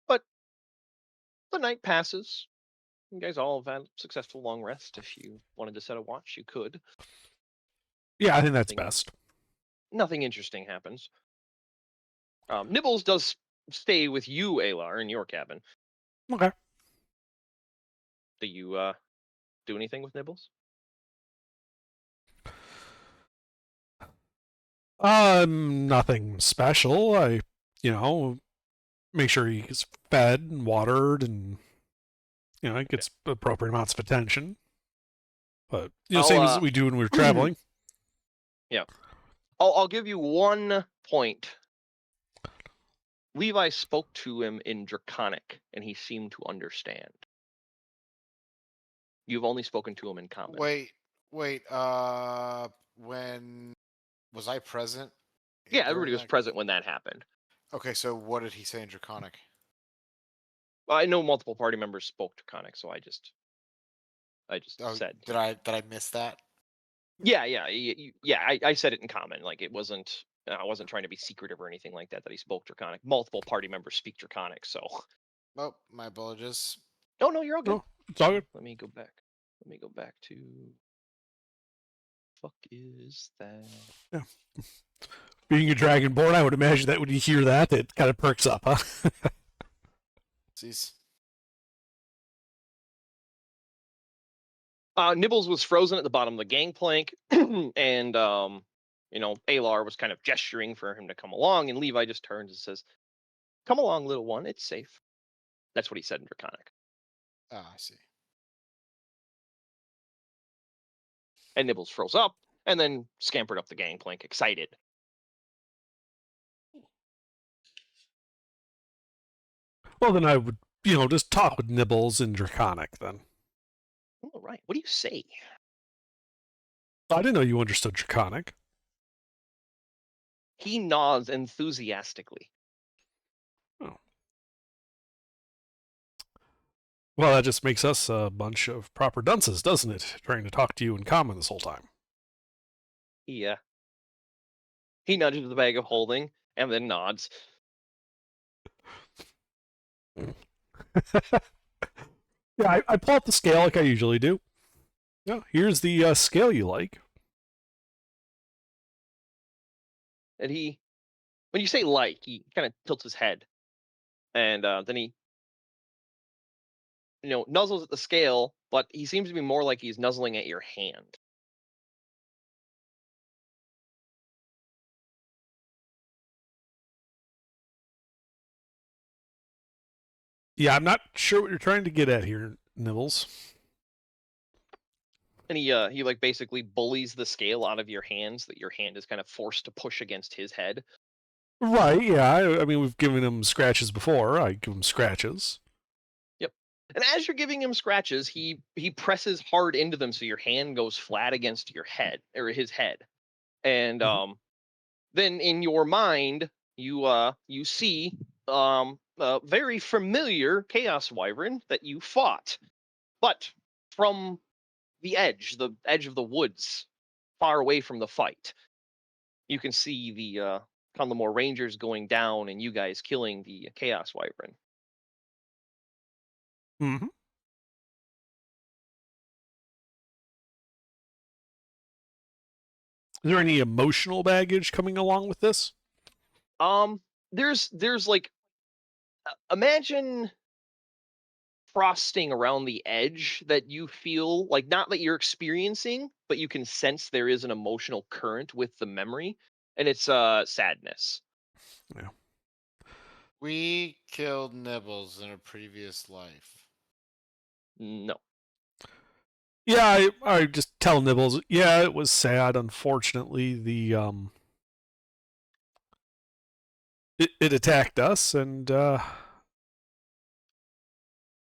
But the night passes. You guys all have had a successful long rest. If you wanted to set a watch, you could. Yeah, I think that's Nothing- best. Nothing interesting happens. Nibbles does stay with you, Alar, in your cabin. Okay. Do you do anything with Nibbles? Nothing special. I, make sure he's fed and watered and, it gets appropriate amounts of attention. But, same as we do when we were traveling. I'll give you 1 point. Levi spoke to him in Draconic, and he seemed to understand. You've only spoken to him in Common. Wait. When was I present? Yeah, during everybody was that? present when that happened. Okay, so what did he say in Draconic? I know multiple party members spoke Draconic, so I just Oh, said. did I miss that? Yeah, I said it in common. Like it wasn't. I wasn't trying to be secretive or anything like that. That he spoke Draconic. Multiple party members speak Draconic, so. Oh, my apologies. Oh no, you're all good. No, it's all good. Let me go back. Let me go back to. Fuck is that? Yeah. Being a Dragonborn, I would imagine that when you hear that, it kind of perks up, huh? Cease. Nibbles was frozen at the bottom of the gangplank, and Alar was kind of gesturing for him to come along, and Levi just turns and says, "Come along, little one. It's safe." That's what he said in Draconic. Ah, I see. And Nibbles froze up, and then scampered up the gangplank, excited. Well, then I would, just talk with Nibbles in Draconic then. All right. What do you say? I didn't know you understood Draconic. He nods enthusiastically. Oh. Well, that just makes us a bunch of proper dunces, doesn't it? Trying to talk to you in common this whole time. Yeah. He nudges the bag of holding and then nods. Yeah, I pull up the scale like I usually do. Yeah, here's the scale you like. And when you say like, he kind of tilts his head. And then he, nuzzles at the scale, but he seems to be more like he's nuzzling at your hand. Yeah, I'm not sure what you're trying to get at here, Nibbles. And he like basically bullies the scale out of your hands, that your hand is kind of forced to push against his head. Right, yeah. I mean, we've given him scratches before. I give him scratches. Yep. And as you're giving him scratches, he presses hard into them, so your hand goes flat against your head, or his head. And then in your mind, you see a very familiar Chaos Wyvern that you fought, but from the edge of the woods, far away from the fight. You can see the Conlamore Rangers going down and you guys killing the Chaos Wyvern. Mm-hmm. Is there any emotional baggage coming along with this? There's like, imagine frosting around the edge that you feel like, not that you're experiencing, but you can sense there is an emotional current with the memory, and it's sadness. Yeah. We killed Nibbles in a previous life. No. Yeah, I just tell Nibbles. Yeah, it was sad. Unfortunately, it attacked us, and that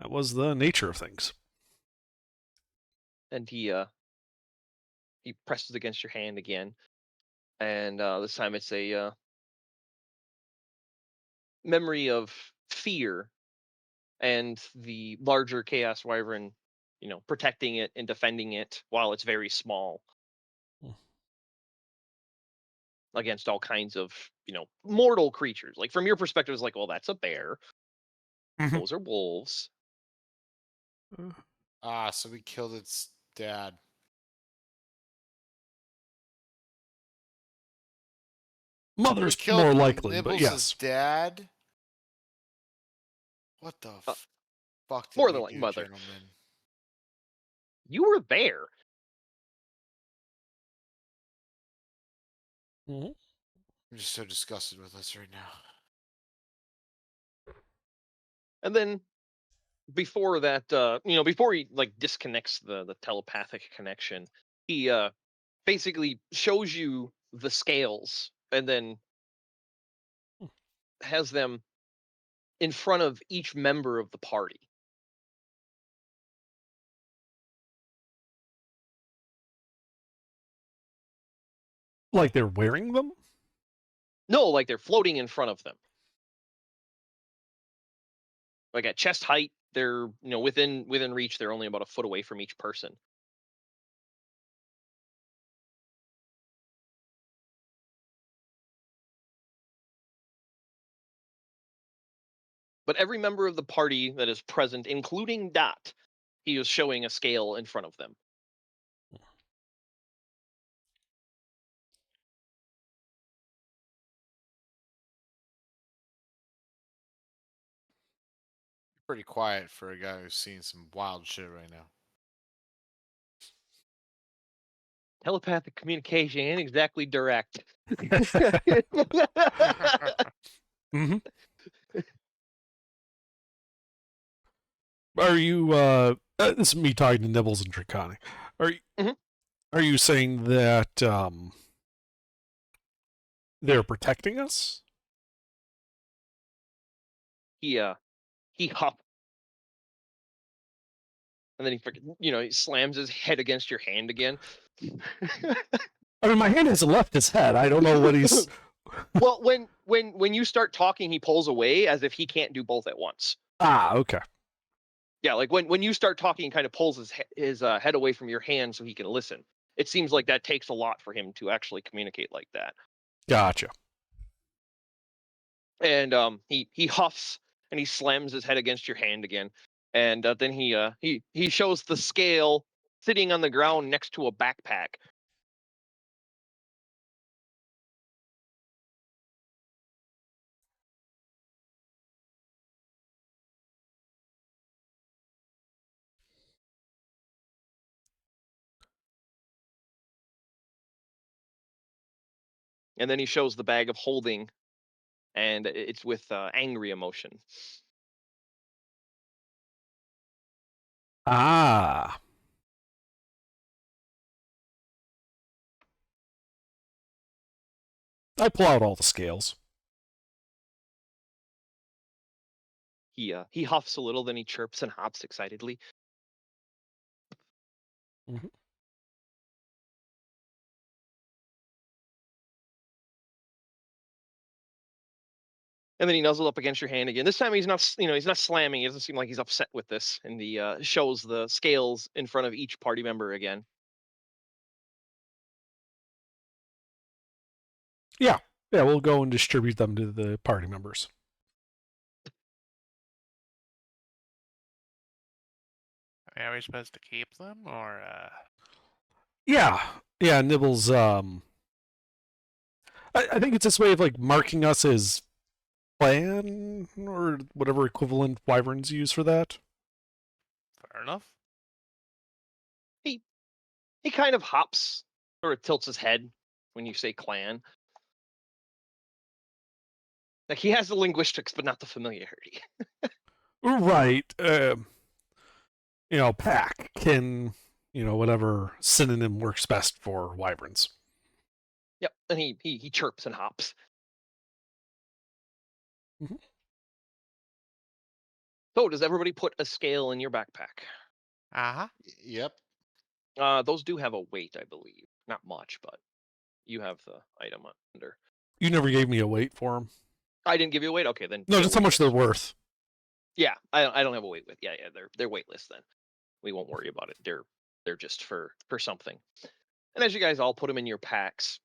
was the nature of things. And he presses against your hand again, and this time it's a memory of fear and the larger Chaos Wyvern, protecting it and defending it while it's very small. Against all kinds of, mortal creatures. Like from your perspective, it's like, well, that's a bear. Mhm. Those are wolves. Ah, so we killed its dad. Mother's We killed more likely, Nibbles' but yes. dad? What the fuck did more we than like do, mother. gentlemen? You were there. Mhm. I'm just so disgusted with us right now. And then before that, before he like disconnects the telepathic connection, he basically shows you the scales and then has them in front of each member of the party. Like they're wearing them? No, like they're floating in front of them. Like at chest height, they're within reach. They're only about a foot away from each person. But every member of the party that is present, including Dot, he is showing a scale in front of them. Pretty quiet for a guy who's seen some wild shit right now. Telepathic communication ain't exactly direct. hmm Are you? This is me talking to Nibbles and Draconic. Are you? Mhm. Are you saying that they're protecting us? He hops, and then he slams his head against your hand again. I mean, my hand hasn't left his head. I don't know what he's. Well, when you start talking, he pulls away as if he can't do both at once. Okay. Yeah, like when you start talking, he kind of pulls his head away from your hand so he can listen. It seems like that takes a lot for him to actually communicate like that. Gotcha. And he huffs and he slams his head against your hand again, and then he shows the scale sitting on the ground next to a backpack. And then he shows the bag of holding, and it's with angry emotion. Ah. I pull out all the scales. He huffs a little, then he chirps and hops excitedly. Mhm. And then he nuzzles up against your hand again. This time he's not slamming. He doesn't seem like he's upset with this. And he shows the scales in front of each party member again. Yeah, we'll go and distribute them to the party members. Are we supposed to keep them or? Yeah, Nibbles. I think it's this way of like marking us as plan or whatever equivalent wyverns use for that. Fair enough. He kind of hops, or tilts his head when you say clan. Like he has the linguistics, but not the familiarity. Right. Pack can, whatever synonym works best for wyverns. Yep. And he chirps and hops. Mhm. So does everybody put a scale in your backpack? Uh huh. Yep. Those do have a weight, I believe. Not much, but you have the item under. You never gave me a weight for them. I didn't give you a weight. Okay, then. No, they're just how much they're weightless. worth. Yeah, I don't have a weight with. Yeah, they're weightless then. We won't worry about it. They're just for something. And as you guys all put them in your packs,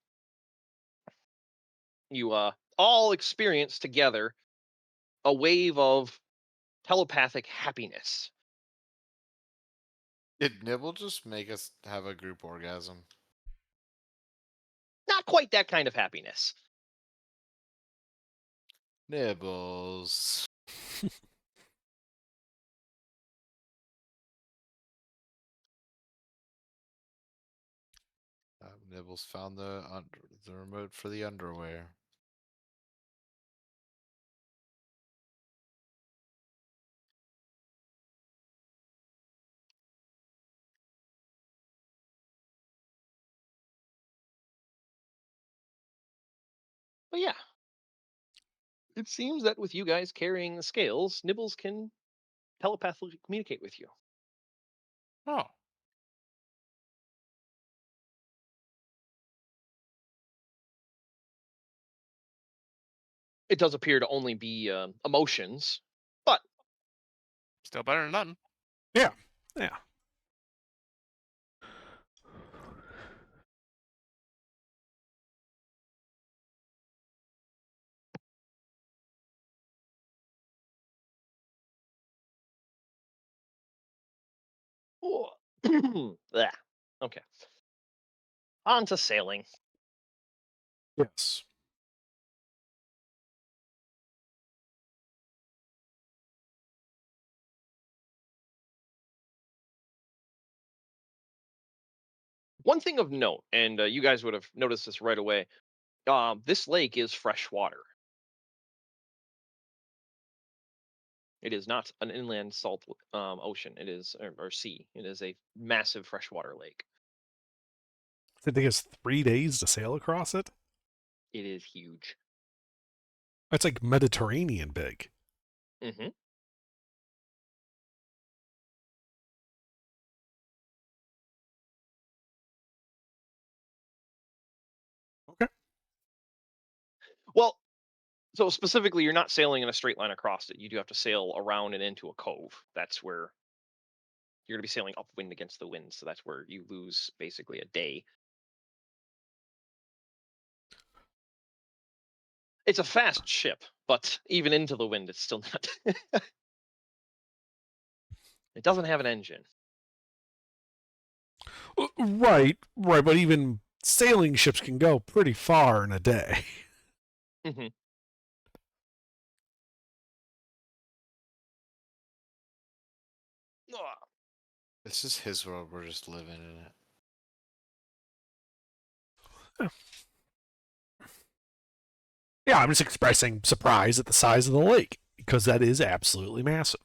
you all experience together a wave of telepathic happiness. Did Nibble just make us have a group orgasm? Not quite that kind of happiness. Nibbles. Nibbles found the remote for the underwear. But yeah, it seems that with you guys carrying the scales, Nibbles can telepathically communicate with you. Oh. It does appear to only be emotions, but Still better than nothing. Yeah. Blah. Okay. On to sailing. Yes. One thing of note, and you guys would have noticed this right away. This lake is fresh water. It is not an inland salt ocean. It is or sea. It is a massive freshwater lake. Did it take us 3 days to sail across it? It is huge. That's like Mediterranean big. Hmm. Okay. Well, so specifically, you're not sailing in a straight line across it. You do have to sail around and into a cove. That's where you're going to be sailing upwind against the wind. So that's where you lose basically a day. It's a fast ship, but even into the wind, it's still not. It doesn't have an engine. Right, but even sailing ships can go pretty far in a day. Hmm. This is his world. We're just living in it. Yeah, I'm just expressing surprise at the size of the lake, because that is absolutely massive.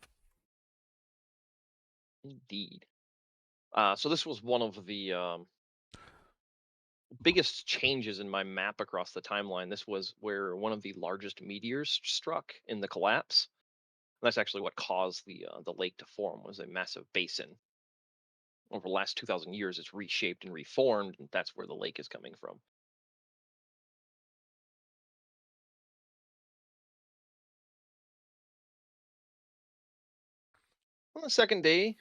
Indeed. So this was one of the biggest changes in my map across the timeline. This was where one of the largest meteors struck in the collapse. And that's actually what caused the lake to form. Was a massive basin. Over the last 2,000 years, it's reshaped and reformed, and that's where the lake is coming from. On the second day,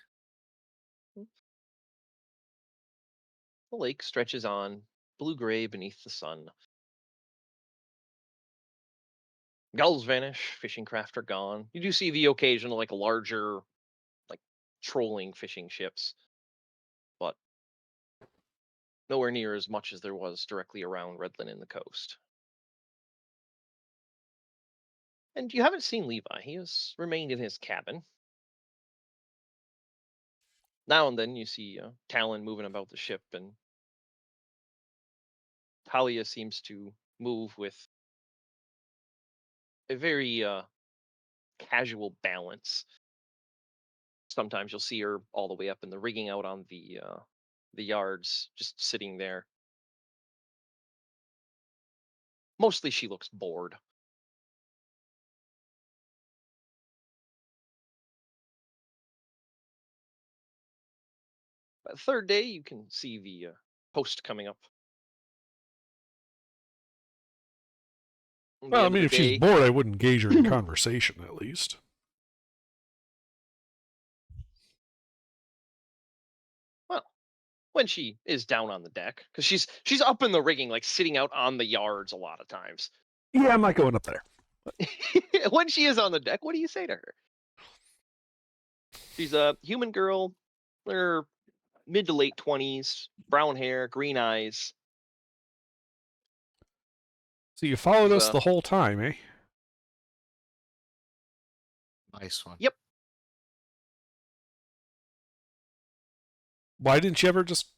the lake stretches on, blue-gray beneath the sun. Gulls vanish, fishing craft are gone. You do see the occasional, like, larger, like, trolling fishing ships, but nowhere near as much as there was directly around Redland in the coast. And you haven't seen Levi. He has remained in his cabin. Now and then you see Talon moving about the ship, and Talia seems to move with a very casual balance. Sometimes you'll see her all the way up in the rigging out on the yards, just sitting there. Mostly she looks bored. By the third day, you can see the post coming up. At the Well, I end of mean, the if she's day- bored, I wouldn't engage her in conversation, at least. Well, when she is down on the deck, because she's up in the rigging, like sitting out on the yards a lot of times. Yeah, I'm not going up there. When she is on the deck, what do you say to her? She's a human girl, her mid to late 20s, brown hair, green eyes. So you followed us Uh, the whole time, eh? Nice one. Yep. Why didn't you ever just,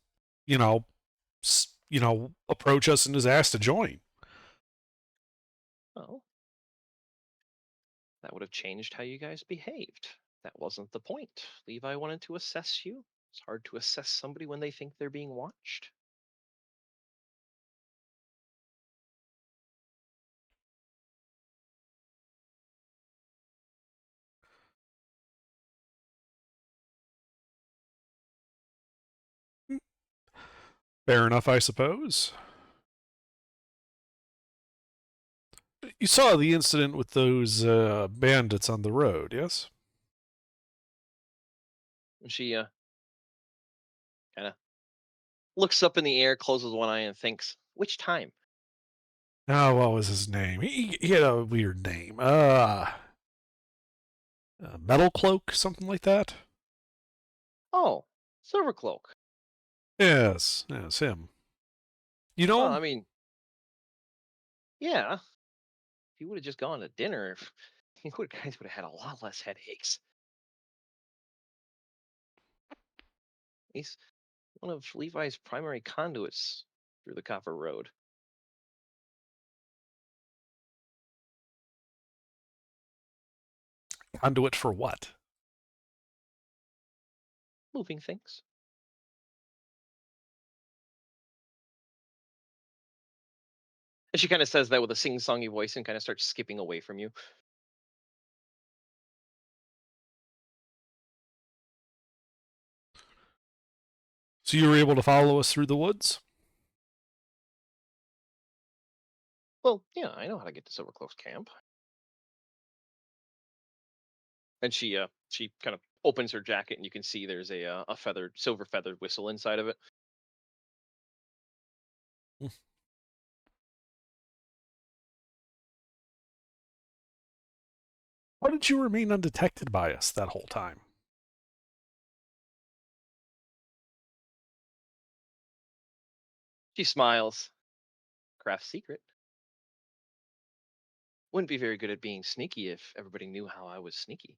approach us and just ask to join? Well, that would have changed how you guys behaved. That wasn't the point. Levi wanted to assess you. It's hard to assess somebody when they think they're being watched. Fair enough, I suppose. You saw the incident with those bandits on the road, yes? And she kind of looks up in the air, closes one eye, and thinks, "Which time?" Oh, what was his name? He had a weird name. Metal Cloak, something like that. Oh, Silvercloak. Yes, him. You know Well, him? I mean, yeah. If you would have just gone to dinner, you guys would have had a lot less headaches. He's one of Levi's primary conduits through the Copper Road. Conduit for what? Moving things. And she kind of says that with a sing-songy voice and kind of starts skipping away from you. So you were able to follow us through the woods? Well, yeah, I know how to get to Silvercloak's camp. And she kind of opens her jacket, and you can see there's a silver feathered whistle inside of it. Why did you remain undetected by us that whole time? She smiles. Craft secret. Wouldn't be very good at being sneaky if everybody knew how I was sneaky.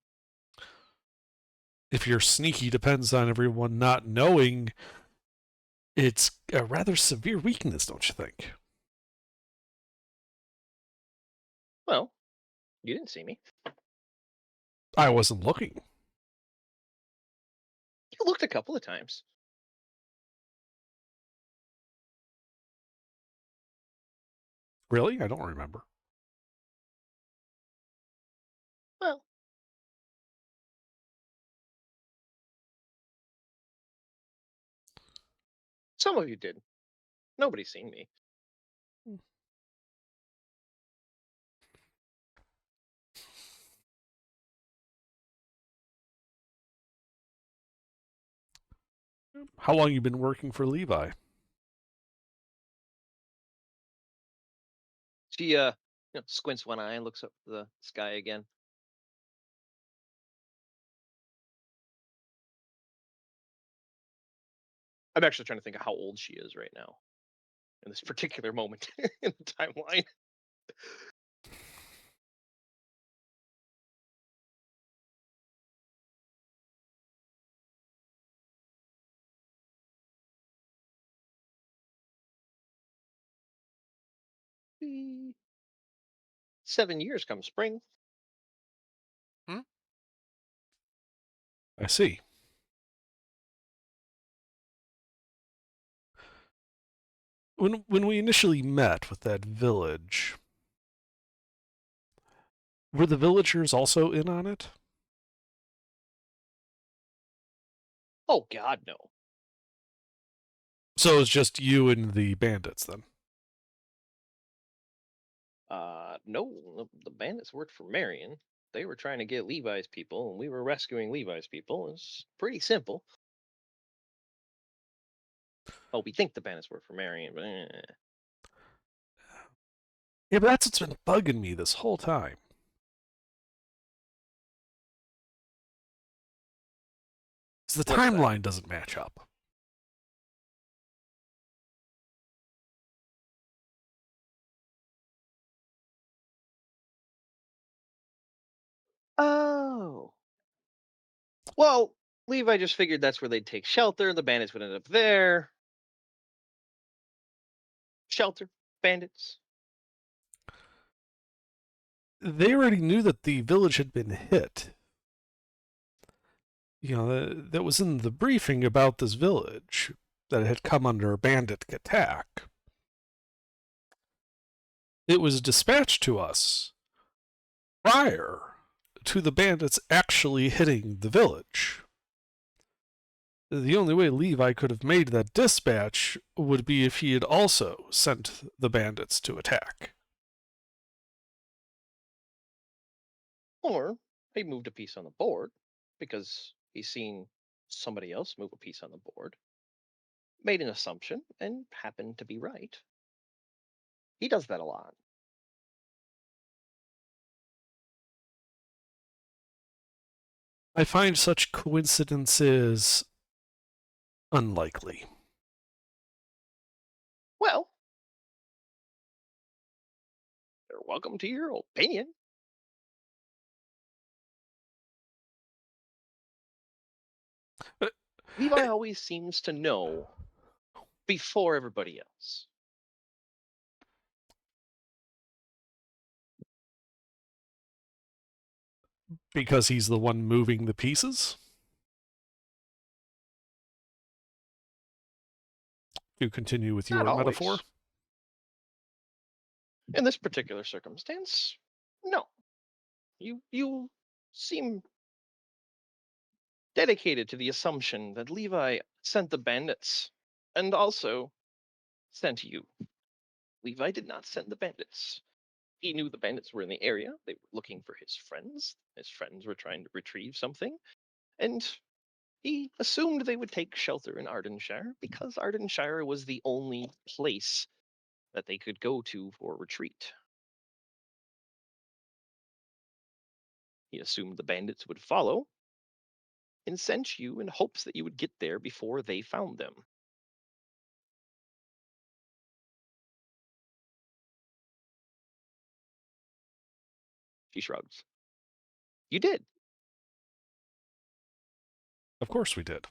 If you're sneaky depends on everyone not knowing, it's a rather severe weakness, don't you think? Well, you didn't see me. I wasn't looking. You looked a couple of times. Really? I don't remember. Well, some of you did. Nobody's seen me. How long you been working for Levi? She squints one eye and looks up at the sky again. I'm actually trying to think of how old she is right now in this particular moment in the timeline. Mm, 7 years come spring. I see. When we initially met with that village, were the villagers also in on it? Oh God, no. So it's just you and the bandits then? No. The bandits worked for Marion. They were trying to get Levi's people, and we were rescuing Levi's people. It's pretty simple. Oh, we think the bandits work for Marion, but Yeah, but that's what's been bugging me this whole time. The What's that? timeline doesn't match up. Oh. Well, Levi just figured that's where they'd take shelter. The bandits would end up there. Shelter, bandits. They already knew that the village had been hit. You know, that was in the briefing about this village, that it had come under a bandit attack. It was dispatched to us prior to the bandits actually hitting the village. The only way Levi could have made that dispatch would be if he had also sent the bandits to attack. Or he moved a piece on the board because he's seen somebody else move a piece on the board, made an assumption, and happened to be right. He does that a lot. I find such coincidences unlikely. Well, you're welcome to your opinion. Uh, Levi always seems to know before everybody else. Because he's the one moving the pieces? To continue with Not your metaphor? always. In this particular circumstance, no. You seem dedicated to the assumption that Levi sent the bandits and also sent you. Levi did not send the bandits. He knew the bandits were in the area. They were looking for his friends. His friends were trying to retrieve something. And he assumed they would take shelter in Ardenshire because Ardenshire was the only place that they could go to for retreat. He assumed the bandits would follow and sent you in hopes that you would get there before they found them. She shrugs. You did. Of course we did.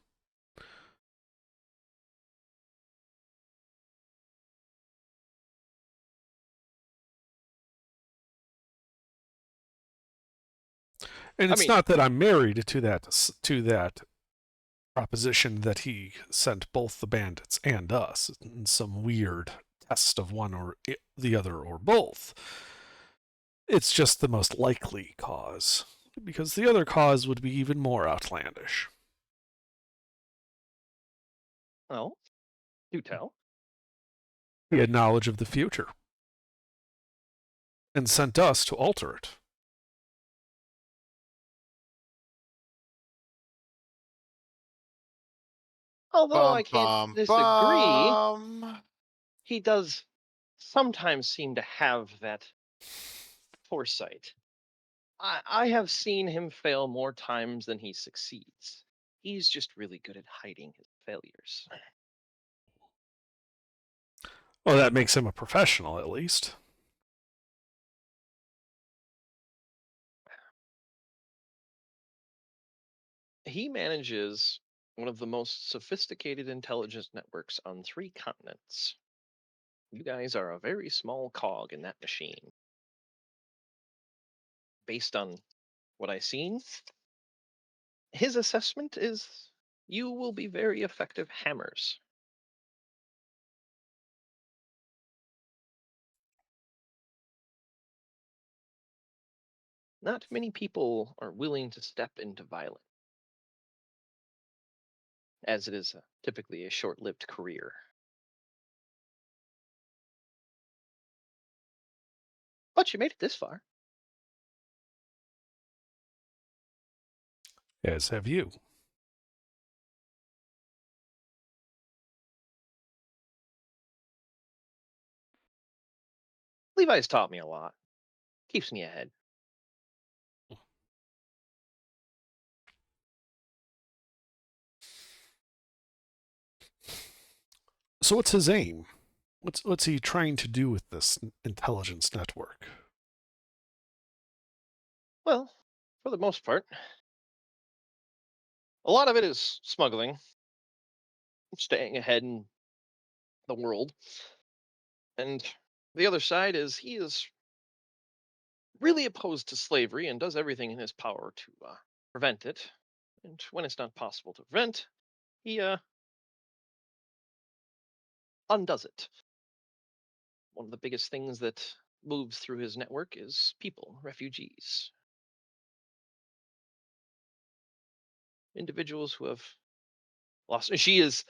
And I it's mean- not that I'm married to that proposition that he sent both the bandits and us in some weird test of one or the other or both. It's just the most likely cause, because the other cause would be even more outlandish. Well, do tell. He had knowledge of the future and sent us to alter it. Although I can't disagree, bum. he does sometimes seem to have that foresight. I have seen him fail more times than he succeeds. He's just really good at hiding his failures. Well, that makes him a professional, at least. He manages one of the most sophisticated intelligence networks on 3 continents. You guys are a very small cog in that machine. Based on what I've seen, his assessment is you will be very effective hammers. Not many people are willing to step into violence, as it is typically a short-lived career. But you made it this far. As have you. Levi's taught me a lot. Keeps me ahead. So what's his aim? What's he trying to do with this intelligence network? Well, for the most part, a lot of it is smuggling, staying ahead in the world. And the other side is he is really opposed to slavery and does everything in his power to prevent it. And when it's not possible to prevent, he undoes it. One of the biggest things that moves through his network is people, refugees. Individuals who have lost. She has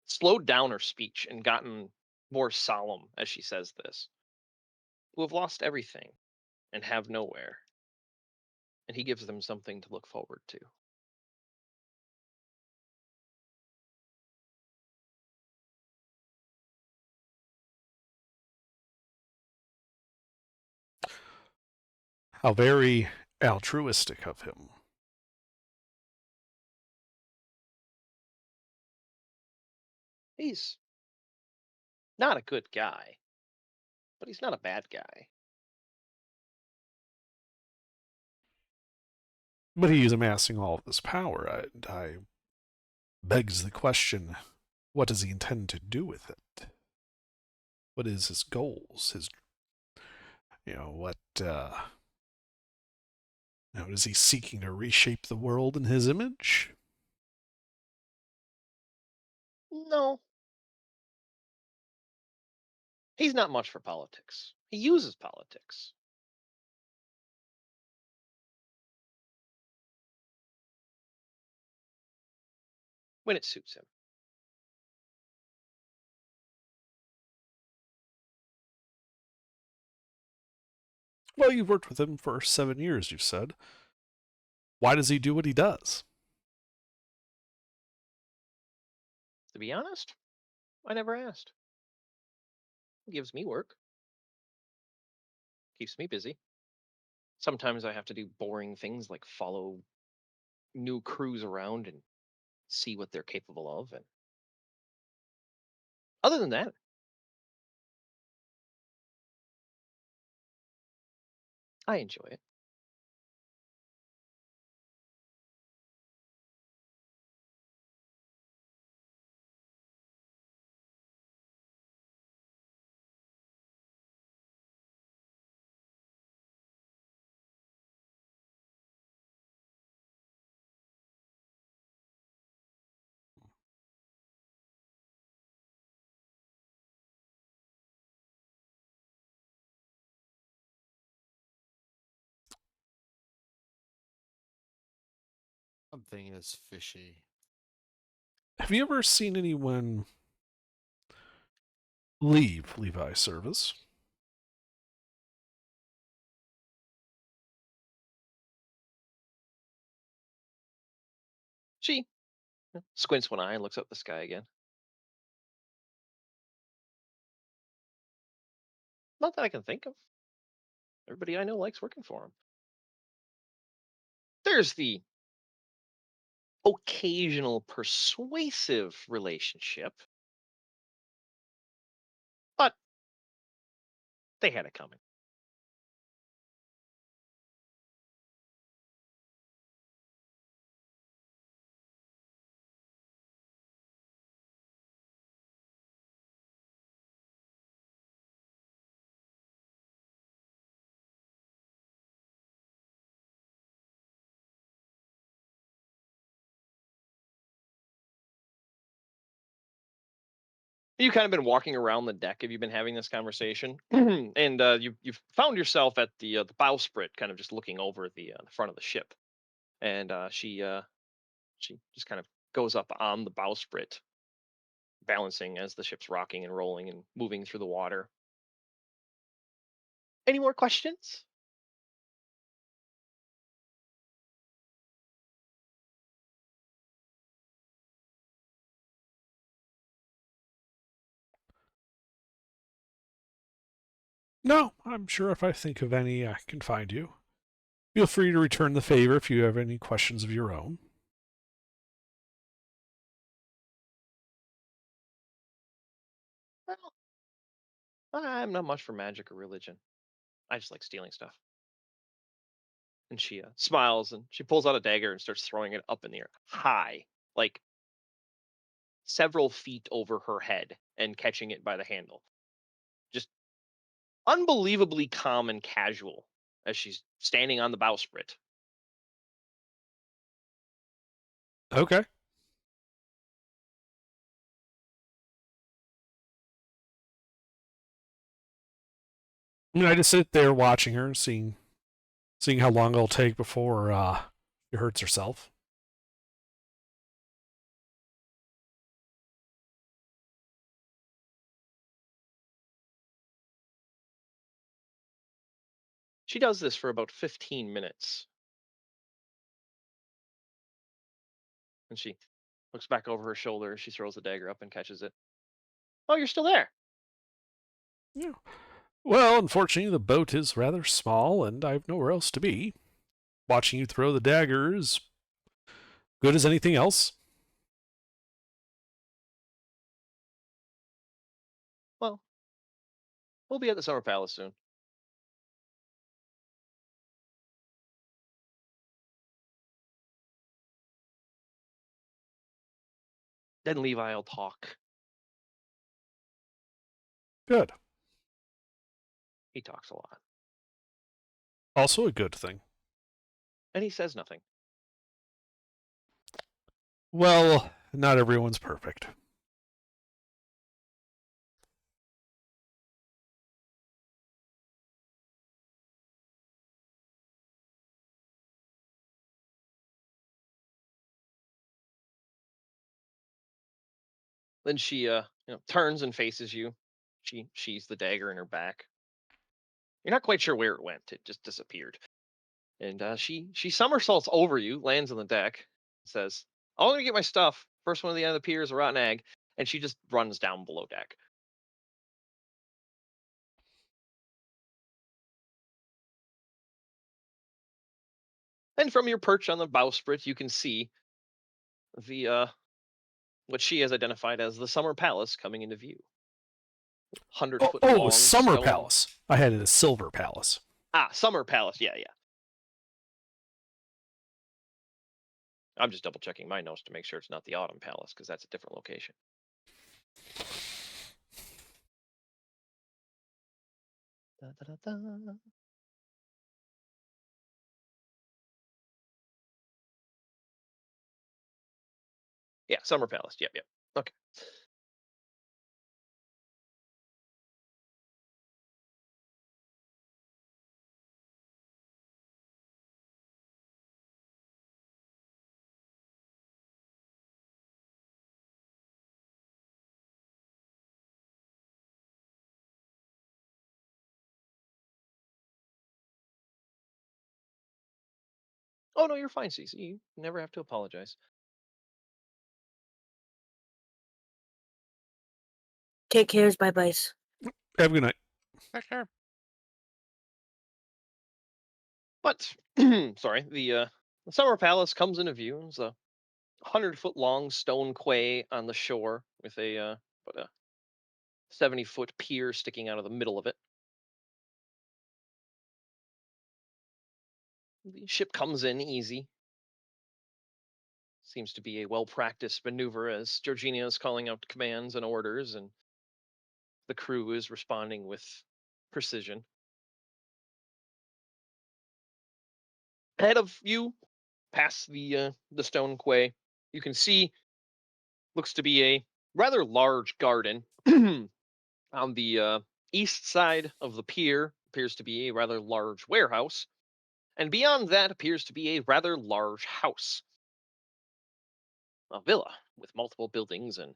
slowed down her speech and gotten more solemn as she says this. Who have lost everything and have nowhere. And he gives them something to look forward to. How very altruistic of him. He's not a good guy, but he's not a bad guy. But he is amassing all of this power, and I begs the question, what does he intend to do with it? What is his goals? His, what, is he seeking to reshape the world in his image? No. He's not much for politics. He uses politics. When it suits him. Well, you've worked with him for 7 years, you've said. Why does he do what he does? To be honest, I never asked. He gives me work. Keeps me busy. Sometimes I have to do boring things like follow new crews around and see what they're capable of. And other than that, I enjoy it. Something is fishy. Have you ever seen anyone leave Levi service? She squints one eye and looks up the sky again. Not that I can think of. Everybody I know likes working for him. There's the occasional persuasive relationship, but they had it coming. You kind of been walking around the deck. Have you been having this conversation? And you've found yourself at the bowsprit, kind of just looking over the front of the ship. And she just kind of goes up on the bowsprit, balancing as the ship's rocking and rolling and moving through the water. Any more questions? No, I'm sure if I think of any, I can find you. Feel free to return the favor if you have any questions of your own. Well, I'm not much for magic or religion. I just like stealing stuff. And she smiles and she pulls out a dagger and starts throwing it up in the air, high, like several feet over her head, and catching it by the handle. Just unbelievably calm and casual as she's standing on the bowsprit. Okay. I just sit there watching her, seeing how long it'll take before she hurts herself. She does this for about 15 minutes. And she looks back over her shoulder. She throws the dagger up and catches it. Oh, you're still there. Yeah. Well, unfortunately, the boat is rather small, and I've nowhere else to be. Watching you throw the dagger is good as anything else. Well, we'll be at the Summer Palace soon. Then Levi will talk. Good. He talks a lot. Also a good thing. And he says nothing. Well, not everyone's perfect. Then she turns and faces you. She sheathes the dagger in her back. You're not quite sure where it went. It just disappeared. And she somersaults over you, lands on the deck, says, "I'm gonna get my stuff. First one at the end of the pier is a rotten egg," and she just runs down below deck. And from your perch on the bowsprit, you can see the what she has identified as the Summer Palace coming into view. 100-foot long. Summer stone- Palace. I had it as Silver Palace. Summer Palace. Yeah. I'm just double checking my notes to make sure it's not the Autumn Palace, because that's a different location. Da, da, da, da. Yeah, Summer Palace. Yep. Okay. Oh no, you're fine, Cece. You never have to apologize. Take cares, bye byes. Have a good night. Take care. But sorry, the Summer Palace comes into view. It's a 100-foot long stone quay on the shore with a 70-foot pier sticking out of the middle of it. The ship comes in easy. Seems to be a well-practiced maneuver as Georgina is calling out commands and orders, and the crew is responding with precision. Ahead of you, past the stone quay, you can see looks to be a rather large garden. On the east side of the pier appears to be a rather large warehouse, and beyond that appears to be a rather large house. A villa with multiple buildings and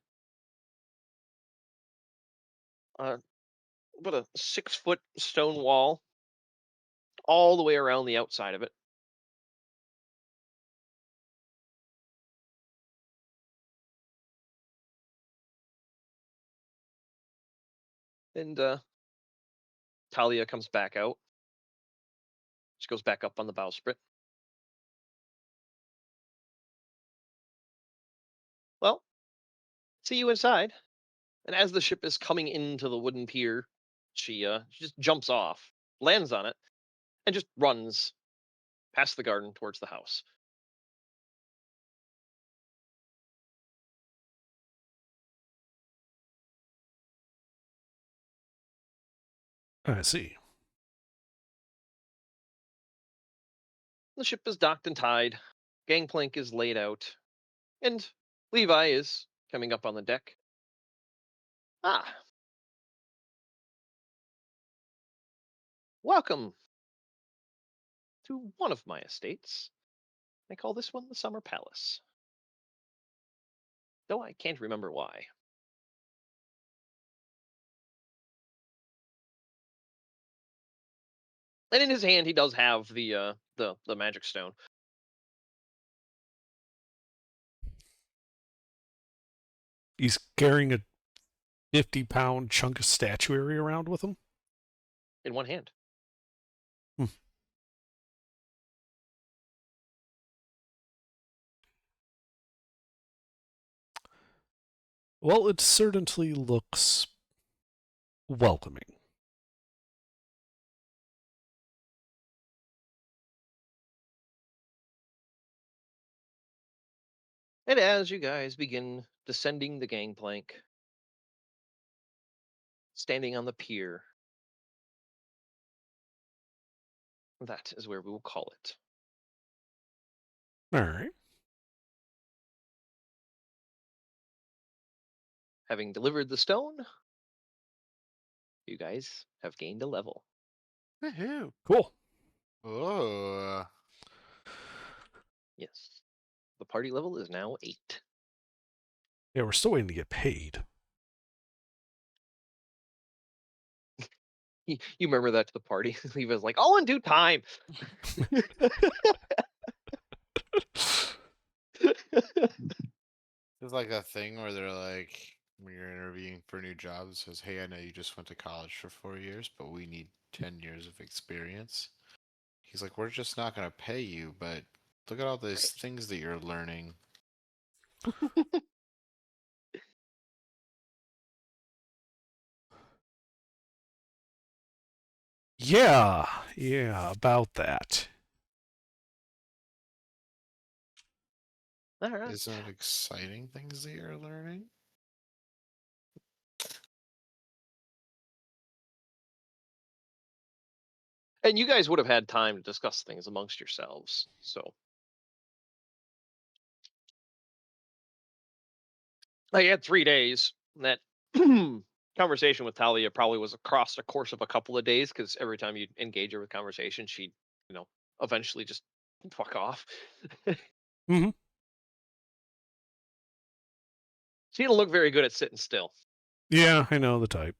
about a 6-foot stone wall all the way around the outside of it. And Talia comes back out. She goes back up on the bowsprit. Well, see you inside. And as the ship is coming into the wooden pier, she just jumps off, lands on it, and just runs past the garden towards the house. I see. The ship is docked and tied, gangplank is laid out, and Levi is coming up on the deck. Welcome to one of my estates. I call this one the Summer Palace, though I can't remember why. And in his hand, he does have the magic stone. He's carrying a 50-pound chunk of statuary around with him. in one hand. Well, it certainly looks welcoming. And as you guys begin descending the gangplank, standing on the pier, that is where we will call it. All right. Having delivered the stone, you guys have gained a level. Woohoo! Cool. Oh, Yes. The party level is now 8. Yeah, we're still waiting to get paid. You remember that to the party? He was like, all in due time. there's like a thing where they're like, when you're interviewing for new jobs, it says, "Hey, I know you just went to college for 4 years, but we need 10 years of experience." He's like, "We're just not gonna pay you, but look at all these things that you're learning." Yeah, about that. All right. Isn't it exciting things that you're learning? And you guys would have had time to discuss things amongst yourselves. So I had 3 days. That conversation with Talia probably was across the course of a couple of days, because every time you engage her with conversation, she'd, eventually just fuck off. Mhm. She didn't look very good at sitting still. Yeah, I know the type.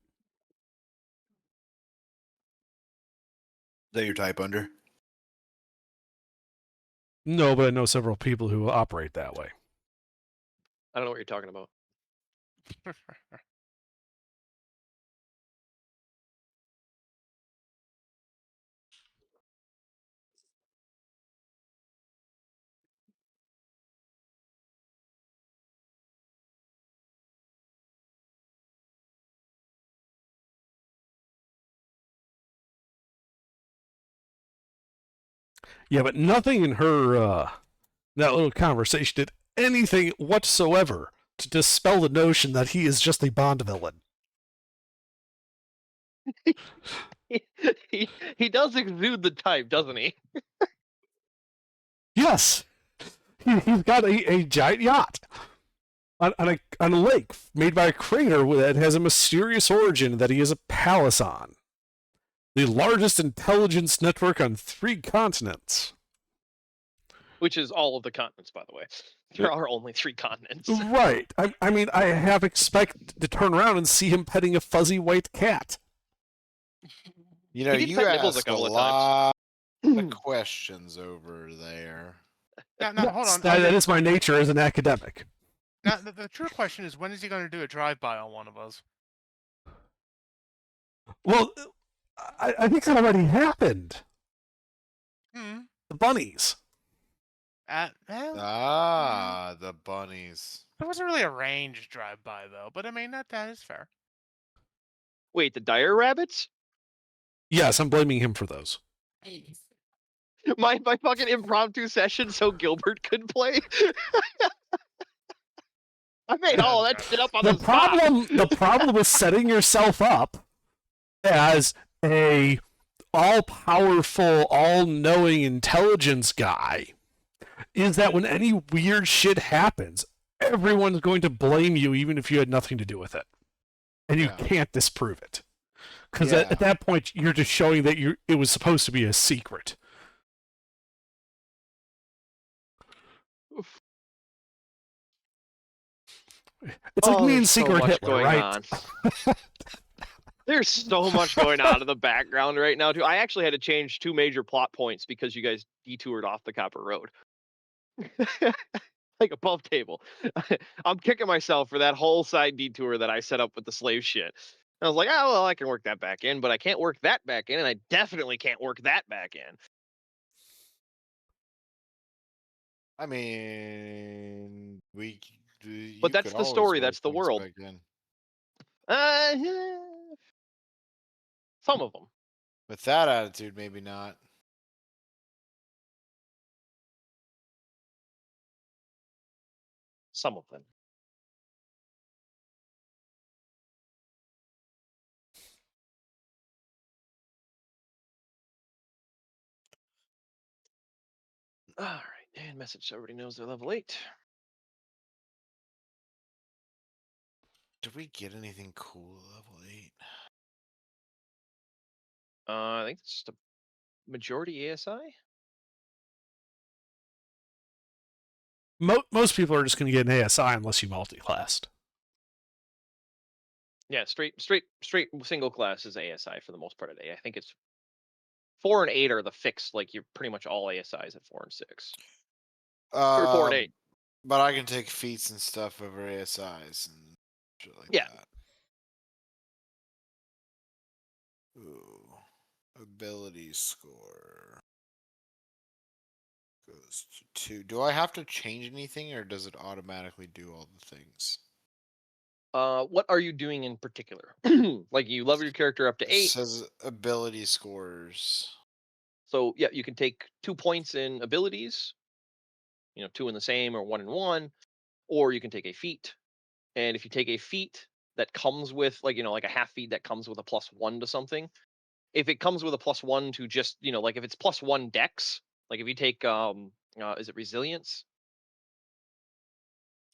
Is that your type under? No, but I know several people who operate that way. I don't know what you're talking about. Yeah, but nothing in her that little conversation did anything whatsoever to dispel the notion that he is just a Bond villain. he does exude the type, doesn't he? Yes, he's got a giant yacht on a lake made by a crater that has a mysterious origin that he has a palace on. The largest intelligence network on 3 continents. Which is all of the continents, by the way. There are only 3 continents. Right. I mean, I have expected to turn around and see him petting a fuzzy white cat. You know, He did you pet Nibbles a asked a couple of lot times. of questions over there. Now, hold on. That is my nature as an academic. Now, the true question is, when is he going to do a drive-by on one of us? Well, I think that already happened. Hmm. The bunnies. Well, The bunnies. it wasn't really a ranged drive-by, though. But I mean, that is fair. Wait, the dire rabbits? Yes, I'm blaming him for those. My fucking impromptu session so Gilbert could play. I made all that shit up on the spot. The problem with setting yourself up as a all-powerful, all-knowing intelligence guy is that when any weird shit happens, everyone's going to blame you even if you had nothing to do with it. And you can't disprove it. Because at that point, you're just showing that it was supposed to be a secret. It's like me and Secret Hitler, right? There's so much going on in the background right now, too. I actually had to change 2 major plot points because you guys detoured off the Copper Road. Like above table. I'm kicking myself for that whole side detour that I set up with the slave shit. I was like, oh, well, I can work that back in, but I can't work that back in, and I definitely can't work that back in. I mean, But you that's could the always story. work That's the things world. back in. Yeah, some of them. With that attitude, maybe not. Some of them. All right, and message so everybody knows they're level 8. Did we get anything cool at level 8? I think it's just a majority ASI. Most people are just going to get an ASI unless you multi-classed. Yeah, straight single class is ASI for the most part of the day. I think it's 4 and 8 are the fixed. Like you're pretty much all ASIs at 4 and 6. Or 4 and 8. But I can take feats and stuff over ASIs and shit like Yeah. that. Ooh. Ability score goes to 2. Do I have to change anything or does it automatically do all the things? What are you doing in particular? Like you level your character up to It 8. says ability scores. So yeah, you can take 2 points in abilities. 2 in the same or 1 in 1, or you can take a feat. And if you take a feat that comes with like a half feat that comes with a +1 to something, if it comes with a +1 to just like if it's +1 dex, like if you take is it resilience?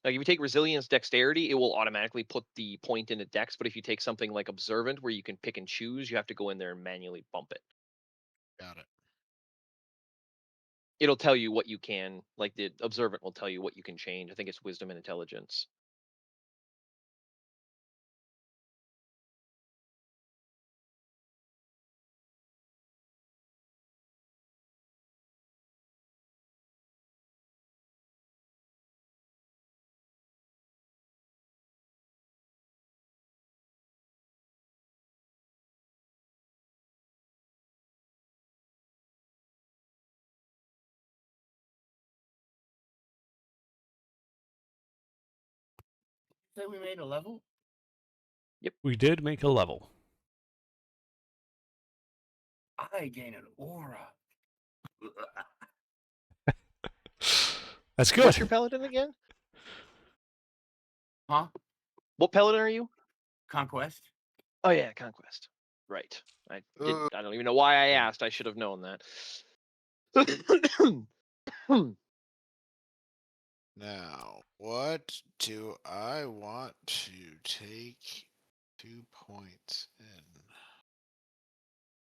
Like if you take resilience dexterity, it will automatically put the point into dex. But if you take something like observant, where you can pick and choose, you have to go in there and manually bump it. Got it. It'll tell you what you can, like the observant will tell you what you can change. I think it's wisdom and intelligence. Say we made a level? We did make a level. I gain an aura. That's good. What's your paladin again? Huh? What paladin are you? Conquest? Oh yeah, conquest. Right. I don't even know why I asked. I should have known that. Now, what do I want to take 2 points in?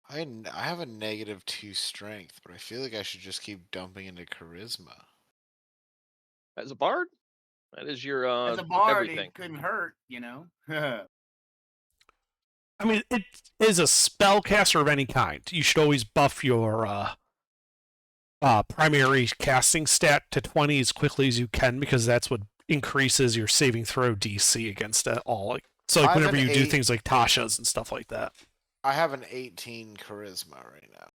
I have a -2 strength, but I feel like I should just keep dumping into charisma. As a bard, that is your As a bard, everything. it couldn't hurt, I mean, it is a spellcaster of any kind. You should always buff your primary casting stat to 20 as quickly as you can, because that's what increases your saving throw DC against it all. So like whenever you do things like Tasha's and stuff like that. I have an 18 charisma right now.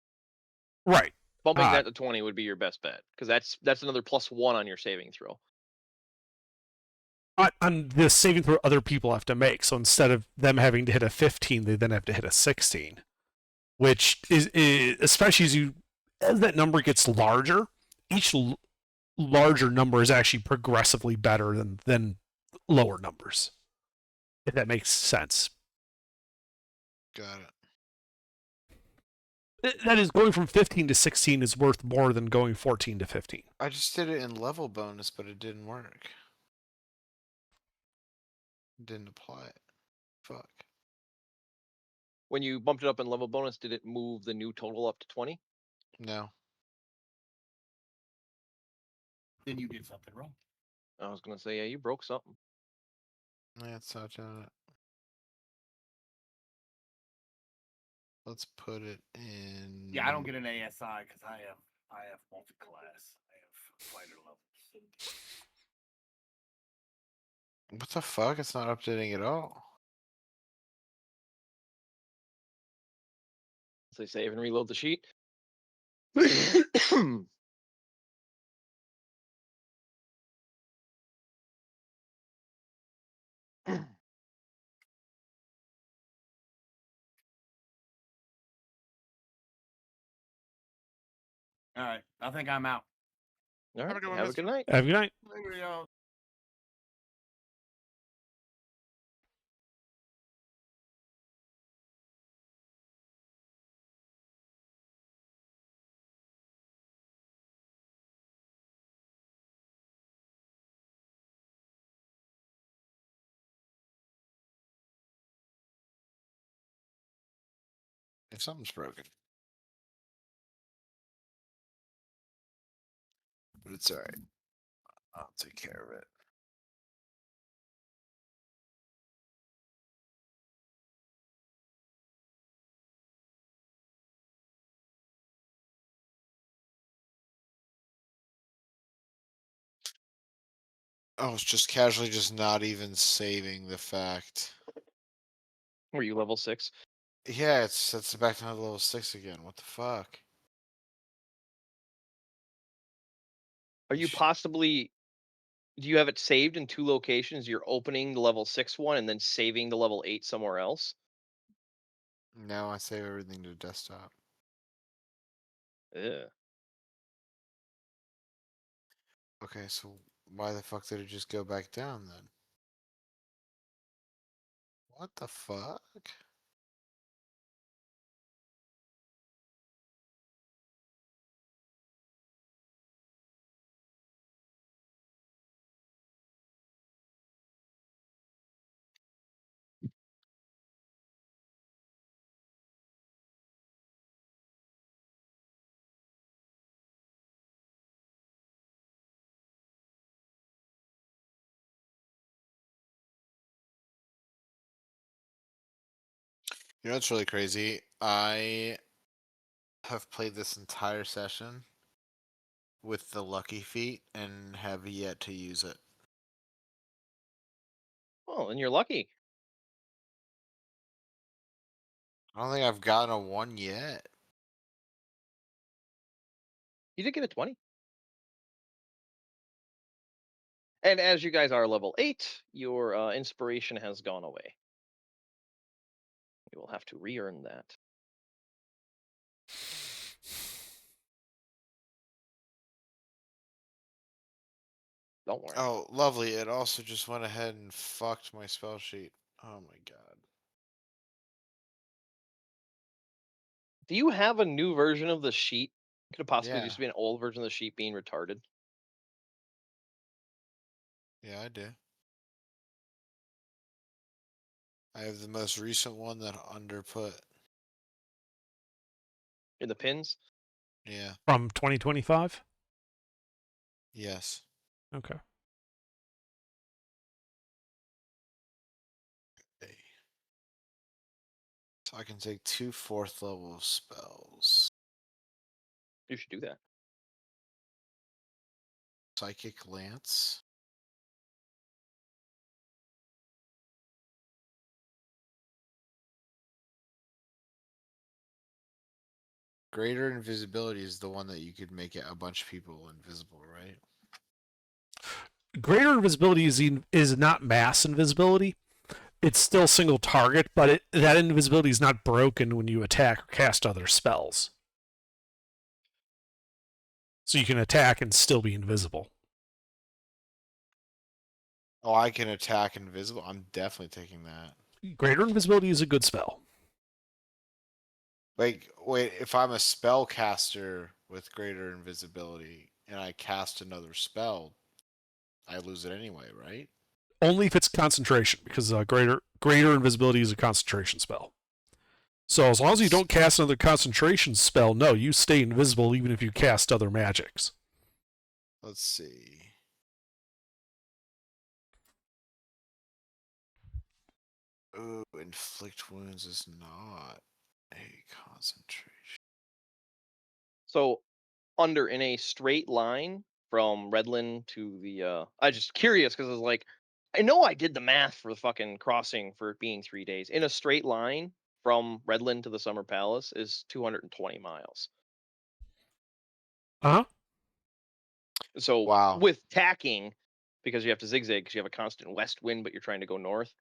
Right. Bumping that to 20 would be your best bet, because that's another +1 on your saving throw. On the saving throw other people have to make, so instead of them having to hit a 15, they then have to hit a 16, which is especially as that number gets larger, each larger number is actually progressively better than lower numbers, if that makes sense. Got it. That is, going from 15 to 16 is worth more than going 14 to 15. I just did it in level bonus, but it didn't work. Didn't apply it. Fuck. When you bumped it up in level bonus, did it move the new total up to 20? No. Then you did something wrong. I was gonna say, yeah, you broke something. Let's touch on it. Let's put it in. Yeah, I don't get an ASI because I have multi-class. I have fighter levels. What the fuck? It's not updating at all. So save and reload the sheet. All right, I think I'm out. All right. a good one, Have a mister. good night. Have a good night. Later, y'all. If something's broken. But it's alright. I'll take care of it. I was just casually just not even saving the fact. Were you level 6? Yeah, it's back to level 6 again. What the fuck? Are you possibly? Do you have it saved in 2 locations? You're opening the level 6 one and then saving the level 8 somewhere else? Now I save everything to desktop. Yeah. Okay, so why the fuck did it just go back down then? What the fuck? You know what's really crazy? I have played this entire session with the lucky feat and have yet to use it. Well, and you're lucky. I don't think I've gotten a 1 yet. You did get a 20. And as you guys are level 8, your inspiration has gone away. You will have to re-earn that. Don't worry. Oh, lovely. It also just went ahead and fucked my spell sheet. Oh my god. Do you have a new version of the sheet? Could it possibly Yeah. just be an old version of the sheet being retarded? Yeah, I do. I have the most recent one that underput. In the pins? Yeah. From 2025? Yes. Okay. Okay. So I can take 2 4th level spells. You should do that. Psychic Lance. Greater invisibility is the one that you could make it a bunch of people invisible, right? Greater invisibility is not mass invisibility. It's still single target, but that invisibility is not broken when you attack or cast other spells. So you can attack and still be invisible. Oh, I can attack invisible. I'm definitely taking that. Greater invisibility is a good spell. Like, wait, if I'm a spellcaster with greater invisibility and I cast another spell, I lose it anyway, right? Only if it's concentration, because greater invisibility is a concentration spell. So as long as you don't cast another concentration spell, no, you stay invisible even if you cast other magics. Let's see. Ooh, inflict wounds is not a concentration. So in a straight line from Redland to the I just curious because I was like, I know I did the math for the fucking crossing for it being 3 days. In a straight line from Redland to the Summer Palace is 220 miles. Uh huh. So Wow. with tacking, because you have to zigzag because you have a constant west wind, but you're trying to go north.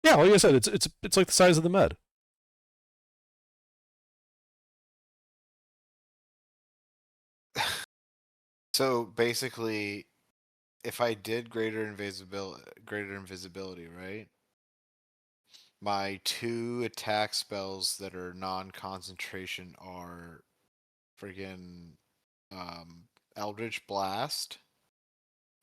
Yeah, like I said, it's like the size of the med. So basically, if I did greater invisibility, right? My 2 attack spells that are non-concentration are friggin' Eldritch Blast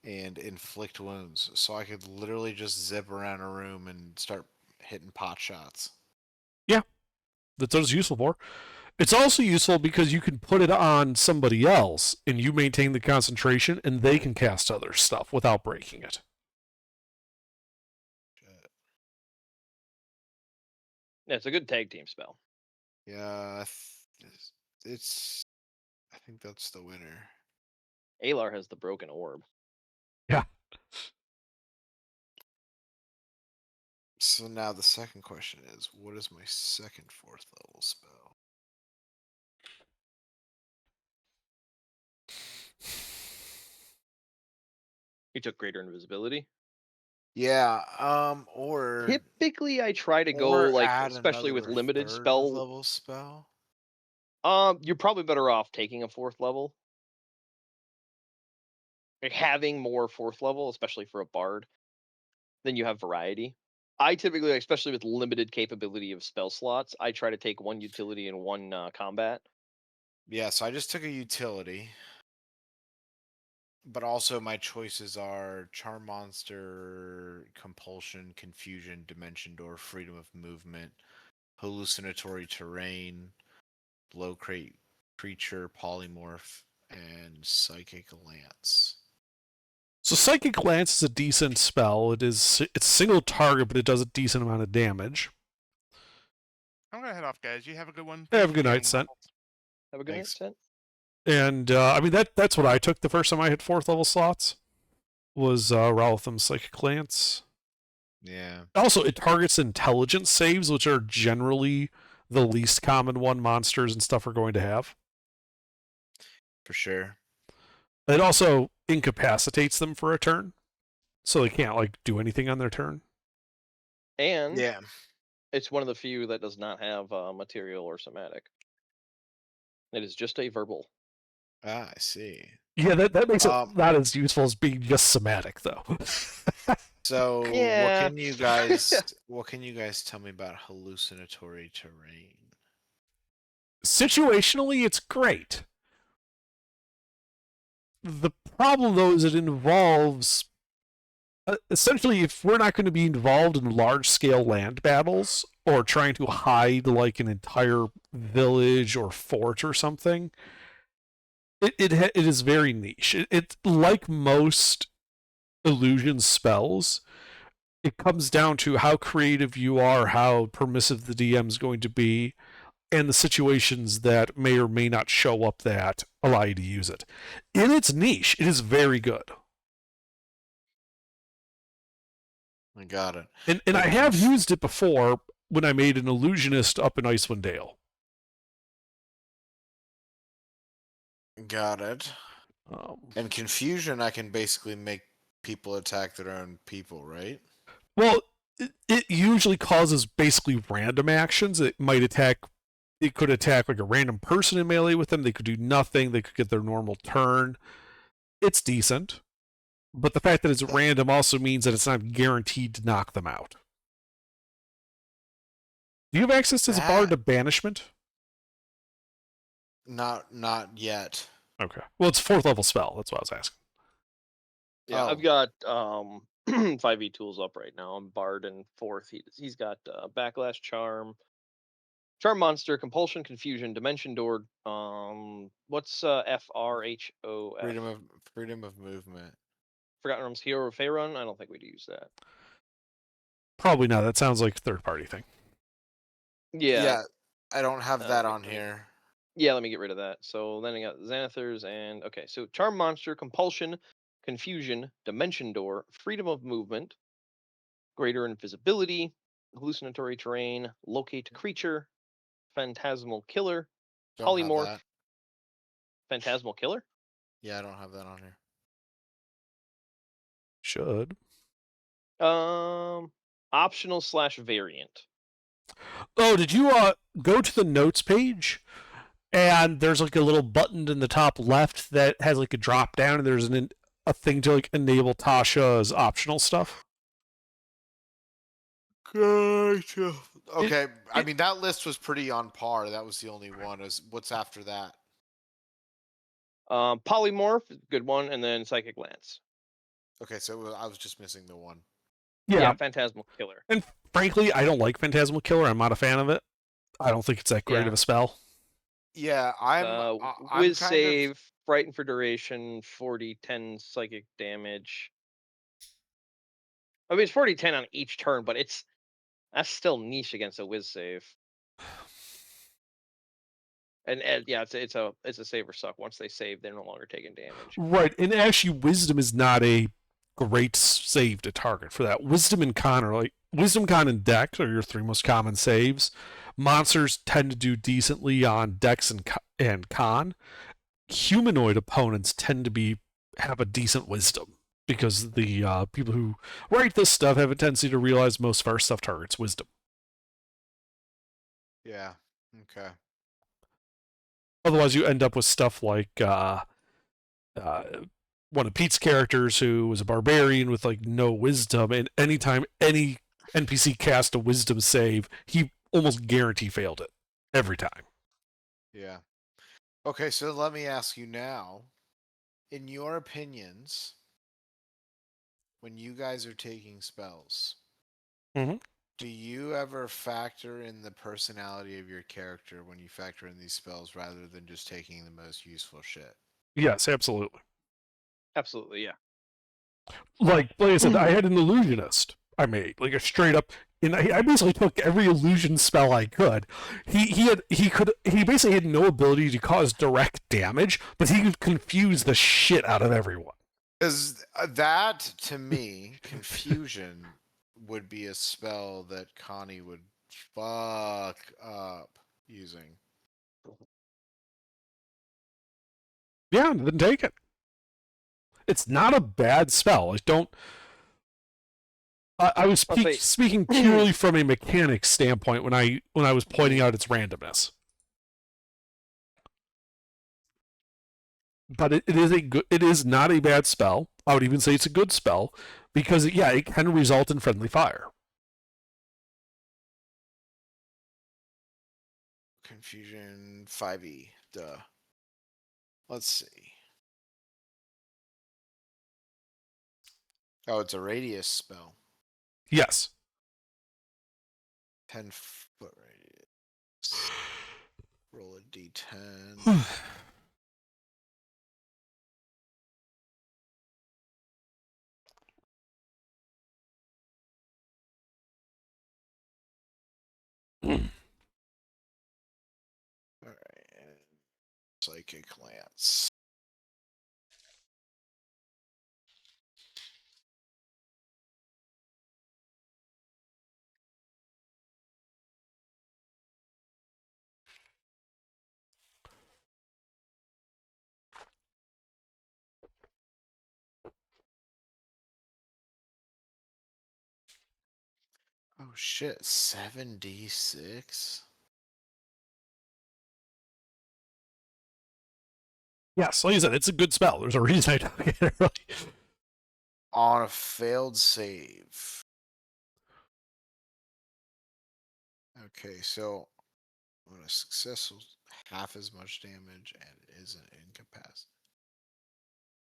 and Inflict Wounds. So I could literally just zip around a room and start hitting pot shots. That's what it's useful for. It's also useful because you can put it on somebody else and you maintain the concentration and they can cast other stuff without breaking it. Yeah, it's a good tag team spell. Yeah, it's. I think that's the winner. Alar has the broken orb. Yeah. So now the second question is, what is my second 4th level spell? You took greater invisibility. Yeah, or Typically, I try to go or like, add especially with another limited 3rd spell. level spell. You're probably better off taking a 4th level. Like, having more 4th level, especially for a bard, then you have variety. I typically, especially with limited capability of spell slots, I try to take 1 utility and 1 combat. Yeah, so I just took a utility. But also my choices are Charm Monster, Compulsion, Confusion, Dimension Door, Freedom of Movement, Hallucinatory Terrain, Low Creature, Polymorph, and Psychic Lance. So Psychic Lance is a decent spell. It's single target, but it does a decent amount of damage. I'm gonna head off, guys. You have a good one. Yeah, have a Thanks for good night, getting Sent. involved. Have a good night, Thanks. Sent. And I mean that's what I took the first time I hit 4th level slots was Raltham's Psychic Lance. Yeah. Also, it targets intelligence saves, which are generally the least common one monsters and stuff are going to have. For sure. It also incapacitates them for a turn, so they can't like do anything on their turn. And Yeah. it's one of the few that does not have material or somatic. It is just a verbal. Ah, I see. Yeah, that makes it Um, not as useful as being just somatic, though. So Yeah. what can you guys tell me about hallucinatory terrain? Situationally, it's great. The problem, though, is it involves essentially, if we're not going to be involved in large-scale land battles or trying to hide like an entire village or fort or something, it is very niche. It like most illusion spells, it comes down to how creative you are, how permissive the DM is going to be, and the situations that may or may not show up that allow you to use it. In its niche, it is very good. I got it. And I have used it before when I made an illusionist up in Icewind Dale. Got it. And confusion, I can basically make people attack their own people, right? Well, it usually causes basically random actions. It might attack. It could attack like a random person in melee with them. They could do nothing. They could get their normal turn. It's decent. But the fact that it's random also means that it's not guaranteed to knock them out. Do you have access as a bard to banishment? Not yet. Okay. Well, it's 4th level spell. That's what I was asking. Yeah, Oh. I've got 5e tools up right now. I'm bard in 4th. He's got backlash, charm monster, compulsion, confusion, dimension door. What's FRHOF? Freedom of movement. Forgotten Realms Hero of Faerun. I don't think we'd use that. Probably not. That sounds like a third-party thing. Yeah. I don't have that on here. Yeah, let me get rid of that. So then I got Xanathars and okay, so charm monster, compulsion, confusion, dimension door, freedom of movement, greater invisibility, hallucinatory terrain, locate creature, phantasmal killer, Don't have polymorph, that. phantasmal killer. Yeah, I don't have that on here. Should. Optional / variant. Oh, did you go to the notes page? And there's like a little button in the top left that has like a drop down, and there's a thing to like enable Tasha's optional stuff. Gotcha. Okay, I mean that list was pretty on par. That was the only one. What's after that? Polymorph, good one, and then psychic lance. Okay, so I was just missing the one. Yeah, phantasmal killer. And frankly, I don't like Phantasmal Killer. I'm not a fan of it. I don't think it's that great Yeah. of a spell. Yeah, I'm Whiz kind save, frighten for duration, 40-10 psychic damage. I mean, it's 40-10 on each turn, but that's still niche against a whiz save. And yeah, it's a save or suck. Once they save, they're no longer taking damage. Right, and actually, Wisdom is not a great save to target for that. Wisdom and Con are like Wisdom, Con, and Dex are your 3 most common saves. Monsters tend to do decently on Dex and Con. Humanoid opponents tend to have a decent Wisdom because the people who write this stuff have a tendency to realize most of our stuff targets Wisdom. Yeah. Okay. Otherwise, you end up with stuff like one of Pete's characters who was a barbarian with like no wisdom, and anytime any NPC cast a wisdom save, he almost guarantee failed it every time. Yeah. Okay, so let me ask you now, in your opinions, when you guys are taking spells, Mhm. do you ever factor in the personality of your character when you factor in these spells rather than just taking the most useful shit? Yes, absolutely. Absolutely, yeah. Like I said, I had an illusionist I made, like a straight up, and I basically took every illusion spell I could. He basically had no ability to cause direct damage, but he could confuse the shit out of everyone. Because that, to me, confusion would be a spell that Connie would fuck up using. Yeah, then take it. It's not a bad spell. Like, don't. I was speaking purely from a mechanics standpoint when I was pointing out its randomness. But it is not a bad spell. I would even say it's a good spell because it can result in friendly fire. Confusion 5e. Duh. Let's see. Oh, it's a radius spell. Yes. 10-foot radius. Roll a d10. Alright. Psychic Lance. Oh shit, 7d6? Yes, like I said, it's a good spell. There's a reason I took it early. On a failed save. Okay, so on a successful, half as much damage and it isn't incapacitated.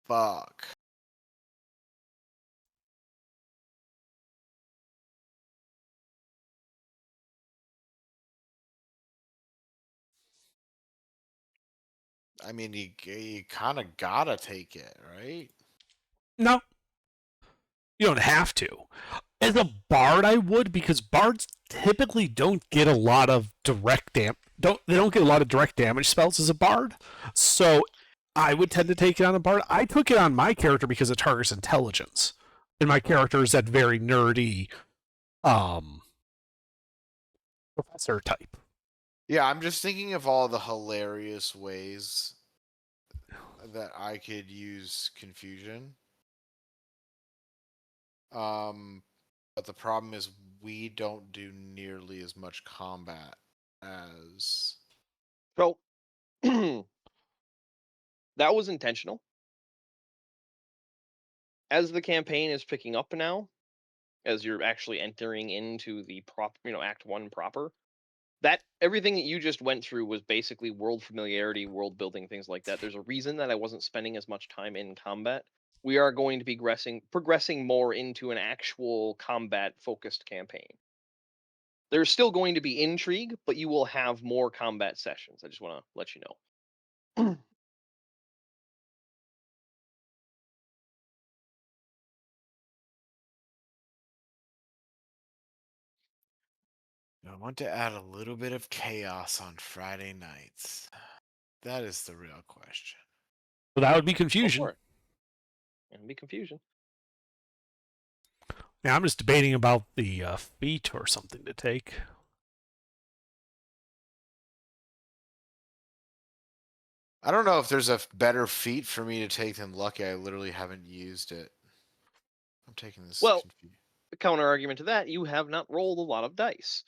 Fuck. I mean, you kind of gotta take it, right? No. You don't have to. As a bard, I would, because bards typically don't get a lot of direct they don't get a lot of direct damage spells as a bard. So I would tend to take it on a bard. I took it on my character because it targets intelligence. And my character is that very nerdy professor type. Yeah, I'm just thinking of all the hilarious ways that I could use confusion. But the problem is we don't do nearly as much combat as So that was intentional. As the campaign is picking up now, as you're actually entering into the Act 1 proper, that everything that you just went through was basically world familiarity, world building, things like that. There's a reason that I wasn't spending as much time in combat. We are going to be progressing more into an actual combat focused campaign. There's still going to be intrigue, but you will have more combat sessions. I just want to let you know. I want to add a little bit of chaos on Friday nights. That is the real question. So that would be Go confusion. for it. It'll be confusion. Yeah, I'm just debating about the feat or something to take. I don't know if there's a better feat for me to take than Lucky. I literally haven't used it. I'm taking this. Well, the counter argument to that, you have not rolled a lot of dice.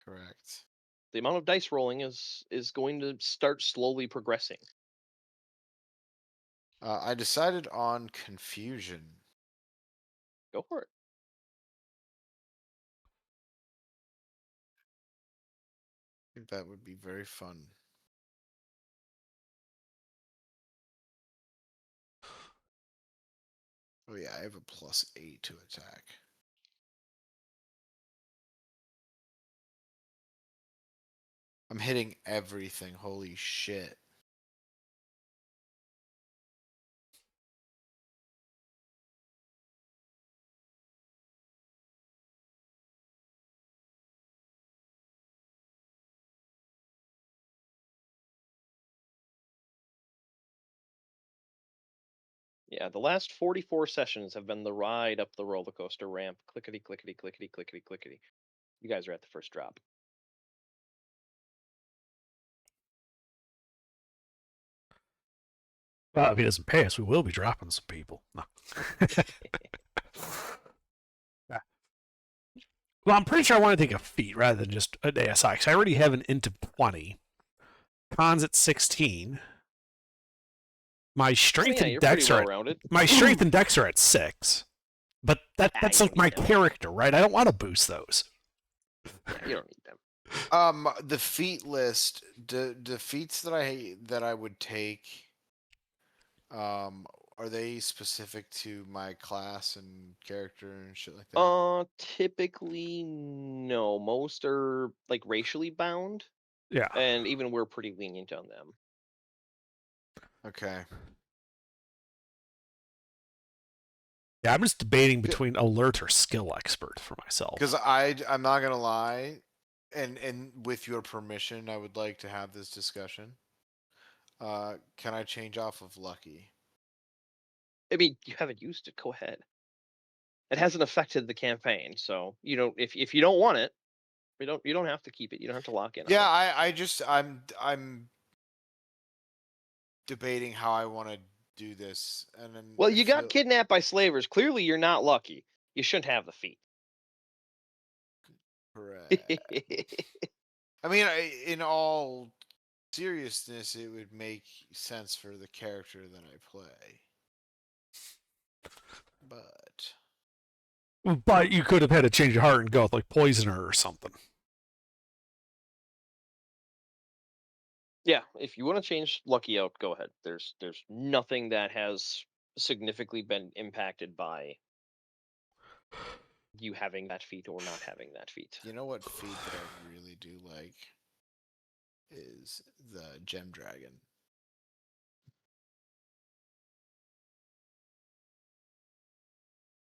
Correct. The amount of dice rolling is going to start slowly progressing. I decided on confusion. Go for it. I think that would be very fun. Oh yeah, I have a +8 to attack. I'm hitting everything. Holy shit. Yeah, the last 44 sessions have been the ride up the roller coaster ramp. Clickety, clickety, clickety, clickety, clickety. You guys are at the first drop. Well, if he doesn't pay us, we will be dropping some people. No. Yeah. Well, I'm pretty sure I want to take a feat rather than just an ASI, because I already have an int of 20. Con's at 16. My strength yeah, and you're dex pretty are well-rounded. my strength and dex are at 6. But that's you like don't my need them. character, right? I don't want to boost those. Yeah, you don't need them. The feat list, the feats that I would take, are they specific to my class and character and shit like that? Typically no. Most are like racially bound, Yeah. and even we're pretty lenient on them. Okay. Yeah, I'm just debating between alert or skill expert for myself. Because I'm not gonna lie, and with your permission, I would like to have this discussion. Can I change off of Lucky? I mean, you haven't used it. Go ahead. It hasn't affected the campaign, so you don't. If you don't want it, you don't have to keep it. You don't have to lock in. Yeah, on it. I'm debating how I want to do this, and then Well, you got kidnapped by slavers. Clearly, you're not lucky. You shouldn't have the feat. Correct. I mean, in all seriousness, it would make sense for the character that I play. But you could have had a change of heart and go with like Poisoner or something. Yeah, if you want to change Lucky out, go ahead. There's nothing that has significantly been impacted by you having that feat or not having that feat. You know what feat that I really do like is the Gem Dragon.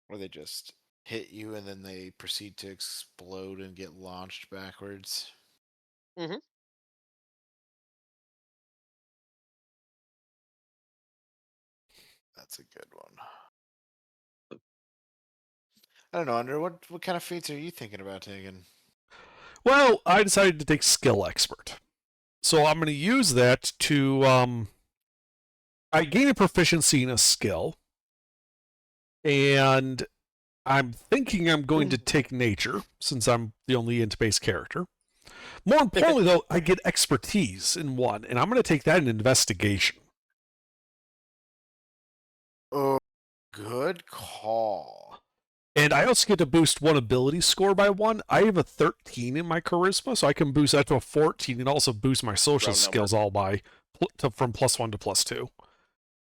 Where they just hit you and then they proceed to explode and get launched backwards. Mm-hmm. That's a good one. I don't know, Under. What kind of feats are you thinking about taking? Well, I decided to take skill expert. So I'm going to use that to I gain a proficiency in a skill, and I'm thinking I'm going to take nature since I'm the only int-based character. More importantly, though, I get expertise in one, and I'm going to take that in investigation. Oh, good call. And I also get to boost one ability score by one. I have a 13 in my charisma, so I can boost that to a 14 and also boost my social Round number. skills all by from +1 to +2.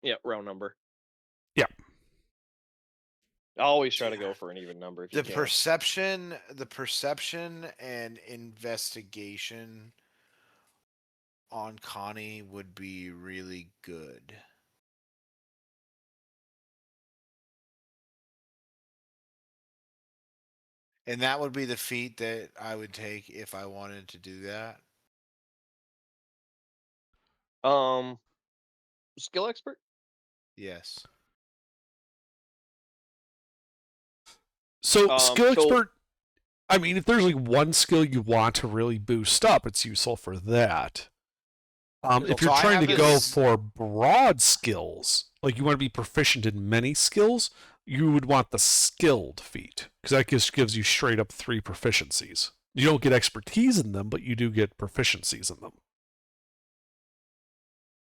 Yeah, round number. Yeah. I always try to go for an even number. If you The can. perception and investigation on Connie would be really good. And that would be the feat that I would take if I wanted to do that. Skill expert. Yes. So skill So- expert, I mean, if there's like one skill you want to really boost up, it's useful for that. If So you're I trying have to go this- for broad skills, like you want to be proficient in many skills, you would want the skilled feat, because that just gives you straight up 3 proficiencies. You don't get expertise in them, but you do get proficiencies in them.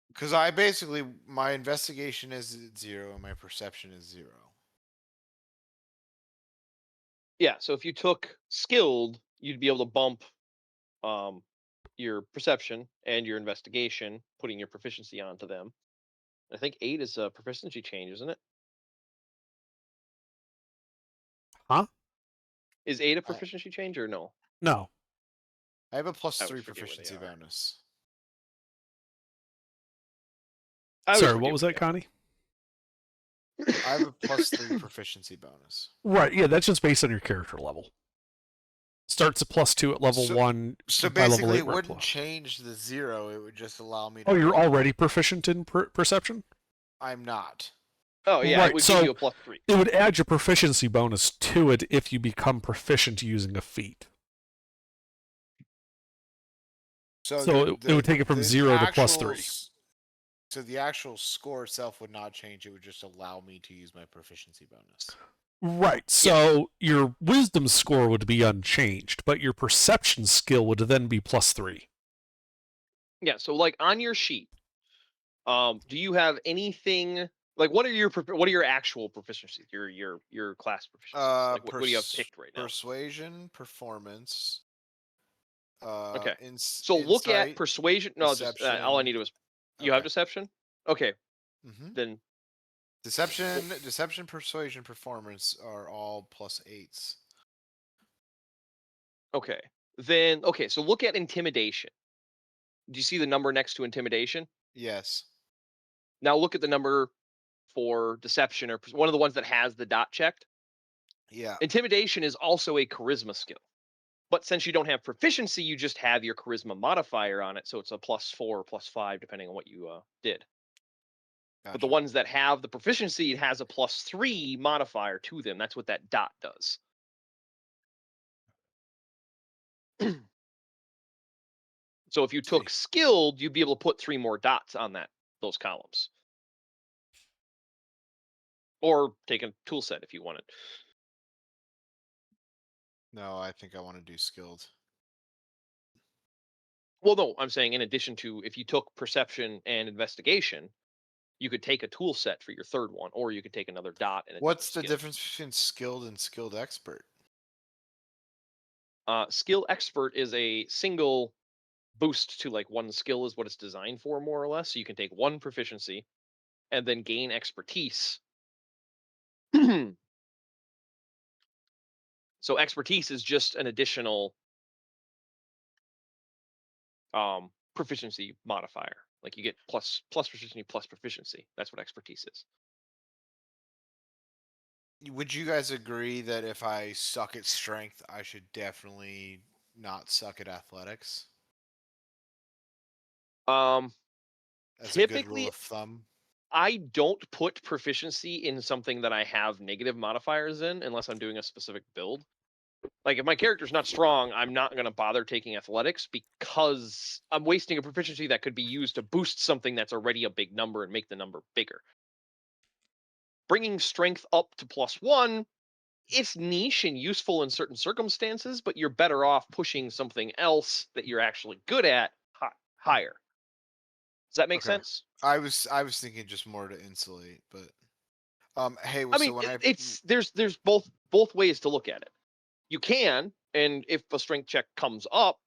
Because I basically, my investigation is 0 and my perception is 0. Yeah, so if you took skilled, you'd be able to bump your perception and your investigation, putting your proficiency onto them. I think 8 is a proficiency change, isn't it? Huh? Is 8 a proficiency change or no? No. I have a I +3 always forget where they proficiency are. bonus. I always Sorry, forget what was where that, they are. Connie? I have a +3 proficiency bonus. Right, yeah, that's just based on your character level. Starts at +2 at level So- 1. So by level basically, 8 it we're at wouldn't change the 0. It would just allow me to. Oh, you're roll. already proficient in perception? I'm not. Oh yeah, Right, it would so- give you a +3. It would add your proficiency bonus to it if you become proficient using a feat. So it would take it from the 0 to actual +3. So the actual score itself would not change. It would just allow me to use my proficiency bonus. Right, so your wisdom score would be unchanged, but your perception skill would then be +3. Yeah, so like on your sheet, do you have anything like what are your actual proficiencies? Your class proficiencies? Like what do you have picked right now? Persuasion, performance. Okay. So look at insight, persuasion. No, just all I deception. need was you have Okay. deception. Okay, Mhm. then Deception, persuasion, performance are all +8s. okay, then okay. So look at intimidation. Do you see the number next to intimidation? Yes. Now look at the number for deception or one of the ones that has the dot checked. Yeah. Intimidation is also a charisma skill. But since you don't have proficiency, you just have your charisma modifier on it, so it's a +4 or +5 depending on what you did. But the Gotcha. ones that have the proficiency, it has a +3 modifier to them. That's what that dot does. So if you took skilled, you'd be able to put 3 more dots on those columns. Or take a tool set if you wanted. No, I think I want to do skilled. Well, no, I'm saying in addition to if you took perception and investigation, you could take a tool set for your third one, or you could take another dot and What's the skill. difference between skilled and skilled expert? Skill expert is a single boost to like one skill is what it's designed for, more or less. So you can take one proficiency and then gain expertise. So expertise is just an additional proficiency modifier. Like you get plus proficiency plus proficiency. That's what expertise is. Would you guys agree that if I suck at strength, I should definitely not suck at athletics? Um, As a good typically, rule of thumb. I don't put proficiency in something that I have negative modifiers in unless I'm doing a specific build. Like if my character's not strong, I'm not going to bother taking athletics because I'm wasting a proficiency that could be used to boost something that's already a big number and make the number bigger. Bringing strength up to +1, it's niche and useful in certain circumstances, but you're better off pushing something else that you're actually good at higher. Does that make Okay. sense? I was thinking just more to insulate, but hey, I so mean, when there's both ways to look at it. You can, and if a strength check comes up,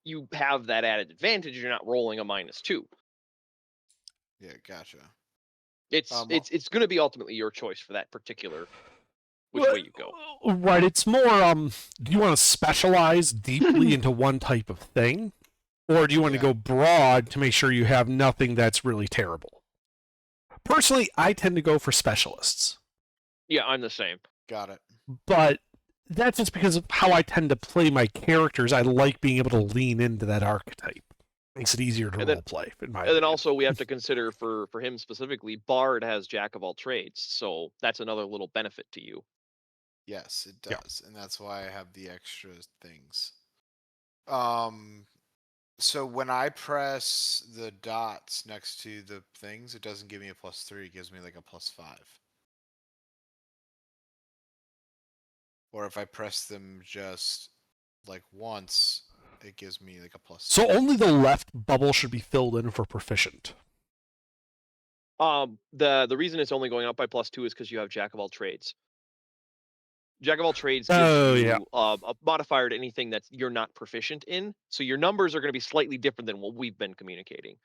you have that added advantage. You're not rolling a -2. yeah, gotcha. It's Um, it's going to be ultimately your choice for that particular which Well, way you go. Right. It's more. Do you want to specialize deeply into one type of thing, or do you want to Yeah. go broad to make sure you have nothing that's really terrible? Personally, I tend to go for specialists, Yeah, I'm the same. got it. but that's just because of how I tend to play my characters. I like being able to lean into that archetype. Makes it easier to And then- roleplay, in my And then opinion. also we have to consider for him specifically, Bard has Jack of all trades, so that's another little benefit to you. Yes, it Yeah. does, and that's why I have the extra things. So when I press the dots next to the things, it doesn't give me a +3. It gives me like a +5. Or if I press them just like once, it gives me like a +3. So only the left bubble should be filled in for proficient. The reason it's only going up by +2 is because you have Jack of all trades. Jack of all trades gives Oh, you yeah. a modifier to anything that you're not proficient in, so your numbers are going to be slightly different than what we've been communicating.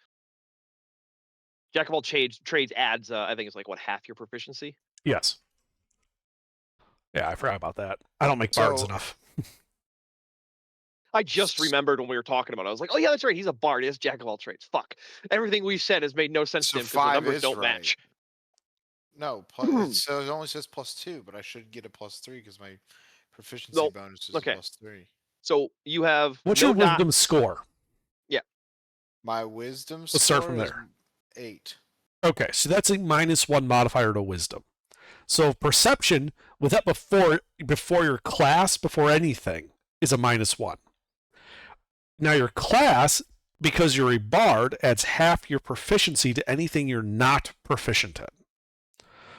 Jack of all trades adds, I think it's like what, half your proficiency. Yes. Yeah, I forgot about that. I don't make bards So- enough. I just remembered when we were talking about it. I was like, oh yeah, that's right. He's a bard. He has Jack of all trades. Fuck. Everything we've said has made no sense So to him because the 5 numbers is don't right. match. No, so it only says +2, but I should get a +3 because my proficiency No, bonus is okay. a +3. So you have What's no your dot- wisdom score? My wisdom Let's start score from is there. 8. Okay, so that's a -1 modifier to wisdom. So perception, with that before your class, before anything, is a -1. Now your class, because you're a bard, adds half your proficiency to anything you're not proficient in.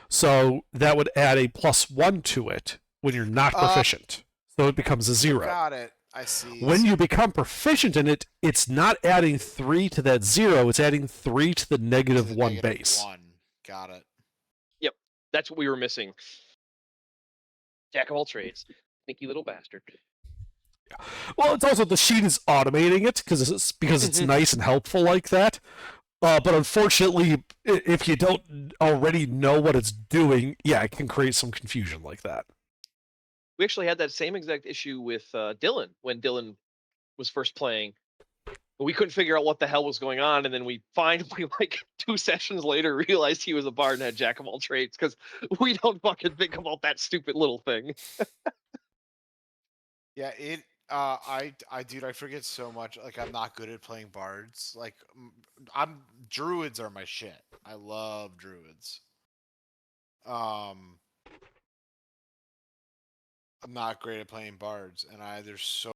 So that would add a +1 to it when you're not proficient. So it becomes a 0. Got it. I see. When you become proficient in it, it's not adding 3 to that 0, it's adding 3 to the To -1 the base. -1. Got it. That's what we were missing. Jack of all trades. Sneaky little bastard. Well, it's also the sheet is automating it because it's nice and helpful like that. But unfortunately, if you don't already know what it's doing, yeah, it can create some confusion like that. We actually had that same exact issue with Dylan when Dylan was first playing. We couldn't figure out what the hell was going on, and then we finally, like 2 sessions later, realized he was a bard and had Jack of all trades because we don't fucking think about that stupid little thing. Yeah, dude, I forget so much. Like, I'm not good at playing bards. Like, druids are my shit. I love druids. I'm not great at playing bards, and there's so